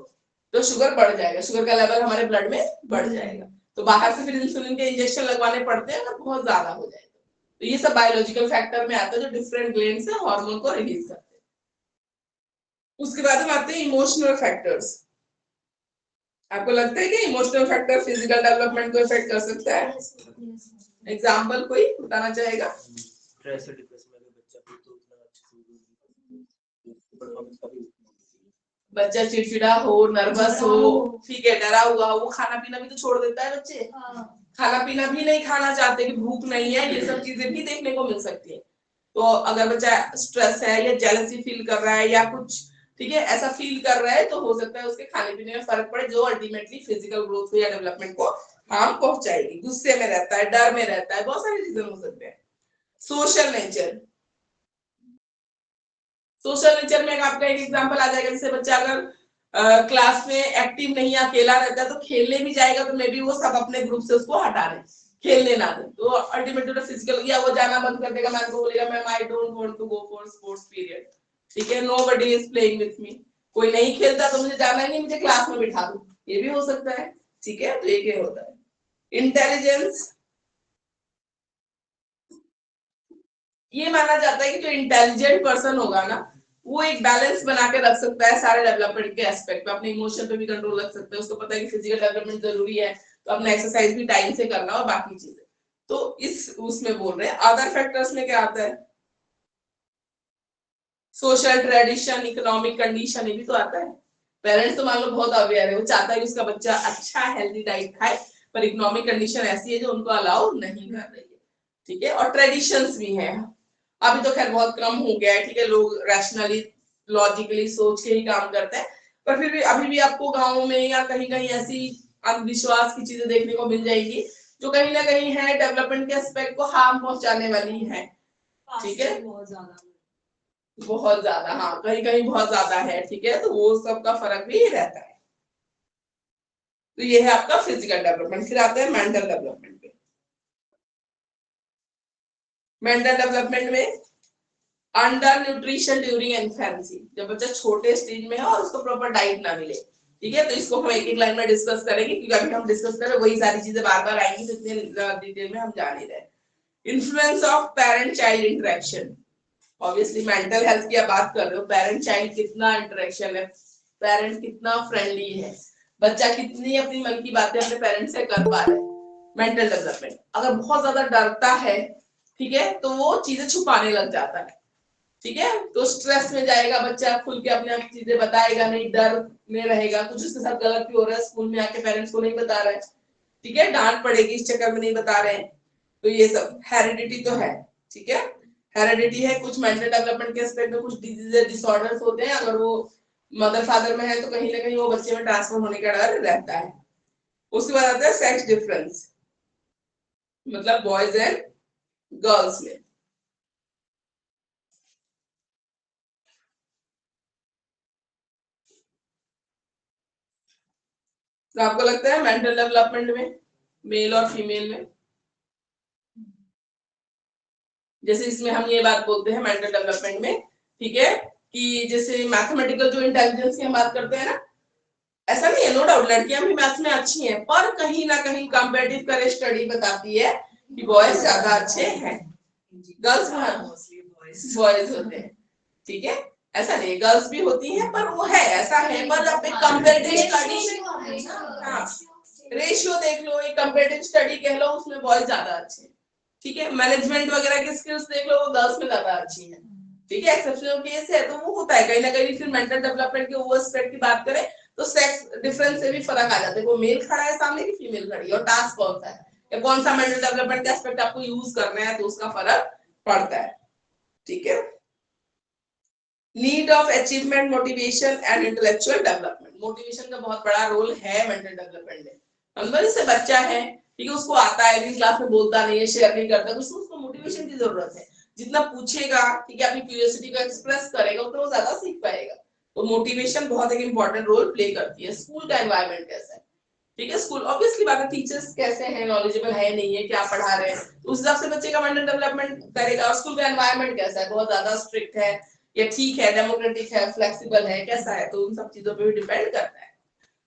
तो शुगर बढ़ जाएगा, शुगर का लेवल हमारे ब्लड में बढ़ जाएगा, तो बाहर से फिर इंसुलिन के इंजेक्शन लगवाने पड़ते हैं अगर बहुत ज्यादा हो जाए तो ये सब बायोलॉजिकल फैक्टर में आता है जो डिफरेंट ग्लैंड से हार्मोन को रिलीज करते हैं। उसके बाद हम आते हैं इमोशनल फैक्टर्स। आपको लगता है कि इमोशनल फैक्टर फिजिकल डेवलपमेंट को इफेक्ट कर सकता है? एग्जांपल कोई बताना चाहेगा? स्ट्रेस और डिप्रेशन में अगर बच्चा हो तो उतना अच्छे से परफॉर्मेंस का भी बच्चा चिड़चिड़ा हो, नर्वस हो, ठीक है, डरा हुआ हो, वो खाना पीना भी तो छोड़ देता है बच्चे, खाना पीना भी नहीं खाना चाहते कि भूख नहीं है, ये सब चीजें भी देखने को मिल सकती है। तो अगर बच्चा स्ट्रेस है या जेलसी फील कर रहा है या कुछ, ठीक है, ऐसा फील कर रहा है तो हो सकता है उसके खाने पीने में फर्क पड़े, जो अल्टीमेटली फिजिकल ग्रोथ को या डेवलपमेंट को हार्म पहुंचाएगी। गुस्से में रहता है, डर में रहता है, बहुत सारे रीजन हो सकते हैं। सोशल नेचर, सोशल नेचर में आपका एक एग्जांपल आ जाएगा, जैसे बच्चा अगर क्लास में एक्टिव नहीं, अकेला रहता है, तो खेलने भी जाएगा तो मे बी वो सब अपने ग्रुप से उसको हटा दें, खेलने ना दें, तो अल्टीमेटली फिजिकल या वो जाना बंद कर देगा, मैम को बोलेगा ma'am I don't want to go for sports period, ठीक है, nobody is playing with me, कोई नहीं खेलता तो मुझे जाना ही नहीं, मुझे क्लास में बिठा दो, ये भी हो सकता है, ठीक है, तो ये होता है। इंटेलिजेंस, ये माना जाता है कि जो इंटेलिजेंट पर्सन होगा ना, वो एक बैलेंस बना के रख सकता है सारे डेवलपमेंट के एस्पेक्ट पे, अपने इमोशन पे भी कंट्रोल रख सकता है, उसको पता है कि फिजिकल डेवलपमेंट जरूरी है तो अपना एक्सरसाइज भी टाइम से करना और बाकी चीजें, तो इस उसमें बोल रहे हैं। अदर फैक्टर्स में क्या आता है? सोशल ट्रेडिशन, इकोनॉमिक कंडीशन, ये भी तो आता है। पेरेंट्स तो मान लो बहुत अवेयर है, वो चाहता है कि उसका बच्चा अच्छा हेल्दी डाइट खाए, पर इकोनॉमिक कंडीशन ऐसी है जो उनको अलाउ नहीं कर रही है, ठीक है, और ट्रेडिशंस भी है। अभी तो खैर बहुत कम हो गया है, ठीक है, लोग रैशनली लॉजिकली सोच के ही काम करते हैं, पर फिर भी अभी भी आपको गाँव में या कहीं कहीं ऐसी अंधविश्वास की चीजें देखने को मिल जाएगी जो कहीं ना कहीं है डेवलपमेंट के एस्पेक्ट को हार्म पहुंचाने वाली है, ठीक है, बहुत ज्यादा, हाँ, कहीं कहीं बहुत ज्यादा है, ठीक है, तो वो सब का फर्क भी रहता है। तो ये है आपका फिजिकल डेवलपमेंट। फिर आता है मेंटल डेवलपमेंट पे। मेंटल डेवलपमेंट में अंडर न्यूट्रिशन ड्यूरिंग इन्फेंसी, जब बच्चा छोटे स्टेज में है और उसको प्रॉपर डाइट ना मिले, ठीक है, तो इसको हम एक एक लाइन में डिस्कस करेंगे, क्योंकि अभी हम डिस्कस कर रहे हैं वही सारी चीजें बार बार आएंगी, तो इतने डिटेल में हम जा नहीं रहे। Influence of parent child interaction, obviously mental health की आप बात कर रहे हो, पेरेंट चाइल्ड कितना इंटरेक्शन है, पेरेंट कितना फ्रेंडली है, बच्चा कितनी अपनी मन की बातें अपने पेरेंट्स से कर पा रहे हैं। मेंटल डेवलपमेंट, अगर बहुत ज्यादा डरता है, ठीक है, तो वो चीजें छुपाने लग जाता है, ठीक है, तो स्ट्रेस में जाएगा बच्चा, खुल के अपने आप चीजें बताएगा नहीं, डर में रहेगा, कुछ उसके साथ गलत भी हो रहा है, स्कूल में आके पेरेंट्स को नहीं बता रहा है, ठीक है, डांट पड़ेगी इस चक्कर में नहीं बता रहे हैं, तो ये सब हेरिडिटी तो है, ठीक है, हेरिडिटी है, कुछ मेंटल डेवलपमेंट के एस्पेक्ट में कुछ डिजीजेस डिसऑर्डर्स होते हैं, अगर वो मदर फादर में है तो कहीं ना कहीं वो बच्चे में ट्रांसफर होने का डर रहता है। उसके बाद आता है सेक्स डिफरेंस, मतलब बॉयज एंड गर्ल्स में, तो आपको लगता है मेंटल डेवलपमेंट में मेल और फीमेल में, जैसे इसमें हम ये बात बोलते हैं मेंटल डेवलपमेंट में, ठीक है, कि जैसे मैथमेटिकल जो इंटेलिजेंस की हम बात करते हैं ना, ऐसा नहीं है, नो डाउट लड़कियां भी मैथ्स में अच्छी हैं, पर कहीं ना कहीं कंपैरेटिव करे स्टडी बताती है कि बॉयज ज्यादा अच्छे हैं, गर्ल्स बॉयज होते हैं, ठीक है, ऐसा नहीं, गर्ल्स भी होती हैं, पर वो है ऐसा है, पर अब एक कंपैरेटिव स्टडी, हाँ, रेशियो देख लो, एक कंपैरेटिव स्टडी कह लो, उसमें बॉयज ज्यादा अच्छे हैं, ठीक है, मैनेजमेंट वगैरह की स्किल्स देख लो, वो गर्ल्स में ज्यादा अच्छी है। ठीक है, एक्सेप्शनल केस है तो वो होता है कहीं ना कहीं। फिर मेंटल डेवलपमेंट के वो एस्पेक्ट की बात करें तो सेक्स डिफरेंस से भी फर्क आ जाता है, वो मेल खड़ा है सामने की फीमेल खड़ी है, और टास्क कौन सा है या कौन सा मेंटल डेवलपमेंट का एस्पेक्ट आपको यूज करना है, तो उसका फर्क पड़ता है। ठीक है, need of achievement, motivation and intellectual development. Motivation का बहुत बड़ा रोल है मेंटल डेवलपमेंट में। मतलब जैसे बच्चा है, ठीक है, उसको आता है लेकिन क्लास में बोलता नहीं है, शेयर नहीं करता, तो उसको मोटिवेशन की जरूरत है। जितना पूछेगा, ठीक है, अपनी क्यूरियोसिटी को एक्सप्रेस करेगा, उतना वो ज्यादा सीख पाएगा। तो मोटिवेशन बहुत एक इंपॉर्टेंट रोल प्ले करती है। स्कूल का एनवायरनमेंट कैसा है, ठीक है, स्कूल ऑब्वियसली बात है, टीचर्स कैसे हैं, नॉलेजेबल है नहीं है, क्या पढ़ा रहे हैं, तो उस हिसाब से बच्चे का मेंटल डेवलपमेंट करेगा। और स्कूल का एनवायरनमेंट कैसा है, बहुत ज्यादा स्ट्रिक्ट है या ठीक है, डेमोक्रेटिक है, फ्लेक्सिबल है, कैसा है, तो उन सब चीजों पे भी डिपेंड करता है।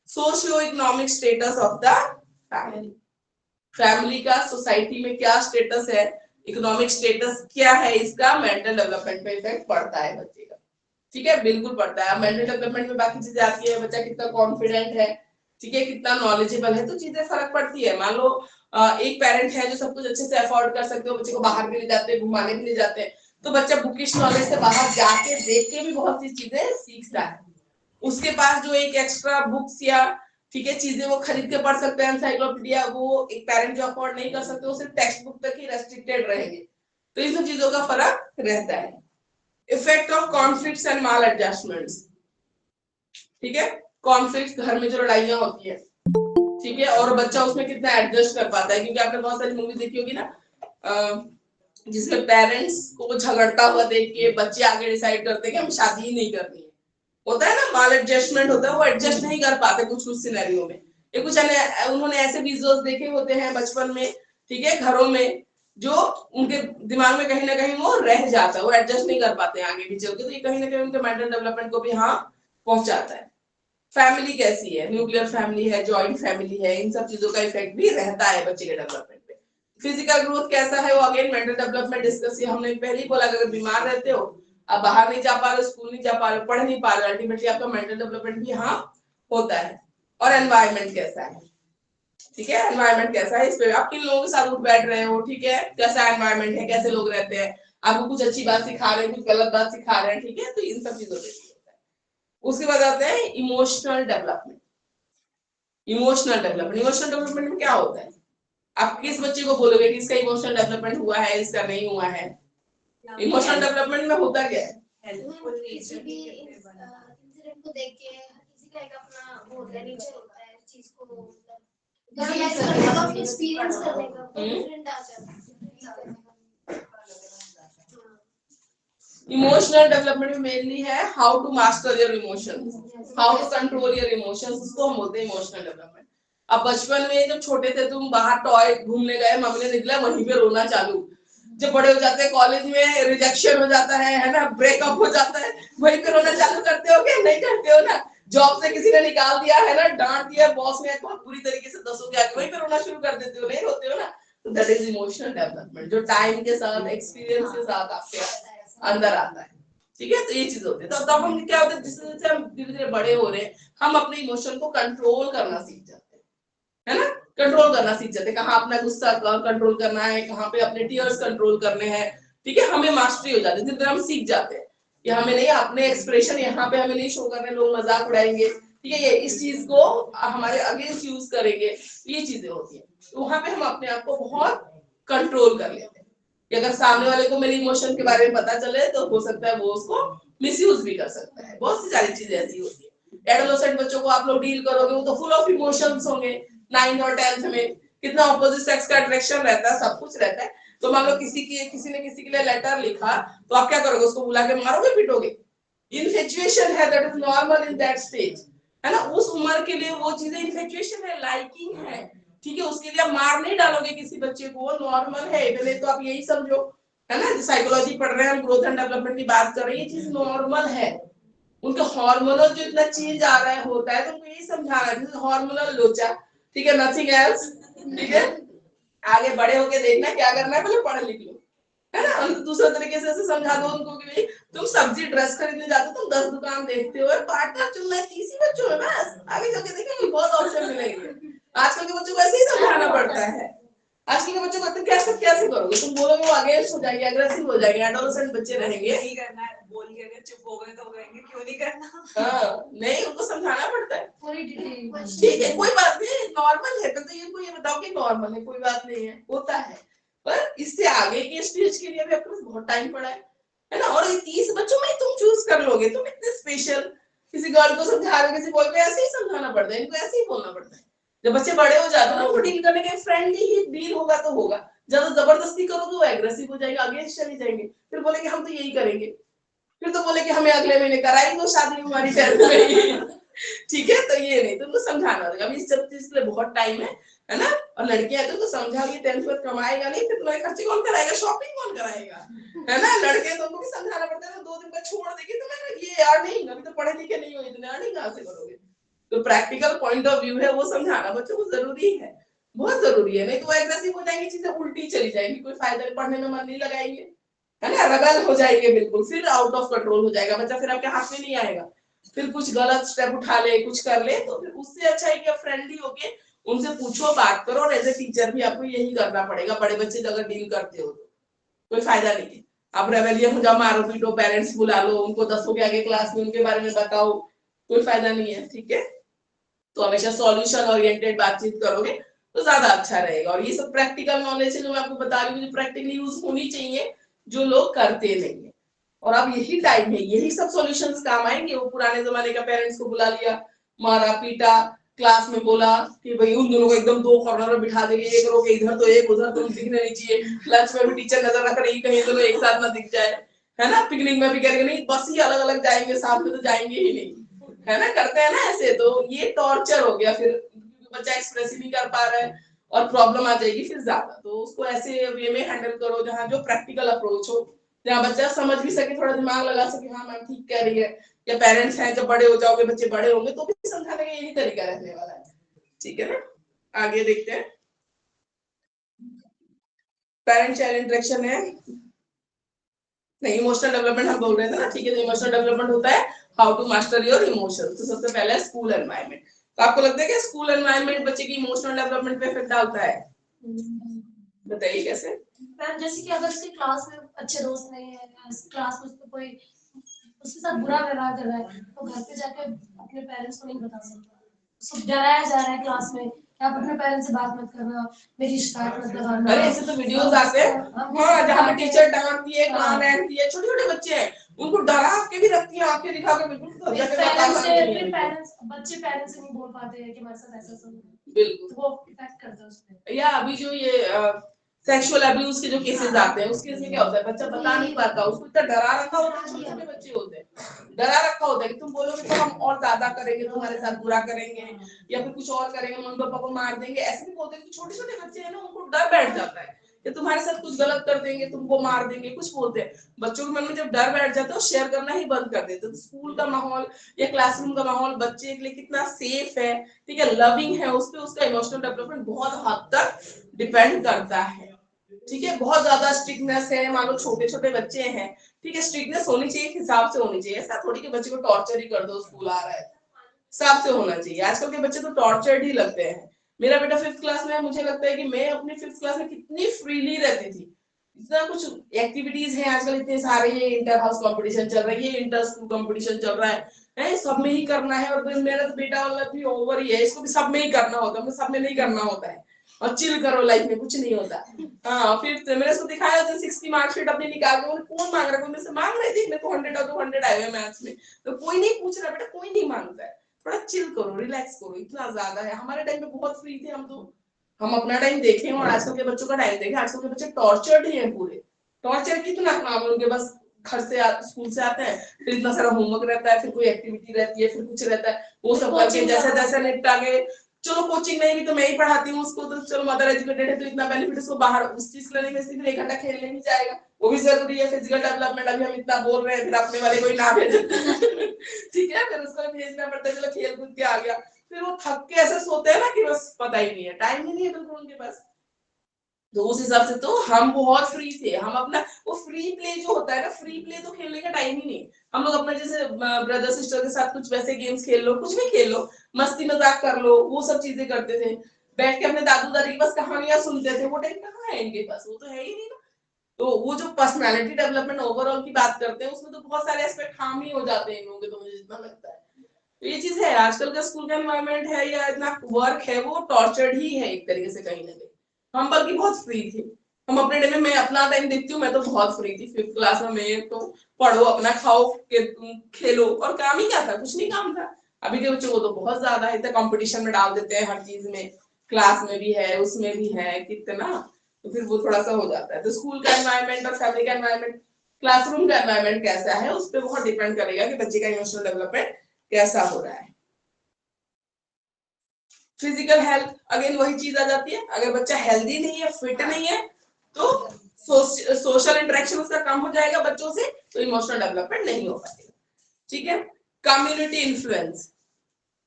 Socio economic status of the family, family का सोसाइटी में क्या स्टेटस है, इकोनॉमिक स्टेटस क्या है, इसका मेंटल डेवलपमेंट पे इफेक्ट पड़ता है बच्चे का। ठीक है, बिल्कुल पड़ता है। मेंटल डेवलपमेंट में बाकी चीजें आती है, बच्चा कितना कॉन्फिडेंट है, ठीक है, कितना नॉलेजेबल है, तो चीजें फर्क पड़ती है। मान लो एक पेरेंट है जो सब कुछ अच्छे से अफोर्ड कर सकते हो, बच्चे को बाहर भी ले जाते हैं, घुमाने भी ले जाते हैं, तो बच्चा बुकिश नॉलेज से बाहर जाके देख के भी बहुत सी चीजें सीखता है। उसके पास जो एक एक्स्ट्रा बुक्स या ठीक है चीजें वो खरीद के पढ़ सकते हैं, एनसाइक्लोपीडिया, वो एक पेरेंट जो अफोर्ड नहीं कर सकते, वो सिर्फ टेक्स्ट बुक तक ही रेस्ट्रिक्टेड रहेंगे। तो इन सब चीजों का फर्क रहता है। Effect of conflicts and mall adjustments, ठीक है, कॉन्फ्लिक्ट घर में जो लड़ाइयां होती है, ठीक है, और बच्चा उसमें कितना एडजस्ट कर पाता है। क्योंकि आपने बहुत सारी मूवी देखी होगी ना जिसमें पेरेंट्स को झगड़ता हुआ देख के बच्चे आगे डिसाइड करते हैं कि हम शादी ही नहीं करनी है। होता है ना, माल एडजस्टमेंट होता है, वो एडजस्ट नहीं कर पाते कुछ कुछ सिनेरियो में। ये कुछ उन्होंने ऐसे विजुअल्स देखे होते हैं बचपन में, ठीक है, घरों में, जो उनके दिमाग में कहीं ना कहीं वो रह जाता है, वो एडजस्ट नहीं कर पाते आगे भी चल के, तो ये कहीं ना कहीं उनके मेंटल डेवलपमेंट को भी हाँ पहुंचाता है। फैमिली कैसी है, न्यूक्लियर फैमिली है, जॉइंट फैमिली है, इन सब चीजों का इफेक्ट भी रहता है बच्चे के डेवलपमेंट पे। फिजिकल ग्रोथ कैसा है, वो अगेन मेंटल डेवलपमेंट डिस्कस किया हमने पहले ही बोला, अगर बीमार रहते हो, आप बाहर नहीं जा पा रहे, स्कूल नहीं जा पा रहे, पढ़ नहीं पा रहे, अल्टीमेटली आपका मेंटल डेवलपमेंट भी हाँ होता है। और एनवायरनमेंट कैसा है, ठीक है, एनवायरनमेंट कैसा है, इस पे आप किन लोगों के साथ उठ बैठ रहे हो, ठीक है, कैसा एनवायरनमेंट है, कैसे लोग रहते हैं, आपको कुछ अच्छी बात सिखा रहे हैं, कुछ गलत बात सिखा रहे हैं, ठीक है, तो इन सब चीजों पे होता है। उसके बाद आते हैं इमोशनल डेवलपमेंट। इमोशनल डेवलपमेंट में क्या होता है, आप किस बच्चे को बोलोगे कि इसका इमोशनल डेवलपमेंट हुआ है, इसका नहीं हुआ है। इमोशनल डेवलपमेंट में होता क्या है, हेल्पफुल किसी नेचर भी कितने बना इंसिडेंट को देख के किसी का एक अपना वो होता है, नेचर होता है चीज को Visualize visualize करने करने का, का, एक्सपीरियंस करने का, डिफरेंट आ जाता है। इमोशनल डेवलपमेंट में मेनली है how to master your emotions, how to control your emotions, उसको हम बोलते हैं इमोशनल डेवलपमेंट। अब बचपन में जब छोटे थे तुम, बाहर टॉय घूमने गए, मम्मी ने निकला, वहीं पे रोना चालू। जब बड़े हो जाते हैं, कॉलेज में रिजेक्शन हो जाता है ना, ब्रेकअप हो जाता है, वहीं पे रोना चालू करते हो क्या, नहीं करते हो ना। जॉब से किसी ने निकाल दिया है ना, डांट दिया बॉस ने बहुत बुरी तरीके से, 10 के आगे वहीं पे रोना शुरू कर देते हो, नहीं रोते हो ना। तो दैट इज इमोशनल डेवलपमेंट, जो टाइम के साथ, एक्सपीरियंस के साथ आपके अंदर आता है। ठीक है, तो ये चीज होती है। तो तब हम क्या होता है, जैसे जैसे हम धीरे धीरे बड़े हो रहे हैं, हम अपने इमोशन को कंट्रोल करना सीख जाते हैं, है ना, कंट्रोल करना सीख जाते हैं, कहाँ अपना गुस्सा कंट्रोल करना है, कहाँ पे अपने टीयर्स कंट्रोल करने हैं, ठीक है, हमें मास्टरी हो जाती है, धीरे धीरे हम सीख जाते हैं कि हमें नहीं अपने एक्सप्रेशन यहाँ पे हमें नहीं शो करने, लोग मजाक उड़ाएंगे, ठीक है, ये इस चीज को हमारे अगेंस्ट यूज करेंगे, ये चीजें होती है। तो वहां पे हम अपने आप को बहुत कंट्रोल कर लेते हैं कि अगर सामने वाले को मेरे इमोशन के बारे में पता चले तो हो सकता है वो उसको मिसयूज भी कर सकता है। बहुत सी सारी चीजें ऐसी होती है। एडोलेसेंट बच्चों को आप लोग डील करोगे, वो तो फुल ऑफ इमोशंस होंगे। 9th और 10th में कितना ऑपोजिट सेक्स का अट्रैक्शन रहता है, सब कुछ रहता है। तो मान लो किसी ने किसी के लिए लेटर लिखा, तो आप क्या करोगे, उसको बुला के मारोगे, पीटोगे। इन्फेचुएशन है, that is normal in that stage, है ना, उस उम्र के लिए वो चीजें इन्फेचुएशन है, लाइकिंग है, ठीक है, उसके लिए आप मार नहीं डालोगे किसी बच्चे को, वो नॉर्मल है। पहले तो आप यही समझो, है ना, साइकोलॉजी पढ़ रहे हैं हम, ग्रोथ एंड डेवलपमेंट की बात कर रहे हैं, ये चीज नॉर्मल है। उनके हार्मोनल जो इतना चेंज आ रहा है होता है, तो उनको यही समझाना है, दिस इज हार्मोनल लोचा, ठीक है, नथिंग एल्स, ठीक है। आगे बड़े होके देखना क्या करना है, पहले पढ़ लिख लो, है ना। उनको दूसरे तरीके से समझा दो उनको कि भाई तुम सब्जी ड्रेस खरीदने जाते हो, तुम 10 दुकान देखते हो, पार्टनर चुनना है, तीसरी बच्चों है, बस आगे जाके देखेंगे बहुत ऑप्शन मिलेंगे। आजकल के बच्चों को ऐसे ही समझाना पड़ता है। आजकल के बच्चों को कहते हैं कैसे कैसे करोगे, तुम बोलोगे वो अगेंस्ट हो जाएंगे, अग्रेसिव हो जाएंगे, एडोलेसेंट बच्चे रहेंगे। नहीं करना है बोल के अगर चुप हो गए तो कहेंगे क्यों नहीं करना। हाँ, नहीं उनको समझाना पड़ता है। पूरी डिटेल ठीक है, कोई बात नहीं, नॉर्मल है, तो ये ये बताओ कि नॉर्मल है, कोई बात नहीं है, होता है। पर इससे आगे के स्टेज के लिए भी आपके पास बहुत टाइम पड़ा है ना। और 30 बच्चों में तुम चूज कर लोगे, तुम इतने स्पेशल, किसी गर्ल को समझा रहे हो, किसी बॉय को ऐसे ही समझाना पड़ता है, इनको ऐसे ही बोलना पड़ता है। जब बच्चे बड़े हो जाते हैं ना, उनको डील करने के फ्रेंडली ही डील होगा तो होगा। ज्यादा जबरदस्ती करोगे वो एग्रेसिव हो जाएगा, अगेंस्ट चले जाएंगे, फिर बोलेंगे हम तो यही करेंगे, फिर तो बोले कि हमें अगले महीने कराई दो शादी हमारी फैमिली। ठीक है, तो ये नहीं, तुमको समझाना होगा। अभी इस सब चीज के लिए बहुत टाइम है ना। और लड़कियां तो समझाओगी, 10th में कमाएगा नहीं, फिर तुम्हारे खर्चे कौन कराएगा, शॉपिंग कौन कराएगा, है ना। लड़के तो उनको भी समझाना पड़ता है, 2 दिन बाद छोड़ देगी तो मैं ये अर्निंग, अभी तो पढ़े लिखे नहीं हो, इतने अर्निंग कहां से करोगे। तो प्रैक्टिकल पॉइंट ऑफ व्यू है, वो समझाना बच्चों को जरूरी है, बहुत जरूरी है। नहीं तो एग्रेसिव हो जाएंगी, चीजें उल्टी चली जाएंगी, कोई फायदा नहीं, पढ़ने में मन नहीं लगाएंगे, है ना, रगल हो जाएंगे बिल्कुल, फिर आउट ऑफ कंट्रोल हो जाएगा बच्चा, फिर आपके हाथ में नहीं आएगा, फिर कुछ गलत स्टेप उठा ले, कुछ कर ले। तो फिर उससे अच्छा है कि आप फ्रेंडली होके उनसे पूछो, बात करो। और एज ए टीचर भी आपको यही करना पड़ेगा, बड़े बच्चे अगर डील करते हो तो कोई फायदा नहीं है। आप रेबेलियन हो जाओ, मारो पीटो, पेरेंट्स बुला लो, उनको 10 के आगे क्लास में उनके बारे में बताओ, कोई फायदा नहीं है। ठीक है, तो हमेशा सॉल्यूशन ओरिएंटेड बातचीत करोगे तो ज्यादा अच्छा रहेगा। और ये सब प्रैक्टिकल नॉलेज है जो मैं आपको बता रही हूँ, जो प्रैक्टिकली यूज होनी चाहिए, जो लोग करते नहीं है। और अब यही टाइम है, यही सब सॉल्यूशंस काम आएंगे। वो पुराने जमाने का पेरेंट्स को बुला लिया, मारा पीटा, क्लास में बोला कि भाई उन दोनों को एकदम 2 कॉर्नर में बिठा देंगे, एक रोके इधर तो एक उधर, तो दिखने नहीं चाहिए। लंच में भी टीचर नजर रख रही, कहीं दोनों एक साथ ना दिख जाए, है ना। पिकनिक में भी करेंगे नहीं, बस ही अलग अलग जाएंगे, साथ में तो जाएंगे ही नहीं, है ना, करते हैं ना ऐसे। तो ये टॉर्चर हो गया, फिर बच्चा एक्सप्रेस ही नहीं कर पा रहा है और प्रॉब्लम आ जाएगी फिर ज्यादा। तो उसको ऐसे वे में हैंडल करो जहाँ जो प्रैक्टिकल अप्रोच हो, जहाँ बच्चा समझ भी सके, थोड़ा दिमाग लगा सके, हाँ मैम ठीक कह रही है। या पेरेंट्स हैं, जब बड़े हो जाओगे, बच्चे बड़े होंगे, तो भी समझाने का यही तरीका रहने वाला है। ठीक है ना, आगे देखते हैं। पेरेंट चाइल्ड इंटरेक्शन है, नहीं इमोशनल डेवलपमेंट हम बोल रहे थे ना। ठीक है, तो इमोशनल डेवलपमेंट होता है how to master your emotion. तो सबसे पहले स्कूल एनवायरनमेंट। तो आपको लगता है कि स्कूल एनवायरनमेंट बच्चे की इमोशनल डेवलपमेंट पे इफेक्ट डालता है? बताइए कैसे। मैम जैसे कि अगर उसके क्लास में अच्छे दोस्त नहीं है, क्लास में उसको कोई उसके साथ बुरा व्यवहार कर रहा है, तो घर पे जाके अपने पेरेंट्स को नहीं बता सकता। उसको डराया जा रहा है क्लास में कि आप अपने पेरेंट्स से बात मत करना, मेरी शिकायत मत लगाना। अरे ऐसे तो वीडियोस आते हैं, हाँ, जहाँ पे टीचर डांटती है, कान डांटती है, छोटे छोटे बच्चे हैं, उनको डरा के भी रखती है, आंखें दिखा के बिल्कुल बच्चे पेरेंट्स से नहीं बोल पाते हैं कि हमारे साथ ऐसा सब बिल्कुल, तो वो इफेक्ट करता है उसपे। या अभी जो ये सेक्सुअल अब्यूज के जो केसेस आते हैं, उसके में क्या होता है, बच्चा बता नहीं पाता, उसको इतना डरा रखा होता है, छोटे छोटे बच्चे होते हैं, डरा रखा होता है कि तुम बोलोगे तो हम और ज्यादा करेंगे, तुम्हारे साथ बुरा करेंगे, या फिर कुछ और करेंगे, मम्मी पापा को मार देंगे, ऐसे भी बोलते हैं। छोटे छोटे बच्चे हैं ना, उनको डर बैठ जाता है कि तुम्हारे साथ कुछ गलत कर देंगे, तुमको मार देंगे, कुछ बोलते हैं। बच्चों के मन में जब डर बैठ जाता है, शेयर करना ही बंद कर देते हैं। तो स्कूल का माहौल या क्लासरूम का माहौल बच्चे के लिए कितना सेफ है, ठीक है, लविंग है, उस पर उसका इमोशनल डेवलपमेंट बहुत हद तक डिपेंड करता है। ठीक है, बहुत ज्यादा स्ट्रिक्टनेस है, मान लो छोटे छोटे बच्चे हैं, ठीक है, स्ट्रिक्टनेस होनी चाहिए, हिसाब से होनी चाहिए। ऐसा थोड़ी कि बच्चे को टॉर्चर ही कर दो, स्कूल आ रहा है, हिसाब से होना चाहिए। आजकल के बच्चे तो टॉर्चर्ड ही लगते हैं। मेरा बेटा 5th क्लास में है, मुझे लगता है कि मैं अपनी 5th क्लास में कितनी फ्रीली रहती थी। इतना कुछ एक्टिविटीज है आजकल, इतने सारे, ये इंटर हाउस कंपटीशन चल रहा है, ये इंटर स्कूल कंपटीशन चल रहा है, सब में ही करना है। और मेरा तो बेटा वाला भी ओवर ही है, इसको भी सब में ही करना होता है, सब में नहीं करना होता है। और चिल करो, लाइफ में कुछ नहीं होता। हाँ, फिर मैंने उसको दिखाया था 60 मार्कशीट अपनी निकाल के, कौन मांग रहा है, कोई मांग रहे थे, मेरे को 100 और 200 आए हुए मैथ्स में, तो कोई नहीं पूछ रहा, बेटा कोई नहीं मांगता है। थोड़ा चिल करो, रिलैक्स करो, इतना ज्यादा है। हमारे टाइम में बहुत फ्री थे हम तो, हम अपना टाइम देखें और आजकल के बच्चों का टाइम देखें, आजकल के बच्चे टॉर्चर्ड ही हैं पूरे। टॉर्चर कितना काम है उनके, बस घर से स्कूल से आते हैं, फिर इतना सारा होमवर्क रहता है, फिर कोई एक्टिविटी रहती है, फिर कुछ रहता है, वो सब करके जैसे जैसे निपटा के, चलो कोचिंग नहीं भी तो मैं ही पढ़ाती हूँ उसको, तो चलो मदर एजुकेटेड है तो इतना बेनिफिट उसको बाहर उस चीज लेने में, सिर्फ 1 घंटा खेलने भी जाएगा, वो भी जरूरी है। फिजिकल डेवलपमेंट अभी हम इतना बोल रहे हैं, फिर अपने वाले कोई ना भेजे। ठीक है, फिर उसको भेजना पड़ता है, चलो खेल कूद के आ गया, फिर वो थक के ऐसे सोते हैं ना कि बस पता ही नहीं है, टाइम ही नहीं है बिल्कुल उनके पास। तो उस हिसाब से तो हम बहुत फ्री थे, हम अपना वो फ्री प्ले जो होता है ना, फ्री प्ले तो खेलने का टाइम ही नहीं। हम लोग अपने जैसे ब्रदर सिस्टर के साथ कुछ वैसे गेम्स खेल लो, कुछ भी खेल लो, मस्ती मजाक कर लो, वो सब चीजें करते थे। बैठ के अपने दादू दादी के पास कहानियां सुनते थे, वो टाइम कहाँ है इनके पास, वो तो है ही नहीं ना। तो वो जो पर्सनालिटी डेवलपमेंट ओवरऑल की बात करते हैं उसमें तो बहुत सारे एस्पेक्ट हार्म ही हो जाते हैं इन लोगों के, तो मुझे जितना लगता है। तो ये चीज है, आजकल का स्कूल का एनवायरनमेंट है या इतना वर्क है वो टॉर्चर्ड ही है एक तरीके से कहीं ना कहीं। हम बल्कि बहुत फ्री थे, हम अपने डे में, मैं अपना टाइम देखती हूँ, मैं तो बहुत फ्री थी 5th क्लास में। मैं तो पढ़ो अपना, खाओ खेलो, और काम ही क्या था, कुछ नहीं काम था। अभी के बच्चों को तो बहुत ज्यादा है, कंपटीशन में डाल देते हैं हर चीज में, क्लास में भी है उसमें भी है कितना, तो फिर वो थोड़ा सा हो जाता है। तो स्कूल का एनवायरनमेंट और फैमिली का एनवायरनमेंट, क्लासरूम का एनवायरनमेंट कैसा है उस पर बहुत डिपेंड करेगा कि बच्चे का इमोशनल डेवलपमेंट कैसा हो रहा है। फिजिकल हेल्थ, अगेन वही चीज आ जाती है, अगर बच्चा हेल्दी नहीं है, फिट नहीं है, तो सोशल इंटरेक्शन उसका कम हो जाएगा बच्चों से, तो इमोशनल डेवलपमेंट नहीं हो पाएगा। ठीक है। कम्युनिटी इन्फ्लुएंस,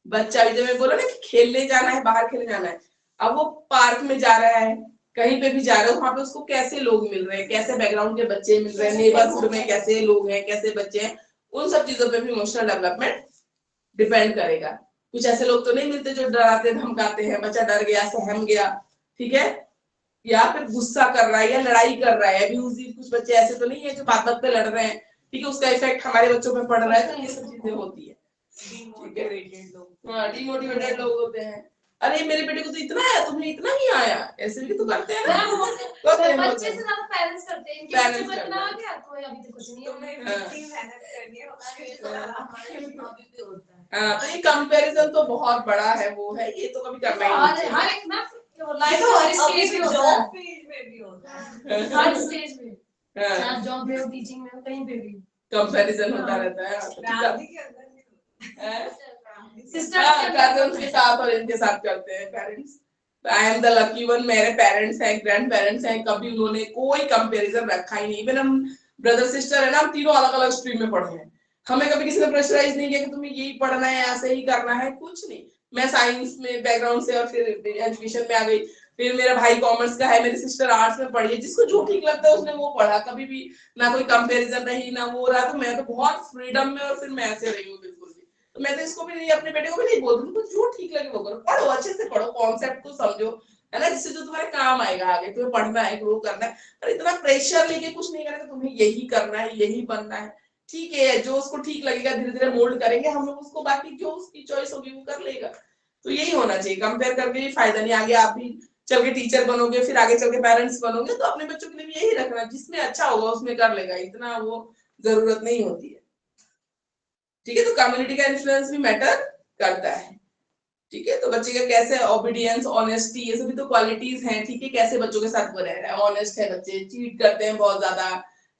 बच्चा भी, जब मैं बोला ना कि खेलने जाना है, बाहर खेलने जाना है, अब वो पार्क में जा रहा है, कहीं पे भी जा रहा है, वहां पे उसको कैसे लोग मिल रहे हैं, कैसे बैकग्राउंड के बच्चे मिल रहे हैं, नेबरहुड में कैसे लोग हैं, कैसे बच्चे हैं, उन सब चीजों पे भी इमोशनल डेवलपमेंट डिपेंड करेगा। कुछ ऐसे लोग तो नहीं मिलते जो डराते धमकाते हैं, बच्चा डर गया, सहम गया, ठीक है, या फिर गुस्सा कर रहा है या लड़ाई कर रहा है, अब्यूजिव कुछ बच्चे ऐसे तो नहीं है जो बात बात पे लड़ रहे हैं, ठीक है, उसका इफेक्ट हमारे बच्चों पे पड़ रहा है, तो ये सब चीजें होती है। डिमोटिवेटेड लोग, हाँ, डिमोटिवेटेड लोग होते हैं, अरे मेरे बेटे को तो इतना आया, तुम्हें इतना ही आया, ऐसे भी तो करते हैं ना। बच्चे से ज्यादा पेरेंट्स करते हैं, इनके बच्चे को इतना आ गया, तो अभी तक कुछ नहीं है। तुम्हें हाँ। कितनी मेहनत करनी है हमारे अभी भी होता है। हाँ, तो ये कंपैरिजन तो बहुत बड़ा है, वो है, ये तो कभी करना ही नहीं चाहिए। हर एक ना लाइफ तो हर स्टेज में होता है, जॉब फील्ड में भी होता है। हर स्टेज में, हाँ, चाहे जॉब में हो, टीचिंग में हो, कहीं पे भी। कंपैरिजन होता रहता है। फैमिली के अंदर भी होता है। सिस्टर्स कजन्स के साथ और इनके साथ करते हैं parents. I am the lucky one, मेरे पेरेंट्स हैं, ग्रैंड पेरेंट्स हैं, कभी उन्होंने कोई कंपैरिजन रखा ही नहीं। इवन हम ब्रदर सिस्टर है ना, हम तीनों अलग अलग स्ट्रीम में पढ़े हैं, हमें कभी किसी ने प्रेशराइज नहीं किया कि तुम्हें यही पढ़ना है, ऐसे ही करना है, कुछ नहीं। मैं साइंस में बैकग्राउंड से और फिर एजुकेशन में आ गई, फिर मेरा भाई कॉमर्स का है, मेरी सिस्टर आर्ट्स में पढ़ी है, जिसको जो ठीक लगता है उसने वो पढ़ा, कभी भी ना कोई कंपैरिजन रही ना वो रहा। तो मैं तो बहुत फ्रीडम में, और फिर मैं ऐसे रही हूँ बिल्कुल भी। तो मैं तो इसको भी नहीं, अपने बेटे को भी नहीं बोलती, तुमको जो ठीक लगे वो करो, पढ़ो अच्छे से पढ़ो, कॉन्सेप्ट को समझो, है ना, जिससे जो तुम्हारे काम आएगा आगे, तुम्हें पढ़ना है, ग्रो करना है। पर इतना प्रेशर लेके कुछ नहीं करेगा, तुम्हें यही करना है, यही बनना है, ठीक है, जो उसको ठीक लगेगा धीरे धीरे मोल्ड करेंगे हम लोग उसको, बाकी जो उसकी चॉइस होगी वो कर लेगा। तो यही होना चाहिए, कंपेयर करके भी फायदा नहीं। आगे आप भी चल के टीचर बनोगे, फिर आगे चल के पेरेंट्स बनोगे, तो अपने बच्चों के लिए भी यही रखना, जिसमें अच्छा होगा उसमें कर लेगा, इतना वो जरूरत नहीं होती है। ठीक है, तो कम्युनिटी का इन्फ्लुएंस भी मैटर करता है। ठीक है, तो बच्चे का कैसे ओबीडियंस, ऑनेस्टी, ये सभी तो क्वालिटीज हैं। ठीक है, कैसे बच्चों के साथ वो रह रहा है, ऑनेस्ट है बच्चे, चीट करते हैं बहुत ज्यादा,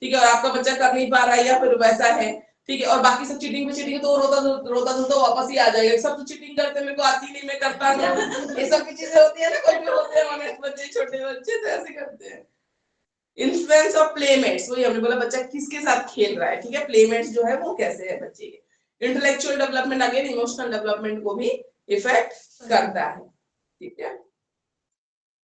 ठीक है, और आपका बच्चा कर नहीं पा रहा है या फिर वैसा है, ठीक है, और बाकी सब चीटिंग पे चीटिंग, तो रोता धोता वापस ही आ जाएगा, सब तो चीटिंग करते हैं, मेरे को आती नहीं, मैं करता नहीं, ये सब की चीजें होती है ना, कोई भी होते हैं ऑनेस्ट बच्चे, छोटे बच्चे तो ऐसे करते हैं। इन्फ्लुएंस ऑफ प्लेमेट्स, वही हमने बोला बच्चा किसके साथ खेल रहा है, ठीक है, प्लेमेट्स जो है वो कैसे है बच्चे के। Intellectual development, again emotional development को भी इफेक्ट करता है। ठीक है,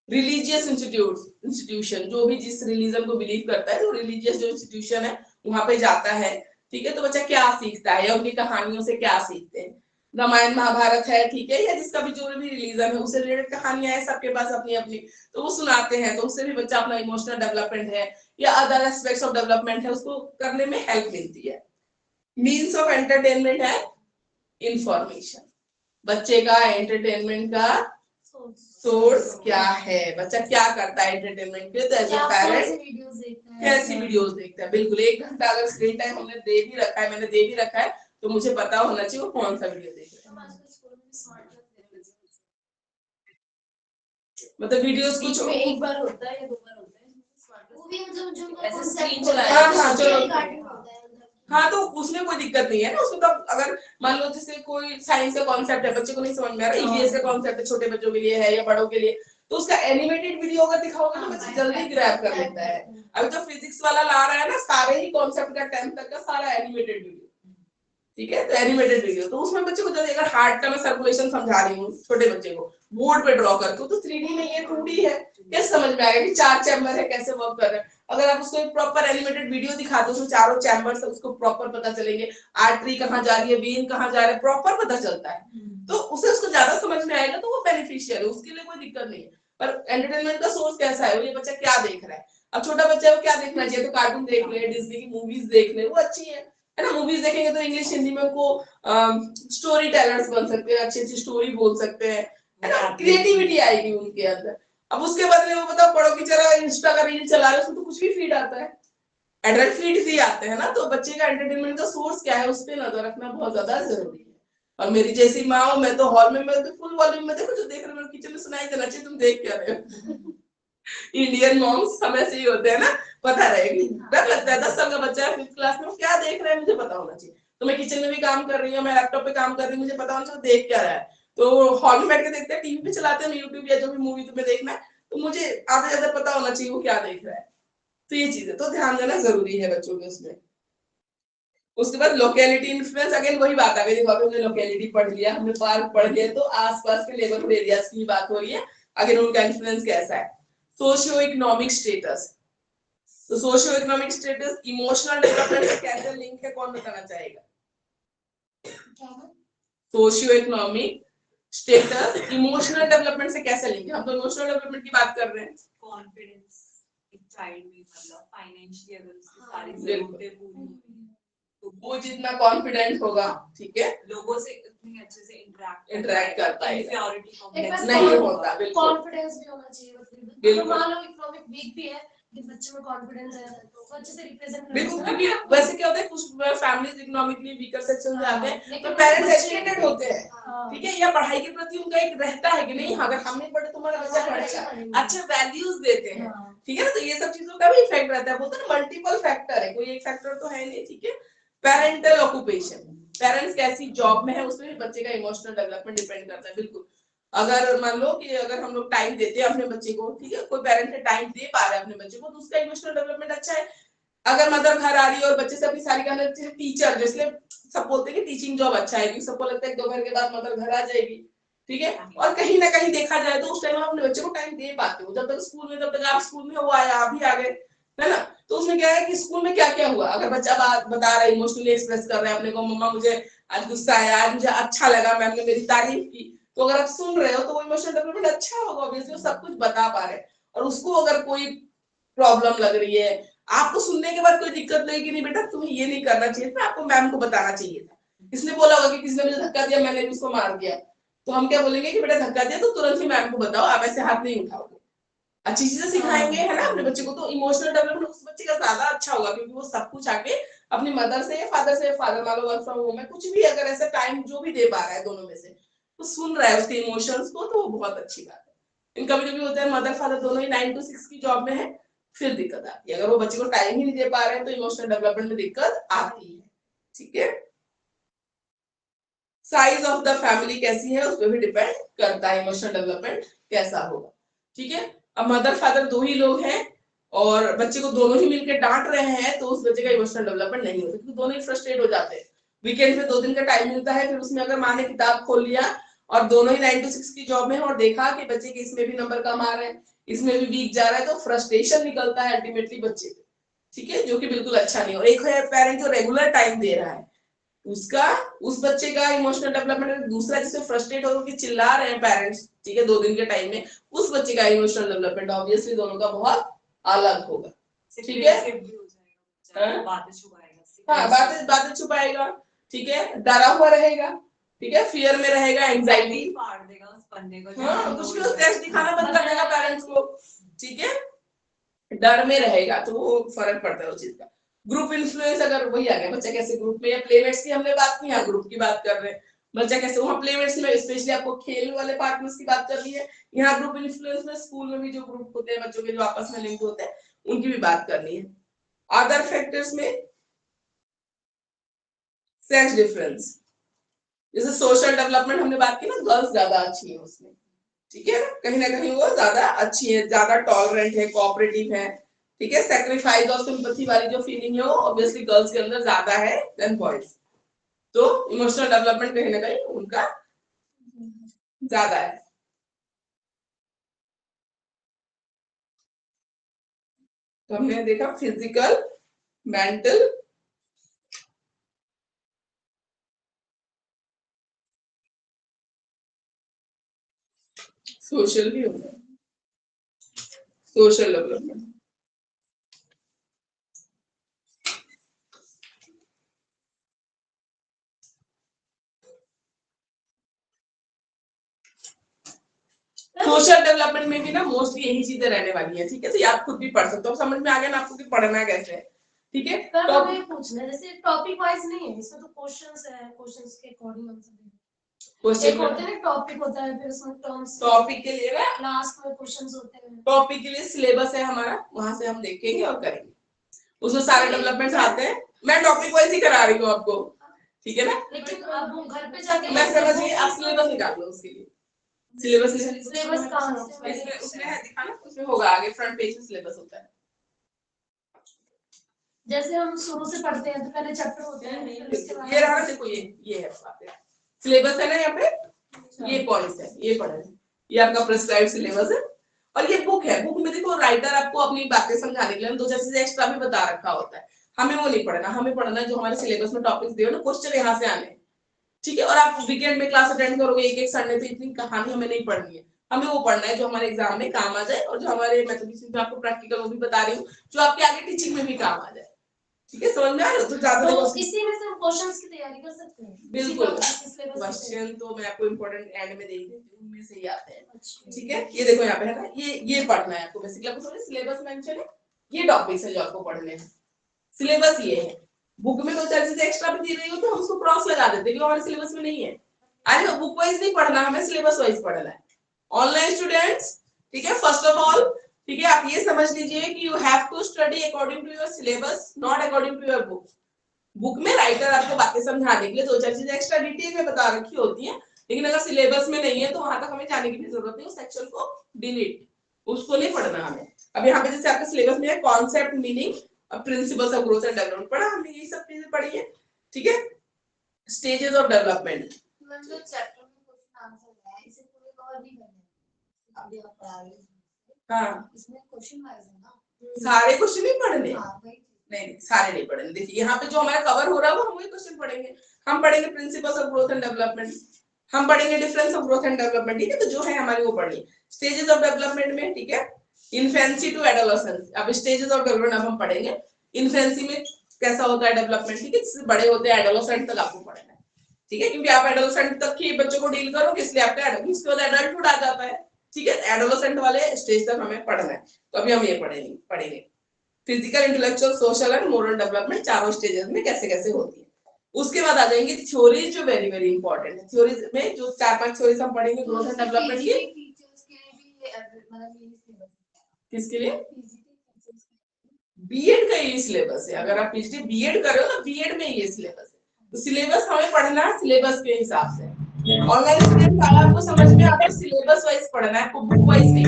रिलीजियस इंस्टीट्यूशन, जो भी जिस रिलीजन को बिलीव करता है, जो रिलीजियस जो इंस्टीट्यूशन है वहां पे जाता है, ठीक है, तो बच्चा क्या सीखता है, या उनकी कहानियों से क्या सीखते हैं। रामायण महाभारत है, ठीक है, या जिसका भी जो भी रिलीजन है उससे रिलेटेड कहानियां है, सबके पास अपनी अपनी, तो वो सुनाते हैं, तो उससे भी बच्चा अपना इमोशनल डेवलपमेंट है या अदर एस्पेक्ट्स ऑफ डेवलपमेंट है उसको करने में हेल्प मिलती है। मीन्स ऑफ एंटरटेनमेंट है इंफॉर्मेशन, बच्चे का एंटरटेनमेंट का सोर्स क्या है, बच्चा क्या करता है एंटरटेनमेंट के, तो एज अ पेरेंट कैसी वीडियोस देखता है। बिल्कुल, 1 घंटा अगर स्क्रीन टाइम हमने दे भी रखा है, मैंने दे भी रखा है, तो मुझे पता होना चाहिए वो कौन सा वीडियो देख रहा है। मतलब वीडियोस कुछ में एक बार होता है या 2 बार होता है, वो भी मतलब जो ऐसे concept screen होता है, हाँ, हाँ, चलो। regarding होता है मतलब। हाँ, तो उसमें कोई दिक्कत नहीं है ना, उसमें तो अगर मान लो जैसे कोई साइंस का कॉन्सेप्ट है, बच्चे को नहीं समझ में आ रहा, ईवीएस का कॉन्सेप्ट है, छोटे बच्चों के लिए है या बड़ों के लिए, तो उसका एनिमेटेड वीडियो अगर दिखाओगे तो बच्चा जल्दी ग्रैब कर लेता है। अभी तो फिजिक्स वाला ला रहा है ना, सारे ही कॉन्सेप्ट का 10th तक का सारा एनिमेटेड वीडियो, ठीक है, तो एनिमेटेड वीडियो, तो उसमें बच्चे को जल्दी, अगर हार्ट का मैं सर्कुलेशन समझा रही हूँ छोटे बच्चे को बोर्ड पे ड्रॉ करके, तो 3D नहीं है 2D है, कैसे समझ में आएगा कि 4 चैम्बर है, कैसे वर्क कर रहे हैं। अगर आप उसको एक प्रॉपर एनिमेटेड वीडियो दिखा दो, उसमें चारों चैम्बर्स उसको प्रॉपर पता चलेंगे, आर्टरी कहाँ जा रही है, वेन कहाँ जा रहा है, प्रॉपर पता चलता है, तो उसे उसको ज्यादा समझ में आएगा, तो वो बेनिफिशियल है, उसके लिए कोई दिक्कत नहीं है। पर एंटरटेनमेंट का सोर्स कैसा है, वो ये बच्चा क्या देख रहा है। अब छोटा बच्चा है, वो क्या देखना चाहिए, तो कार्टून देख ले, डिज्नी की मूवीज देख ले, वो अच्छी है ना। मूवीज देखेंगे तो इंग्लिश हिंदी में उनको स्टोरी टेलर्स बन सकते हैं, अच्छी अच्छी स्टोरी बोल सकते हैं, है ना, क्रिएटिविटी आएगी उनके अंदर। अब उसके बदले वो बताओ पढ़ो की तरह इंस्टा का रील चला रहे, उसमें तो कुछ भी फीड आता है, एडल्ट फीड भी आते हैं ना। तो बच्चे का एंटरटेनमेंट का सोर्स क्या है, उस पर नजर रखना बहुत ज्यादा जरूरी है। और मेरी जैसी माँ हो, मैं तो हॉल में, मैं तो फुल वॉल्यूम में देखो जो देख रहे हो, किचन में सुनाई देना चाहिए तुम देख क्या रहे हो। इंडियन मॉम्स हम ऐसे ही होते हैं ना, पता रहेगी, डर लगता है 10 साल का बच्चा है 5th क्लास में, वो क्या देख रहा है मुझे पता होना चाहिए। तो मैं किचन में भी काम कर रही हूँ, मैं लैपटॉप पे काम कर रही हूँ, मुझे पता होना चाहिए देख क्या रहा है। तो हॉल में बैठ के देखते हैं, टीवी पे चलाते हैं, यूट्यूब या जो भी मूवी तुम्हें देखना है, तो मुझे आधे ज्यादा पता होना चाहिए वो क्या देख रहा है। तो ये चीजें तो ध्यान देना जरूरी है बच्चों के उसमें। उसके बाद लोकेलिटी इन्फ्लुएंस, अगेन वही बात आ गई, देखो अभी हमने लोकेलिटी पढ़ लिया, हमने पार्क पढ़ लिया, तो आसपास के नेबरहुड एरियाज की बात हो रही है, अगेन उनका इन्फ्लुएंस कैसा है। सोशियो इकोनॉमिक स्टेटस, तो socio economic status emotional development से कैसे लिंक है, कौन बताना चाहेगा। Socio economic status emotional development से कैसे लिंक है, हम तो इमोशनल डेवलपमेंट की बात कर रहे हैं। कॉन्फिडेंस एक चाइल्ड में, मतलब फाइनेंशियली अगर उसकी सारी बिल्कुल। जरूरतें पूरी होंगी तो वो जितना कॉन्फिडेंट होगा, ठीक है, लोगों से इतनी अच्छे से इंटरेक्ट कर पाएगा, इनफ्eriority एक कॉम्प्लेक्स बात नहीं होता, बिल्कुल कॉन्फिडेंस भी होना चाहिए, मतलब बिल्कुल। मान लो इकोनॉमिक वीक भी है, लेकिन बच्चे में कॉन्फिडेंस है तो वो अच्छे से रिप्रेजेंट बिल्कुल, क्योंकि वैसे क्या होता है कुछ फैमिलीज इकोनॉमिकली वीकर सेक्शन से आते हैं, तो लेकिन पेरेंट्स बच्चे- एजुकेटेड होते हैं, ठीक है, या पढ़ाई के प्रति उनका एक रहता है कि नहीं अगर हम नहीं पढ़े तुम्हारा बच्चा पढ़ेगा, अच्छा वैल्यूज देते हैं, ठीक है ना। तो ये सब चीजों का भी इफेक्ट रहता है, बोलते हैं मल्टीपल फैक्टर है, कोई एक फैक्टर तो है नहीं, ठीक है। पेरेंटल ऑक्यूपेशन, पेरेंट्स कैसी जॉब में है उसमें भी बच्चे का इमोशनल डेवलपमेंट डिपेंड करता है, बिल्कुल। अगर मान लो कि अगर हम लोग टाइम देते हैं अपने बच्चे को, ठीक है, कोई पेरेंट टाइम दे पा रहा है अपने बच्चे को, तो उसका इमोशनल डेवलपमेंट अच्छा है। अगर मदर घर आ रही है और बच्चे से अपनी सारी कहना टीचर, जिसलिए सब बोलते हैं कि टीचिंग जॉब अच्छा है, क्योंकि सबको लगता है कि दोपहर के बाद मदर घर आ जाएगी, ठीक है। और कहीं ना कहीं देखा जाए तो उस टाइम आप अपने बच्चे को टाइम दे पाते हो, जब तक स्कूल में, जब तक आप स्कूल में वो आया आप भी आ गए, है ना। तो उसमें क्या है कि स्कूल में क्या क्या हुआ, अगर बच्चा बात बता रहा है, इमोशनली एक्सप्रेस कर रहा है अपने को, मम्मा मुझे आज गुस्सा आया, आज मुझे अच्छा लगा, मैम ने मेरी तारीफ की, तो अगर आप सुन रहे हो तो वो इमोशनल डेवलपमेंट अच्छा होगा, ऑब्वियसली वो सब कुछ बता पा रहे हैं। और उसको अगर कोई प्रॉब्लम लग रही है, आपको सुनने के बाद कोई दिक्कत लगी कि नहीं बेटा तुम्हें ये नहीं करना चाहिए था, आपको मैम को बताना चाहिए था। इसने बोला होगा कि किसी ने मुझे धक्का दिया, मैंने भी उसको मार दिया, तो हम क्या बोलेंगे कि बेटा धक्का दिया तो तुरंत ही मैम को बताओ, आप ऐसे हाथ नहीं उठाओगे। अच्छी चीजें सिखाएंगे, है ना, अपने बच्चे को, तो इमोशनल डेवलपमेंट उस बच्चे का ज्यादा अच्छा होगा, क्योंकि वो सब कुछ आके अपनी मदर से या फादर मान लो वर्क फ्रॉम होम है, कुछ भी अगर ऐसे टाइम जो भी दे पा रहा है दोनों में से, तो सुन रहा है उसके इमोशंस को, तो वो बहुत अच्छी बात है। कभी कभी होता है मदर फादर दोनों ही 9 to 6 की जॉब में है, फिर दिक्कत आती है, अगर वो बच्चे को टाइम ही नहीं दे पा रहे हैं तो इमोशनल डेवलपमेंट में दिक्कत आती है, ठीक है। साइज ऑफ द फैमिली कैसी है उस पर भी डिपेंड करता है इमोशनल डेवलपमेंट कैसा होगा, ठीक है। अब मदर फादर दो ही लोग हैं और बच्चे को दोनों ही मिलकर डांट रहे हैं, तो उस बच्चे का इमोशनल डेवलपमेंट नहीं होता, क्योंकि दोनों ही फ्रस्ट्रेट हो जाते हैं। वीकेंड में 2 दिन का टाइम मिलता है, फिर उसमें अगर माँ ने किताब खोल लिया और दोनों ही 9 to 6 की जॉब में है और देखा कि बच्चे के इसमें भी नंबर कम आ रहे हैं, इसमें भी वीक जा रहा है, तो फ्रस्ट्रेशन निकलता है अल्टीमेटली बच्चे पे, ठीक है, जो कि बिल्कुल अच्छा नहीं। और एक है पेरेंट जो रेगुलर टाइम दे रहा है, उसका उस बच्चे का इमोशनल डेवलपमेंट, दूसरा जिससे फ्रस्ट्रेट हो कि चिल्ला रहे हैं पेरेंट्स, ठीक है, 2 दिन के टाइम में, उस बच्चे का इमोशनल डेवलपमेंट ऑब्वियसली दोनों का बहुत अलग होगा, ठीक है। बातें छुपाएगा, हाँ, बातें छुपाएगा, ठीक है, डरा हुआ रहेगा, ठीक है, फियर में रहेगा, एंजाइटी फाड़ देगा उस बंदे को, हाँ, कुछ भी स्ट्रेस दिखाना बंद कर देगा पेरेंट्स को, ठीक है, डर में रहेगा, तो वो फर्क पड़ता है उस चीज का। ग्रुप इन्फ्लुएंस, अगर वही आ गया बच्चा कैसे ग्रुप में, या प्लेमेट्स की हमने बात की, यहाँ ग्रुप की बात कर रहे हैं, बच्चा कैसे वहाँ प्लेमेट्स में, स्पेशली आपको खेल वाले पार्टनर्स की बात कर रही है, यहाँ ग्रुप इन्फ्लुएंस में स्कूल में भी जो ग्रुप होते हैं बच्चों के जो आपस में लिंक होते हैं उनकी भी बात करनी है। अदर फैक्टर्स में सेक्स डिफरेंस, जैसे सोशल डेवलपमेंट हमने बात की ना, गर्ल्स ज्यादा अच्छी है उसमें, ठीक है, कहीं ना कहीं वो ज्यादा अच्छी है, ज्यादा टॉलरेंट है, कोऑपरेटिव है, ठीक है, सैक्रिफाइस और सिंपैथी वाली जो फीलिंग है वो ऑब्वियसली गर्ल्स के अंदर ज्यादा है देन बॉयज, तो इमोशनल डेवलपमेंट कहीं ना कहीं उनका ज्यादा है। तो हमने देखा फिजिकल, मेंटल, सोशल भी होता है, सोशल डेवलपमेंट। सोशल डेवलपमेंट में भी ना मोस्टली यही चीजें रहने वाली है, ठीक है। तो ये आप खुद भी पढ़ सकते हो, समझ में आ गया ना आपको कि पढ़ना कैसे है, ठीक है। सर तो हमें पूछना है, जैसे टॉपिक वाइज नहीं है इसमें, तो क्वेश्चंस है, क्वेश्चंस के अकॉर्डिंग आंसर देना। एक क्वेश्चन होता है टॉपिक होता है, फिर उसमें टर्म्स, टॉपिक के लिए ना, लास्ट में क्वेश्चंस होते हैं। टॉपिक के लिए सिलेबस है हमारा, वहां से हम देखेंगे और करेंगे, उसमें सारे डेवलपमेंट्स आते हैं। मैं टॉपिक वाइज ही करा रही हूँ आपको, ठीक है ना। लेकिन अब वो घर पे जाके मैं समझिए, आप सिलेबस निकाल लो उसके लिए। सिलेबस सिलेबस कहाँ से? इसमें उसमें है दिखाना, उसमें होगा आगे फ्रंट पेज में सिलेबस होता है। जैसे हम शुरू से पढ़ते हैं तो पहले चैप्टर होते हैं, फिर उसके बाद ये रहा, देखो ये है बात है, सिलेबस है ना यहाँ पे, ये पॉइंट्स है, ये पढ़े, ये आपका प्रिस्क्राइब्ड सिलेबस है। और ये बुक है, बुक में देखो राइटर आपको अपनी बातें समझाने के लिए दो चार चीजें एक्स्ट्रा भी बता रखा होता है, हमें वो नहीं पढ़ना, हमें पढ़ना जो हमारे सिलेबस में टॉपिक्स दिए ना, क्वेश्चन यहाँ से आने, ठीक है। और आप वीकेंड में क्लास अटेंड करोगे एक एक संडे, तो इतनी कहानी हमें नहीं पढ़नी है, हमें वो पढ़ना है जो हमारे एग्जाम में काम आ जाए, और जो हमारे मैथमेटिक्स में आपको प्रैक्टिकल वो भी बता रही हूँ, जो आपके आगे टीचिंग में भी काम आ जाए, ठीक है। समझ में आ रहा है? तो ज्यादा तो इसी में से हम क्वेश्चंस की तैयारी कर सकते हैं। बिल्कुल, क्वेश्चन तो मैं आपको इम्पोर्टेंट एंड में दे देती हूँ, उनमें से ही आते हैं, ठीक है। ये देखो यहाँ पे है ना, ये पढ़ना है आपको, बेसिकली आपको समझ, सिलेबस मेंशन है, ये टॉपिक्स है जो आपको पढ़ने हैं, सिलेबस ये है। बुक में दो चार चीजें एक्स्ट्रा भी दी रही हो तो हम उसको क्रॉस लगा देते हैं, हमारे सिलेबस में नहीं है। अरे बुक वाइज नहीं पढ़ना, हमें सिलेबस वाइज पढ़ना है। ऑनलाइन स्टूडेंट्स, ठीक है, फर्स्ट ऑफ ऑल, ठीक है, आप ये समझ लीजिए कि you have to study according to your syllabus, not according to your book. Book में राइटर आपको बातें समझाने के लिए दो चार चीजें एक्स्ट्रा डिटेल में बता रखी होती है, लेकिन अगर सिलेबस में नहीं है तो वहां तक हमें जाने की भी जरूरत नहीं, उस सेक्शन को डिलीट, उसको नहीं पढ़ना हमें। अब यहाँ पे जैसे आपके सिलेबस में है concept, meaning, principles of growth and development, पढ़ा हमने, यही सब चीजें पढ़ी है, ठीक है। स्टेजेस ऑफ डेवलपमेंट, जो चैप्टर में क्वेश्चन आंसर है इसे पूरे कवर नहीं करना है, अभी आप पढ़ा रहे हो, हाँ इसमें क्वेश्चन वाइज है ना, सारे क्वेश्चन नहीं पढ़ने, हाँ वही नहीं सारे नहीं पढ़ेंगे। देखिए यहाँ पे जो हमारा कवर हो रहा है वो हम वही क्वेश्चन पढ़ेंगे। हम पढ़ेंगे principles of growth and development, हम पढ़ेंगे difference of growth and development, ठीक है। तो जो है हमारी वो पढ़नी, स्टेजेस ऑफ डेवलपमेंट में, ठीक है, इन्फेंसी टू एडोलेसेंस। अब स्टेजेस ऑफ डेवलपमेंट अब हम पढ़ेंगे, इन्फेंसी में कैसा होता है डेवलपमेंट, ठीक है, बड़े होते हैं एडोलेसेंट तक आपको पढ़ना है, ठीक है, क्योंकि आप एडोलेसेंट तक ही बच्चों को डील करोगे, इसलिए आपका उसके बाद एडल्टहुड आ जाता है, ठीक है। एडोलेसेंट वाले स्टेज तक हमें पढ़ना है, तो अभी हम ये पढ़ेंगे physical, intellectual, social and moral development, चारों स्टेजेस में कैसे कैसे होती है। उसके बाद आ जाएंगे थ्योरीज, जो वेरी वेरी इंपॉर्टेंट है। थ्योरीज में जो 4-5 थ्योरीज हम पढ़ेंगे ग्रोथ एंड डेवलपमेंट की। टीचर्स के लिए भी मतलब यही सिलेबस है, किसके लिए? पीजीटी टीचर्स बीएड का ये सिलेबस है, अगर आप पीएचडी बीएड कर रहे हो तो बीएड में ये सिलेबस है, तो सिलेबस हमें पढ़ना है सिलेबस के हिसाब से। ऑनलाइन स्टूडेंट आपको समझ में आता है, सिलेबस वाइज पढ़ना है, आपको बुक वाइज नहीं।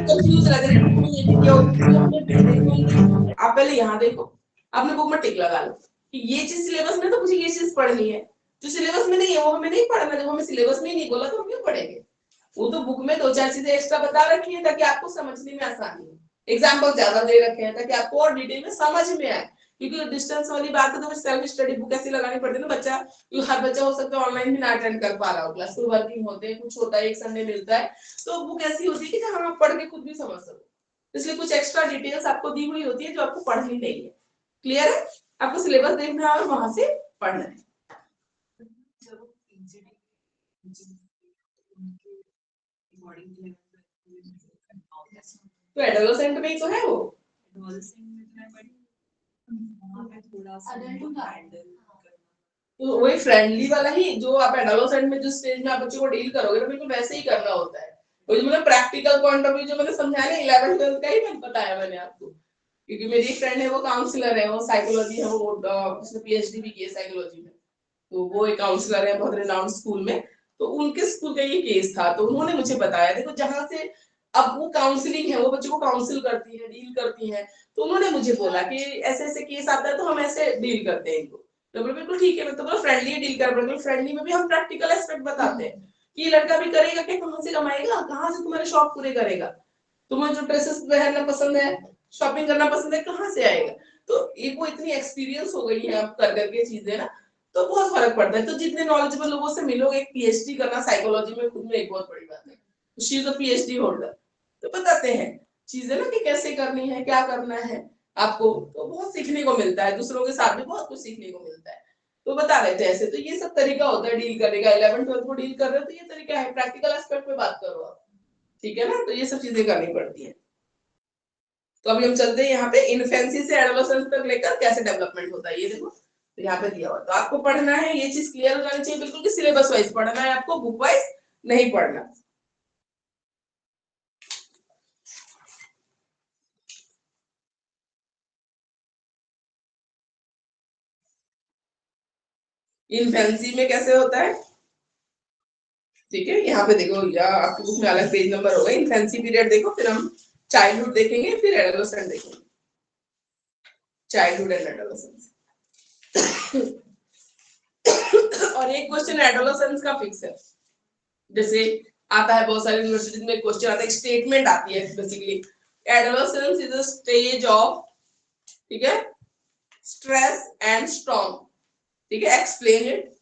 कंफ्यूज लग रही है ये दिया हो, आप पहले यहाँ देखो, आपने बुक में टिक लगा लो कि ये चीज सिलेबस में, तो मुझे ये चीज पढ़नी है। जो सिलेबस में नहीं है वो हमें नहीं पढ़ना, जब हमें सिलेबस में ही नहीं बोला तो हम क्यों पढ़ेंगे। वो तो बुक में दो चार चीजें एक्स्ट्रा बता रखी है ताकि आपको समझने में आसानी हो, एग्जाम्पल ज्यादा दे रखे हैं ताकि आपको और डिटेल में समझ में आए। क्योंकि डिस्टेंस वाली बात है तो सेल्फ स्टडी बुक ऐसी लगानी पड़ती है ना, बच्चा, हर बच्चा हो सकता है ऑनलाइन भी ना अटेंड कर पा रहा हो क्लास, कोई वर्किंग होते हैं, कुछ होता है, एक संडे मिलता है, तो बुक ऐसी होती है कि जहां आप पढ़ के खुद भी समझ सको। इसलिए कुछ एक्स्ट्रा डिटेल्स आपको दी हुई होती है जो आपको पढ़नी नहीं है। क्लियर है? आपको सिलेबस देखना है और वहां से पढ़ना है। तो एडोलेसेंट में ही तो है वो, तो वही फ्रेंडली वाला ही, जो आप एडोलेसेंट में जो स्टेज में आप बच्चों को डील करोगे तो बिल्कुल वैसे ही करना होता है। वो जो मैंने प्रैक्टिकल पॉइंट ऑफ व्यू जो मैंने समझाया ना 11th 12th का ही मैंने बताया मैंने आपको, क्योंकि मेरी एक फ्रेंड है वो काउंसलर है, वो साइकोलॉजी है, वो उसने पीएचडी भी की है साइकोलॉजी में, तो वो एक काउंसलर है बहुत रिनाउंड स्कूल में। तो उनके स्कूल का ये केस था, तो उन्होंने मुझे बताया, देखो जहां से अब वो काउंसलिंग है, वो बच्चों को काउंसिल करती है, डील करती है, तो उन्होंने मुझे बोला कि ऐसे ऐसे केस आता है तो हम ऐसे डील करते हैं इनको। तो बिल्कुल ठीक है, मैं तो बोला फ्रेंडली डील कर, बिल्कुल फ्रेंडली में भी हम प्रैक्टिकल एस्पेक्ट बताते हैं कि ये लड़का भी करेगा क्या, कहाँ से कमाएगा, कहाँ से तुम्हारे शौक पूरे करेगा, तुम्हें जो ड्रेसेस पहनना पसंद है, शॉपिंग करना पसंद है, कहाँ से आएगा? तो एक वो इतनी एक्सपीरियंस हो गई है अब कर करके चीजें ना, तो बहुत फर्क पड़ता है। तो जितने नॉलेजेबल लोगों से मिलोगे, एक पीएचडी करना साइकोलॉजी में खुद में एक बहुत बड़ी बात है। She is a PhD holder, तो बताते हैं चीजें ना कि कैसे करनी है, क्या करना है आपको, तो बहुत सीखने को मिलता है, दूसरों के साथ भी बहुत कुछ सीखने को मिलता है। तो बता रहे थे ऐसे, तो ये सब तरीका होता है डील करने का। 11th-12th को डील कर रहे हो तो ये तरीका है, प्रैक्टिकल एस्पेक्ट पे बात करो आप, ठीक है ना? तो ये सब चीजें करनी पड़ती है। तो अभी हम चलते हैं यहाँ पे इन्फेंसी से एडोलेसेंस तक लेकर कैसे डेवलपमेंट होता है, ये देखो तो यहाँ पे दिया हुआ। तो आपको पढ़ना है, ये चीज क्लियर हो जानी चाहिए बिल्कुल कि सिलेबस वाइज पढ़ना है आपको, बुक वाइज नहीं पढ़ना। इन्फेंसी में कैसे होता है, ठीक है? यहाँ पे देखो, या आपकी बुक में अलग पेज नंबर होगा। इन्फेंसी पीरियड देखो, फिर हम चाइल्डहुड देखेंगे, फिर एडोलेसेंट देखेंगे। Childhood and adolescence. और एक क्वेश्चन एडोलेसेंस का फिक्स है, जैसे आता है बहुत सारी यूनिवर्सिटीज में क्वेश्चन आता है, स्टेटमेंट आती है basically, adolescence is a stage of, ठीक है, स्ट्रेस एंड स्टॉर्म, ठीक है, explain it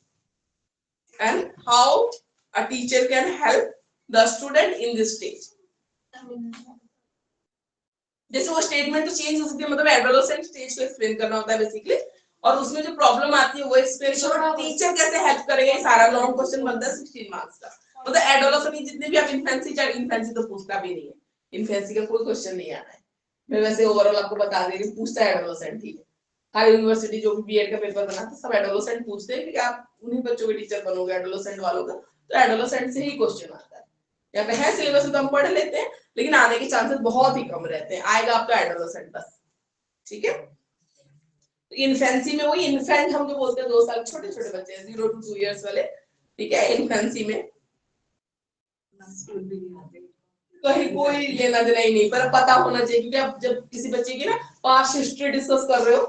and how a teacher can help the student in this stage. जैसे वो स्टेटमेंट तो चेंज हो सकती है, मतलब एडोलेसेंट स्टेज को एक्सप्लेन करना होता है बेसिकली, और उसमें जो प्रॉब्लम आती है वो एक्सप्लेन करो, टीचर कैसे हेल्प करेगा, ये सारा लॉन्ग क्वेश्चन बनता है 16 मार्क्स का। मतलब एडोलेसेंट जितने भी आप इन्फेंसी, चाहे इन्फेंसी तो पूछता भी नहीं है, इन्फेंसी का कोई क्वेश्चन नहीं आता है। मैं वैसे ओवरऑल आपको बता दे रही हूँ, पूछता है एडोलेसेंट, ठीक है। हर यूनिवर्सिटी जो भी बीएड का पेपर बनाते सब एडोलेसेंट पूछते हैं कि आप उन्हीं बच्चों के टीचर बनोगे एडोलेसेंट वालों का, तो एडोलेसेंट से ही क्वेश्चन आता है। यहाँ पे है सिलेबस तो हम पढ़ लेते हैं, लेकिन आने के चांसेस बहुत ही कम रहते हैं, आएगा आपका एडोलेसेंट बस, ठीक है। तो इन्फेंसी में वही इन्फेंट हम जो बोलते हैं 2 साल छोटे छोटे बच्चे 0 to 2 years वाले, ठीक है। इन्फेंसी में कहीं कोई लेना देना ही नहीं, पर पता होना चाहिए, क्योंकि आप जब किसी बच्चे की ना पास्ट हिस्ट्री डिस्कस कर रहे हो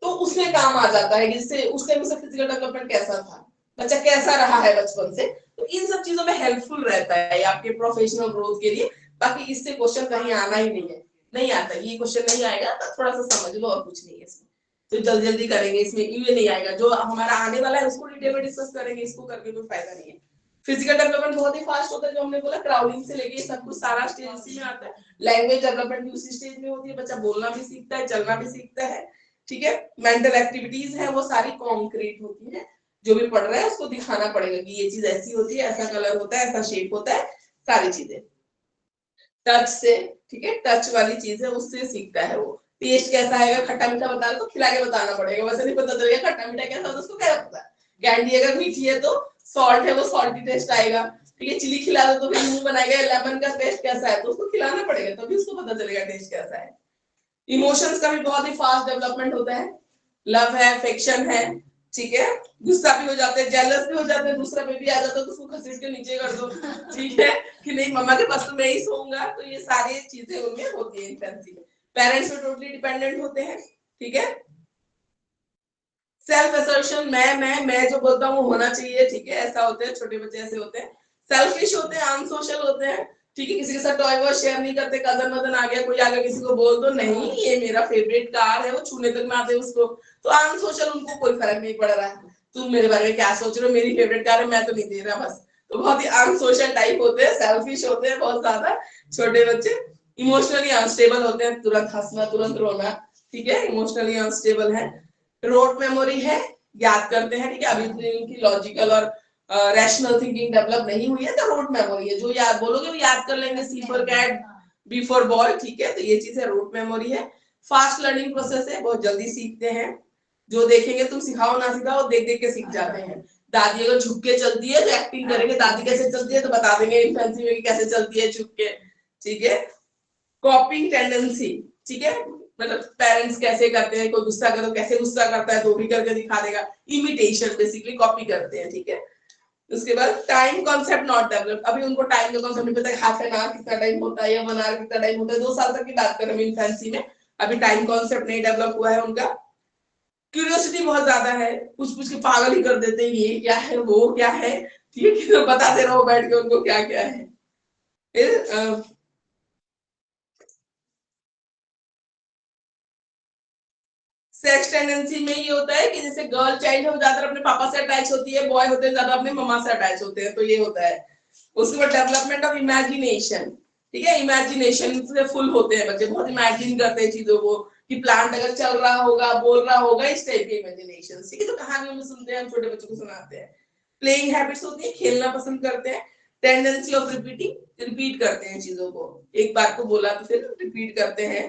तो उसमें काम आ जाता है, जिससे उसके फिजिकल डेवलपमेंट कैसा था, बच्चा कैसा रहा है बचपन से, तो इन सब चीजों में हेल्पफुल रहता है आपके प्रोफेशनल ग्रोथ के लिए। बाकी इससे क्वेश्चन कहीं आना ही नहीं है, नहीं आता, ये क्वेश्चन नहीं आएगा तो थोड़ा सा समझ लो, और कुछ नहीं है इसमें। तो जल्दी जल्दी करेंगे इसमें, ये नहीं आएगा, जो हमारा आने वाला है उसको डिटेल में डिस्कस करेंगे, इसको करके कोई फायदा नहीं है। फिजिकल डेवलपमेंट बहुत ही फास्ट होता है, जो हमने बोला क्राउडिंग से लेके सब कुछ सारा स्टेज उसी में आता है। लैंग्वेज डेवलपमेंट भी उसी स्टेज में होती है, बच्चा बोलना भी सीखता है, चलना भी सीखता है, ठीक है। मेंटल एक्टिविटीज है वो सारी कॉन्क्रीट होती है, जो भी पढ़ रहा है उसको दिखाना पड़ेगा कि ये चीज ऐसी होती है, ऐसा कलर होता है, ऐसा शेप होता है, सारी चीजें टच से, ठीक है, टच वाली चीज है उससे सीखता है वो। टेस्ट कैसा है, खट्टा मीठा बता रहे तो खिला के बताना पड़ेगा, वैसे नहीं पता चलेगा खट्टा मीठा कैसा होता है, उसको क्या पता है। कैंडी अगर मीठी है तो सॉल्ट है वो सॉल्टी टेस्ट आएगा, ठीक है। चिली खिला दो तो फिर मुंह बनाएगा, लेमन का टेस्ट कैसा है तो उसको खिलाना पड़ेगा, तभी उसको पता चलेगा टेस्ट कैसा है। इमोशंस का भी बहुत ही फास्ट डेवलपमेंट होता है, लव है, अफेक्शन है, ठीक है। गुस्सा भी हो जाते हैं, जेलस भी हो जाते हैं, दूसरा बेबी आ जाता है तो उसको घसीट के नीचे कर दो, ठीक है, कि नहीं मम्मा के पास तो मैं ही सोऊंगा, तो ये सारी चीजें उनमें होती है इन्फेंसी में। पेरेंट्स पे टोटली डिपेंडेंट होते हैं, ठीक है। सेल्फ असर्शन, मैं जो बोलता हूँ होना चाहिए, ठीक है, ऐसा होते हैं छोटे बच्चे, ऐसे होते हैं। सेल्फिश होते हैं, अनसोशल होते हैं, ठीक है, किसी के साथ टॉय वॉय शेयर नहीं करते, कजन वजन आ गया कोई आ गया किसी को बोल दो नहीं ये मेरा फेवरेट कार है, वो छूने तक ना आते उसको, तो अनसोशल, उनको कोई फर्क नहीं पड़ रहा है, तुम मेरे बारे में क्या सोच रहे हो, मेरी फेवरेट कार है मैं तो नहीं दे रहा बस। तो बहुत ही अनसोशल टाइप होते हैं, सेल्फिश होते हैं बहुत ज्यादा छोटे बच्चे। इमोशनली अनस्टेबल होते हैं, तुरंत हंसना तुरंत रोना, ठीक है, इमोशनली अनस्टेबल है। रोट मेमोरी है, याद करते हैं, ठीक है, अभी उनकी लॉजिकल और रैशनल थिंकिंग डेवलप नहीं हुई है, तो रोट मेमोरी है, जो याद बोलोगे वो याद कर लेंगे, C for cat, B for boy, ठीक है, तो ये चीज है, रोट मेमोरी है। फास्ट लर्निंग प्रोसेस है, बहुत जल्दी सीखते हैं, जो देखेंगे तुम सिखाओ ना सिखाओ देख देख के सीख जाते हैं। दादी अगर झुक के चलती है तो एक्टिंग करेंगे दादी कैसे चलती है तो बता देंगे इन्फेंसी में कैसे चलती है झुक के, ठीक है। कॉपिंग टेंडेंसी, ठीक है, मतलब पेरेंट्स कैसे करते हैं, कोई गुस्सा करे तो कैसे गुस्सा करता है तो भी करके दिखा देगा, इमिटेशन बेसिकली कॉपी करते हैं, ठीक है। उसके बाद टाइम कॉन्सेप्ट नॉट डेवलप, अभी उनको टाइम का कॉन्सेप्ट नहीं पता है, हाफ एन आवर कितना टाइम होता है या 1 आवर कितना टाइम होता है, 2 साल तक की बात करें इन्फेंसी में, अभी टाइम कॉन्सेप्ट नहीं डेवलप हुआ है उनका। क्यूरियोसिटी बहुत ज्यादा है, कुछ कुछ के पागल ही कर देते हैं, ये क्या है वो क्या है, ठीक है, तो बताते रहो बैठ के उनको क्या क्या है। फिर सेक्स टेंडेंसी में ये होता है कि जैसे गर्ल चाइल्ड है ज्यादातर अपने पापा से अटैच होती है, बॉय होते हैं ज्यादा अपने मम्मा से अटैच होते हैं, तो ये होता है। उसके बाद डेवलपमेंट ऑफ इमेजिनेशन, ठीक है, इमेजिनेशन से फुल होते हैं बच्चे, बहुत इमेजिन करते हैं चीजों को कि प्लांट अगर चल रहा होगा, बोल रहा होगा, इस टाइप के इमेजिनेशन, ठीक है। तो कहानियों में सुनते हैं हम, छोटे बच्चों को सुनाते हैं। प्लेइंग हैबिट्स होती है, खेलना पसंद करते हैं। टेंडेंसी ऑफ रिपीटिंग, रिपीट करते हैं चीजों को, एक बात को बोला तो फिर रिपीट करते हैं।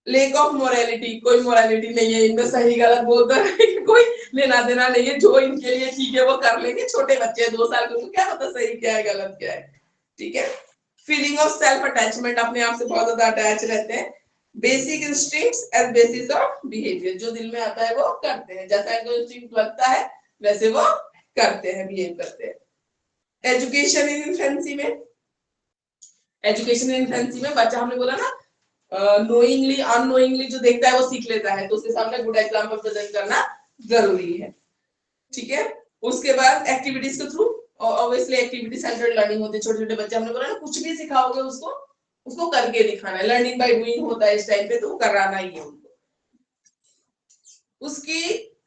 लेक ऑफ मोरालिटी, कोई मोरालिटी नहीं है इनमें, सही गलत बोलता है, कोई लेना देना नहीं है, जो इनके लिए ठीक है वो कर लेंगे। छोटे बच्चे हैं 2 साल के, उनको क्या पता सही क्या है गलत क्या है, ठीक है। फीलिंग ऑफ सेल्फ अटैचमेंट, अपने आप से बहुत ज्यादा अटैच रहते हैं। Basic instincts as basis of behaviour, जो दिल में आता है वो करते हैं, जैसा इनको इंस्टिंक्ट लगता है वैसे वो करते हैं, बिहेव करते हैं। एजुकेशन इन इन्फेंसी में, एजुकेशन इन इन्फेंसी में बच्चा, हमने बोला ना नोइंगली अननोइंगली जो देखता है वो सीख लेता है, तो उसके सामने गुड एग्जांपल प्रेजेंट करना जरूरी है, ठीक है। उसके बाद एक्टिविटीज के through, obviously activity centred learning होती है। छोटे छोटे बच्चे, हमने बोला ना कुछ भी सिखाओगे उसको, उसको करके दिखाना है, लर्निंग बाय डूइंग होता है इस टाइम पे, तो वो कराना ही है उनको। उसकी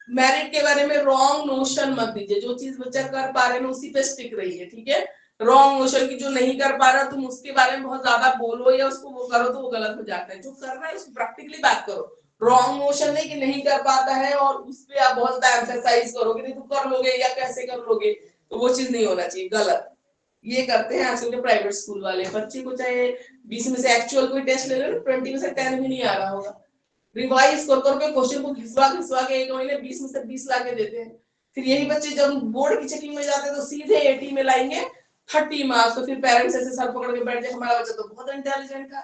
मेरिट के बारे में रॉन्ग नोशन मत दीजिए, जो चीज बच्चा कर पा रहे हैं उसी पे स्टिक रहिए, ठीक है। रॉन्ग नोशन की, जो नहीं कर पा रहा तुम उसके बारे में बहुत ज्यादा बोलो या उसको वो करो तो वो गलत हो जाता है। जो कर रहा है उसको प्रैक्टिकली बात करो। रॉन्ग नोशन नहीं कि नहीं कर पाता है और उस पर आप बहुत ज्यादा एम्फेसाइज करोगे, नहीं तुम कर लोगे या कैसे कर लोगे, तो वो चीज नहीं होना चाहिए, गलत। ये करते हैं आजकल के प्राइवेट स्कूल वाले बच्चे को, चाहे 20 में से एक्चुअल कोई टेस्ट ले लो, 20 में से 10 भी नहीं आ रहा होगा, रिवाइज कर करके क्वेश्चन को घिसवा के एक महीने 20 में से 20 ला के देते हैं। फिर यही बच्चे जब बोर्ड की चेकिंग में जाते हैं तो सीधे 80 में लाएंगे 30 मार्क्स, तो फिर पेरेंट्स ऐसे सर पकड़ के बैठ जाए, हमारा बच्चा तो बहुत इंटेलिजेंट था।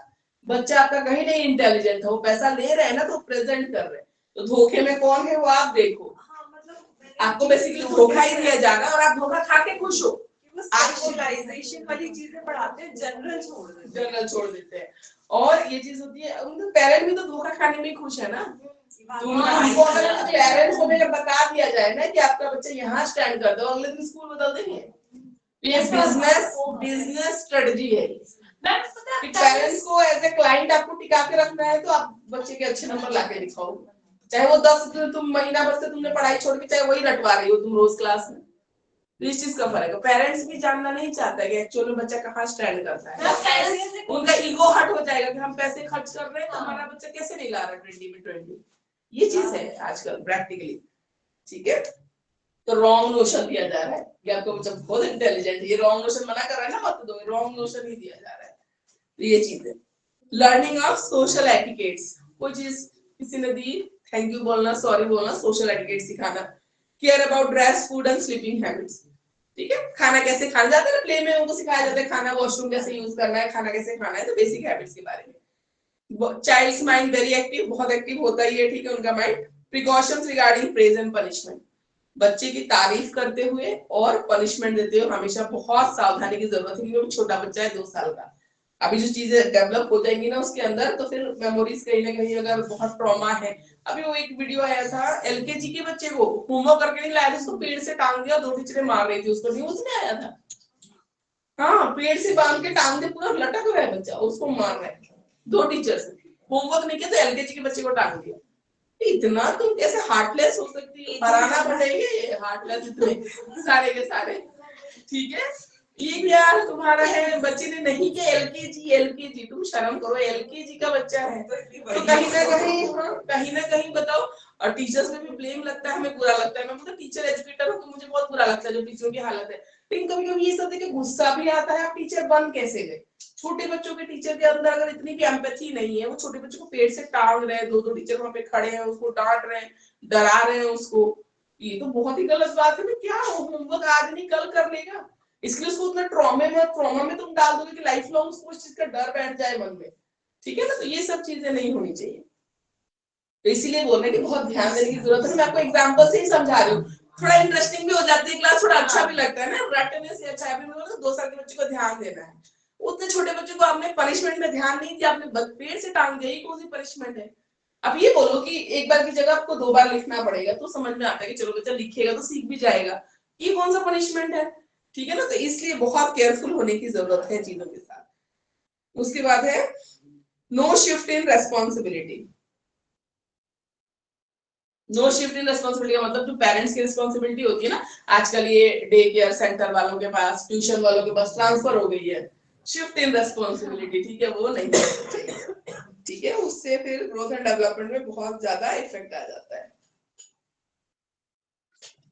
बच्चा आपका कहीं नहीं इंटेलिजेंट था, वो पैसा ले रहे हैं ना तो प्रेजेंट कर रहे हैं, तो धोखे में कौन है वो आप देखो। हाँ, मतलब आपको बेसिकली धोखा ही दिया जाएगा और आप धोखा खा के खुश हो। स्पेशलाइजेशन वाली चीजें पढ़ाते हैं, जनरल छोड़ देते हैं। जनरल छोड़ देते हैं, और ये चीज होती है, उनके पेरेंट भी तो धोखा खाने में ही खुश है ना। तुमको अगर पेरेंट्स को अगर बता दिया जाए ना कि आपका बच्चा यहाँ स्टैंड कर दो, अगले दिन स्कूल बदल देंगे। ये बिजनेस स्ट्रेटजी है कि पेरेंट्स को एज ए क्लाइंट आपको टिका के रखना है, तो आप बच्चे के अच्छे नंबर लाके दिखाओ, चाहे वो 10 तुम महीना भर से तुमने पढ़ाई छोड़ के चाहे वही रटवा रही हो तुम रोज क्लास में। तो इस चीज का फर्क है, पेरेंट्स भी जानना नहीं चाहता है कि एक्चुअल में बच्चा कहाँ स्टैंड करता है। उनका ईगो हट हो जाएगा कि हम पैसे खर्च कर रहे हैं तो हमारा बच्चा कैसे नहीं ला रहा 20 में 20। ये चीज है आजकल प्रैक्टिकली, ठीक है। तो रॉन्ग नोशन दिया जा रहा है कि आपका बच्चा बहुत इंटेलिजेंट है, ये रॉन्ग नोशन मना कर रहा है ना, मत दो, रॉन्ग नोशन ही दिया जा रहा है। तो ये चीज है। लर्निंग ऑफ सोशल एटिकेट्स, कोई चीज किसी ने दी, थैंक यू बोलना, सॉरी बोलना, सोशल एटिकेट सिखाना। Care about dress, food and sleeping habits, ठीक है। खाना कैसे खाना जाता है ना, प्ले में उनको सिखाया जाता है खाना, वॉशरूम कैसे यूज करना है, खाना कैसे खाना है, तो बेसिक हैबिट्स के बारे में। चाइल्ड्स माइंड वेरी एक्टिव, बहुत एक्टिव होता ही है, ठीक है, उनका mind. Precautions regarding praise and punishment, बच्चे की तारीफ करते हुए और पनिशमेंट देते हुए हमेशा बहुत सावधानी की जरूरत है, क्योंकि छोटा बच्चा है 2 साल का। अभी जो चीजें डेवलप हो जाएंगी ना उसके अंदर, तो फिर मेमोरीज कहीं ना कहीं अगर बहुत ट्रॉमा है। अभी वो एक वीडियो आया था, एलकेजी के बच्चे को होमवर्क करके नहीं लाया था, उसको पेड़ से टांग दिया, 2 टीचरें मार रही थी उसको, न्यूज में आया था। हाँ, पेड़ से बांध के टांग दे, पूरा लटक रहा है बच्चा, उसको मार रहे हैं 2 टीचर्स। होमवर्क नहीं किया तो एलकेजी के बच्चे को टांग दिया। इतना तुम कैसे हार्टलेस हो सकती है, हराना पड़ेगा हार्टलेस इतने सारे के सारे, ठीक है। ये यार तुम्हारा है, बच्चे ने नहीं किया एलकेजी, तुम शर्म करो, एलकेजी का बच्चा है तो कहीं ना कहीं बताओ। और टीचर्स में भी ब्लेम लगता है, हमें बुरा लगता है, मैं मतलब टीचर एजुकेटर हूँ तो मुझे बहुत बुरा लगता है जो टीचरों की हालत है। लेकिन कभी कभी ये सब देख के गुस्सा भी आता है, आप टीचर बन कैसे गए। छोटे बच्चों के टीचर के अंदर अगर इतनी भी एम्पैथी नहीं है, वो छोटे बच्चों को पेट से टांग रहे हैं, 2 टीचर वहां पे खड़े हैं, उसको डांट रहे हैं, डरा रहे हैं उसको, ये तो बहुत ही गलत बात है ना। क्या होमवर्क आज नहीं कल कर लेगा, इसलिए उसको उतना ट्रॉमा में तुम डाल दोगे कि लाइफ लॉन्ग उसको उस चीज का डर बैठ जाए मन में, ठीक है ना। तो ये सब चीजें नहीं होनी चाहिए, तो इसीलिए बोल रहे हैं कि बहुत ध्यान देने की जरूरत है। मैं आपको एग्जांपल से ही समझा रही हूँ, थोड़ा इंटरेस्टिंग भी हो जाती है क्लास, थोड़ा अच्छा भी लगता है ना, रटने से अच्छा है। 2 साल के बच्चे को ध्यान देना है, उतने छोटे बच्चे को आपने पनिशमेंट में ध्यान नहीं दिया, आपने पेड़ से टांग दिया, कौन सी पनिशमेंट है। अब ये बोलो कि एक बार की जगह आपको 2 बार लिखना पड़ेगा, तो समझ में आता है कि चलो बच्चा लिखेगा तो सीख भी जाएगा, ये कौन सा पनिशमेंट है, ठीक है ना। तो इसलिए बहुत केयरफुल होने की जरूरत है चीजों के साथ। उसके बाद है no shift in responsibility, no shift in responsibility का मतलब जो पेरेंट्स की रिस्पॉन्सिबिलिटी होती है ना, आजकल ये डे केयर सेंटर वालों के पास, ट्यूशन वालों के पास ट्रांसफर हो गई है, शिफ्ट इन रिस्पॉन्सिबिलिटी, ठीक है, वो नहीं करना चाहिए, ठीक है, उससे फिर ग्रोथ एंड डेवलपमेंट में बहुत ज्यादा इफेक्ट आ जाता है।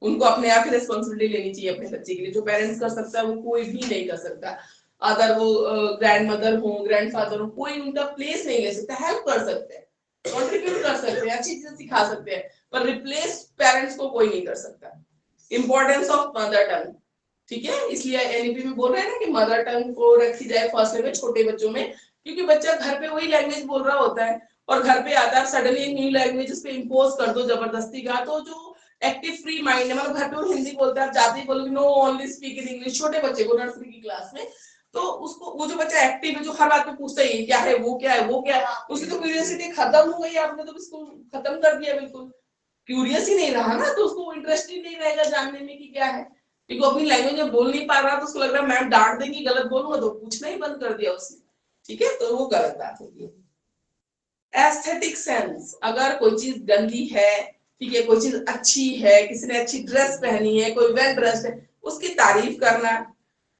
उनको अपने आप ही रिस्पॉन्सिबिलिटी लेनी चाहिए अपने बच्चे के लिए, जो पेरेंट्स कर सकता है वो कोई भी नहीं कर सकता, अगर वो ग्रैंड मदर हो, ग्रैंड फादर हो, कोई उनका प्लेस नहीं ले सकता, हेल्प कर सकते हैं, कंट्रीब्यूट कर सकते हैं, अच्छी चीजें सिखा सकते हैं, पर रिप्लेस पेरेंट्स को कोई नहीं कर सकता। इंपॉर्टेंस ऑफ मदर टंग, ठीक है, इसलिए एनईपी में बोल रहे हैं ना कि मदर टंग को रखी जाए फर्स्ट में छोटे बच्चों में, क्योंकि बच्चा घर पे वही लैंग्वेज बोल रहा होता है और घर पे आता है सडनली एक न्यू लैंग्वेज उस पे इंपोज कर दो जबरदस्ती का, तो जो एक्टिव फ्री माइंड है, मतलब घर पे वो हिंदी बोलता है, आप जाते ही बोलोगे no only speak in English, छोटे बच्चे को नर्सरी की क्लास में, तो उसको वो जो बच्चा एक्टिव है, जो हर बात पे पूछता है क्या है वो क्या है वो क्या है, उसकी तो क्यूरियोसिटी खत्म हो गई, आपने तो इसको खत्म कर दिया, बिल्कुल क्यूरियस ही नहीं रहा ना, तो उसको इंटरेस्ट ही नहीं रहेगा जानने में कि क्या है, क्योंकि अपनी लैंग्वेज में बोल नहीं पा रहा, तो उसको लग रहा है मैम डांट देंगी गलत बोलूंगा, तो पूछना ही बंद कर दिया उसने, ठीक है, तो वो गलत बात होगी। एस्थेटिक सेंस, अगर कोई चीज गंदी है, ठीक है, कोई चीज अच्छी है, किसी ने अच्छी ड्रेस पहनी है, कोई वेल ड्रेस्ड है, उसकी तारीफ करना,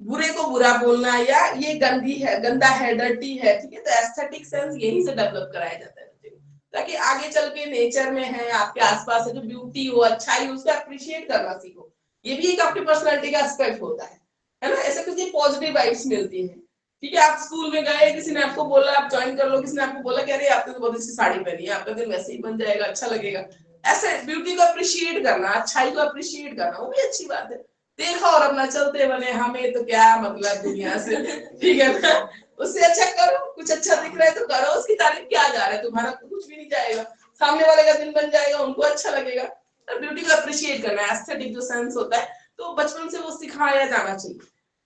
बुरे को बुरा बोलना, या ये गंदी है, गंदा है, डर्टी है, ठीक है, तो एस्थेटिक सेंस यहीं से डेवलप कराया जाता है बच्चे को, ताकि आगे चल के नेचर में है, आपके आसपास है, जो ब्यूटी हो, अच्छाई हो, उसको अप्रिशिएट करना सीखो, ये भी एक आपकी पर्सनालिटी का एस्पेक्ट होता है ना, ऐसे कुछ पॉजिटिव वाइब्स मिलती है, ठीक है, आप स्कूल में गए, किसी ने आपको बोला आप ज्वाइन कर लो, किसी ने आपको बोला कि अरे आपने तो बहुत अच्छी साड़ी पहनी है, आपका दिन वैसे ही बन जाएगा, अच्छा लगेगा, ऐसे ब्यूटी को अप्रिशिएट करना, अच्छाई को अप्रिशिएट करना, वो भी अच्छी बात है, देखा और अपना चलते बने, हमें तो क्या मतलब दुनिया से, ठीक है ना, उससे अच्छा करो, कुछ अच्छा दिख रहा है तो करो, उसकी तारीफ क्या जा रहा है, तुम्हारा कुछ भी नहीं जाएगा, सामने वाले का दिन बन जाएगा, उनको अच्छा लगेगा, तो ब्यूटी को अप्रिशिएट करना, एस्थेटिक जो सेंस होता है, तो बचपन से वो सिखाया जाना चाहिए,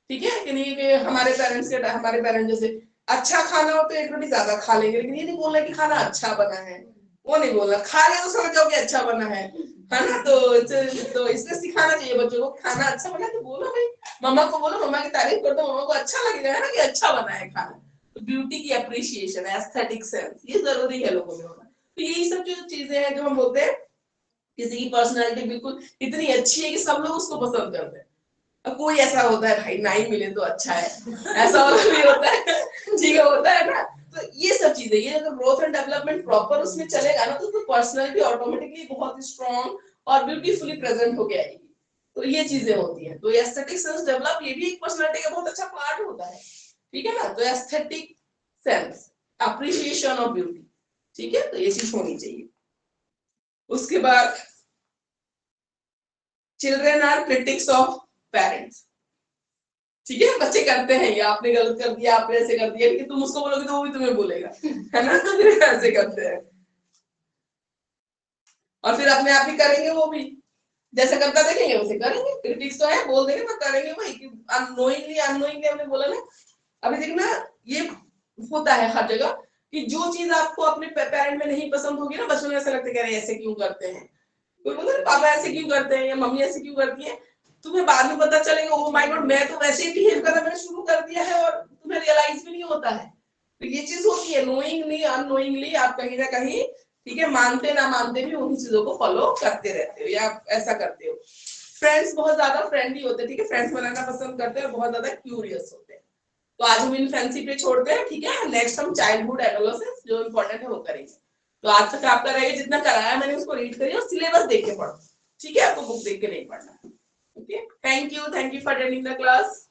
ठीक है, कि नहीं कि हमारे पेरेंट्स जैसे अच्छा खाना हो तो एक रोटी ज्यादा खा लेंगे, लेकिन ये नहीं बोलना कि खाना अच्छा बना है, वो नहीं बोलना, खा लिया तो समझ जाओ कि अच्छा बना है ना, तो इसलिए सिखाना चाहिए बच्चों को, खाना अच्छा बना तो बोलो भाई, मम्मा को बोलो, मम्मा की तारीफ कर दो, मम्मा को अच्छा लगेगा है ना कि अच्छा बना है खाना, तो ब्यूटी की अप्रिशिएशन, एस्थेटिक सेंस, ये जरूरी है लोगों में होना, तो यही सब जो चीजें हैं जो हम बोलते हैं किसी की पर्सनैलिटी बिल्कुल इतनी अच्छी है कि सब लोग उसको पसंद करते हैं, कोई ऐसा होता है भाई ना ही मिले तो अच्छा है, ऐसा वाला भी होता है, ठीक है, होता है ना, तो ये सब चीजें, ये अगर ग्रोथ एंड डेवलपमेंट प्रॉपर उसमें चलेगा ना, तो पर्सनैलिटी ऑटोमेटिकली बहुत स्ट्रांग और ब्यूटीफुली प्रेजेंट होके आएगी, तो ये चीजें होती हैं, तो एस्थेटिक सेंस डेवलप, ये भी एक पर्सनैलिटी का बहुत अच्छा पार्ट होता है, ठीक है ना, तो aesthetic sense, appreciation of beauty, ठीक है, तो ये चीज होनी चाहिए। उसके बाद children are critics of parents, ठीक है, बच्चे करते हैं ये, आपने गलत कर दिया, आपने ऐसे कर दिया, कि तुम उसको बोलोगे तो वो भी तुम्हें बोलेगा, है ना, ऐसे करते हैं, और फिर अपने आप ही करेंगे वो भी, जैसे करता देखेंगे वैसे करेंगे, क्रिटिक्स तो है, बोल देंगे पर करेंगे वही, अननोइंगली अननोइंगली हमने बोला ना, अभी देखना ये होता है हर जगह, कि जो चीज आपको अपने पेरेंट में नहीं पसंद होगी ना, बच्चों में ऐसा लगता है कि अरे ऐसे क्यों करते हैं, कोई बोलता है पापा ऐसे क्यों करते हैं या मम्मी ऐसे क्यों करती है, तुम्हें बाद में पता चलेगा ओ माय गॉड मैं तो वैसे ही बिहेव करना मैंने शुरू कर दिया है और तुम्हें रियलाइज भी नहीं होता है, तो ये चीज होती है, नोइंगली अननोइंगली आप कहीं ना कहीं, ठीक है, मानते ना मानते भी उन चीजों को फॉलो करते रहते हो या ऐसा करते हो। फ्रेंड्स बहुत ज्यादा फ्रेंडली होते हैं, ठीक है, फ्रेंड्स बनाना पसंद करते हैं और बहुत ज्यादा क्यूरियस होते हैं, तो आज हम इनफेंसी पे छोड़ते हैं, ठीक है, नेक्स्ट हम चाइल्डहुड एडोलेसेंस जो इंपॉर्टेंट है वो करेंगे, तो आज तक आपका रहेगा, जितना कराया मैंने उसको रीड करिए और सिलेबस देख के पढ़ो, ठीक है, आपको बुक देख के नहीं पढ़ना, okay, thank you for attending the class.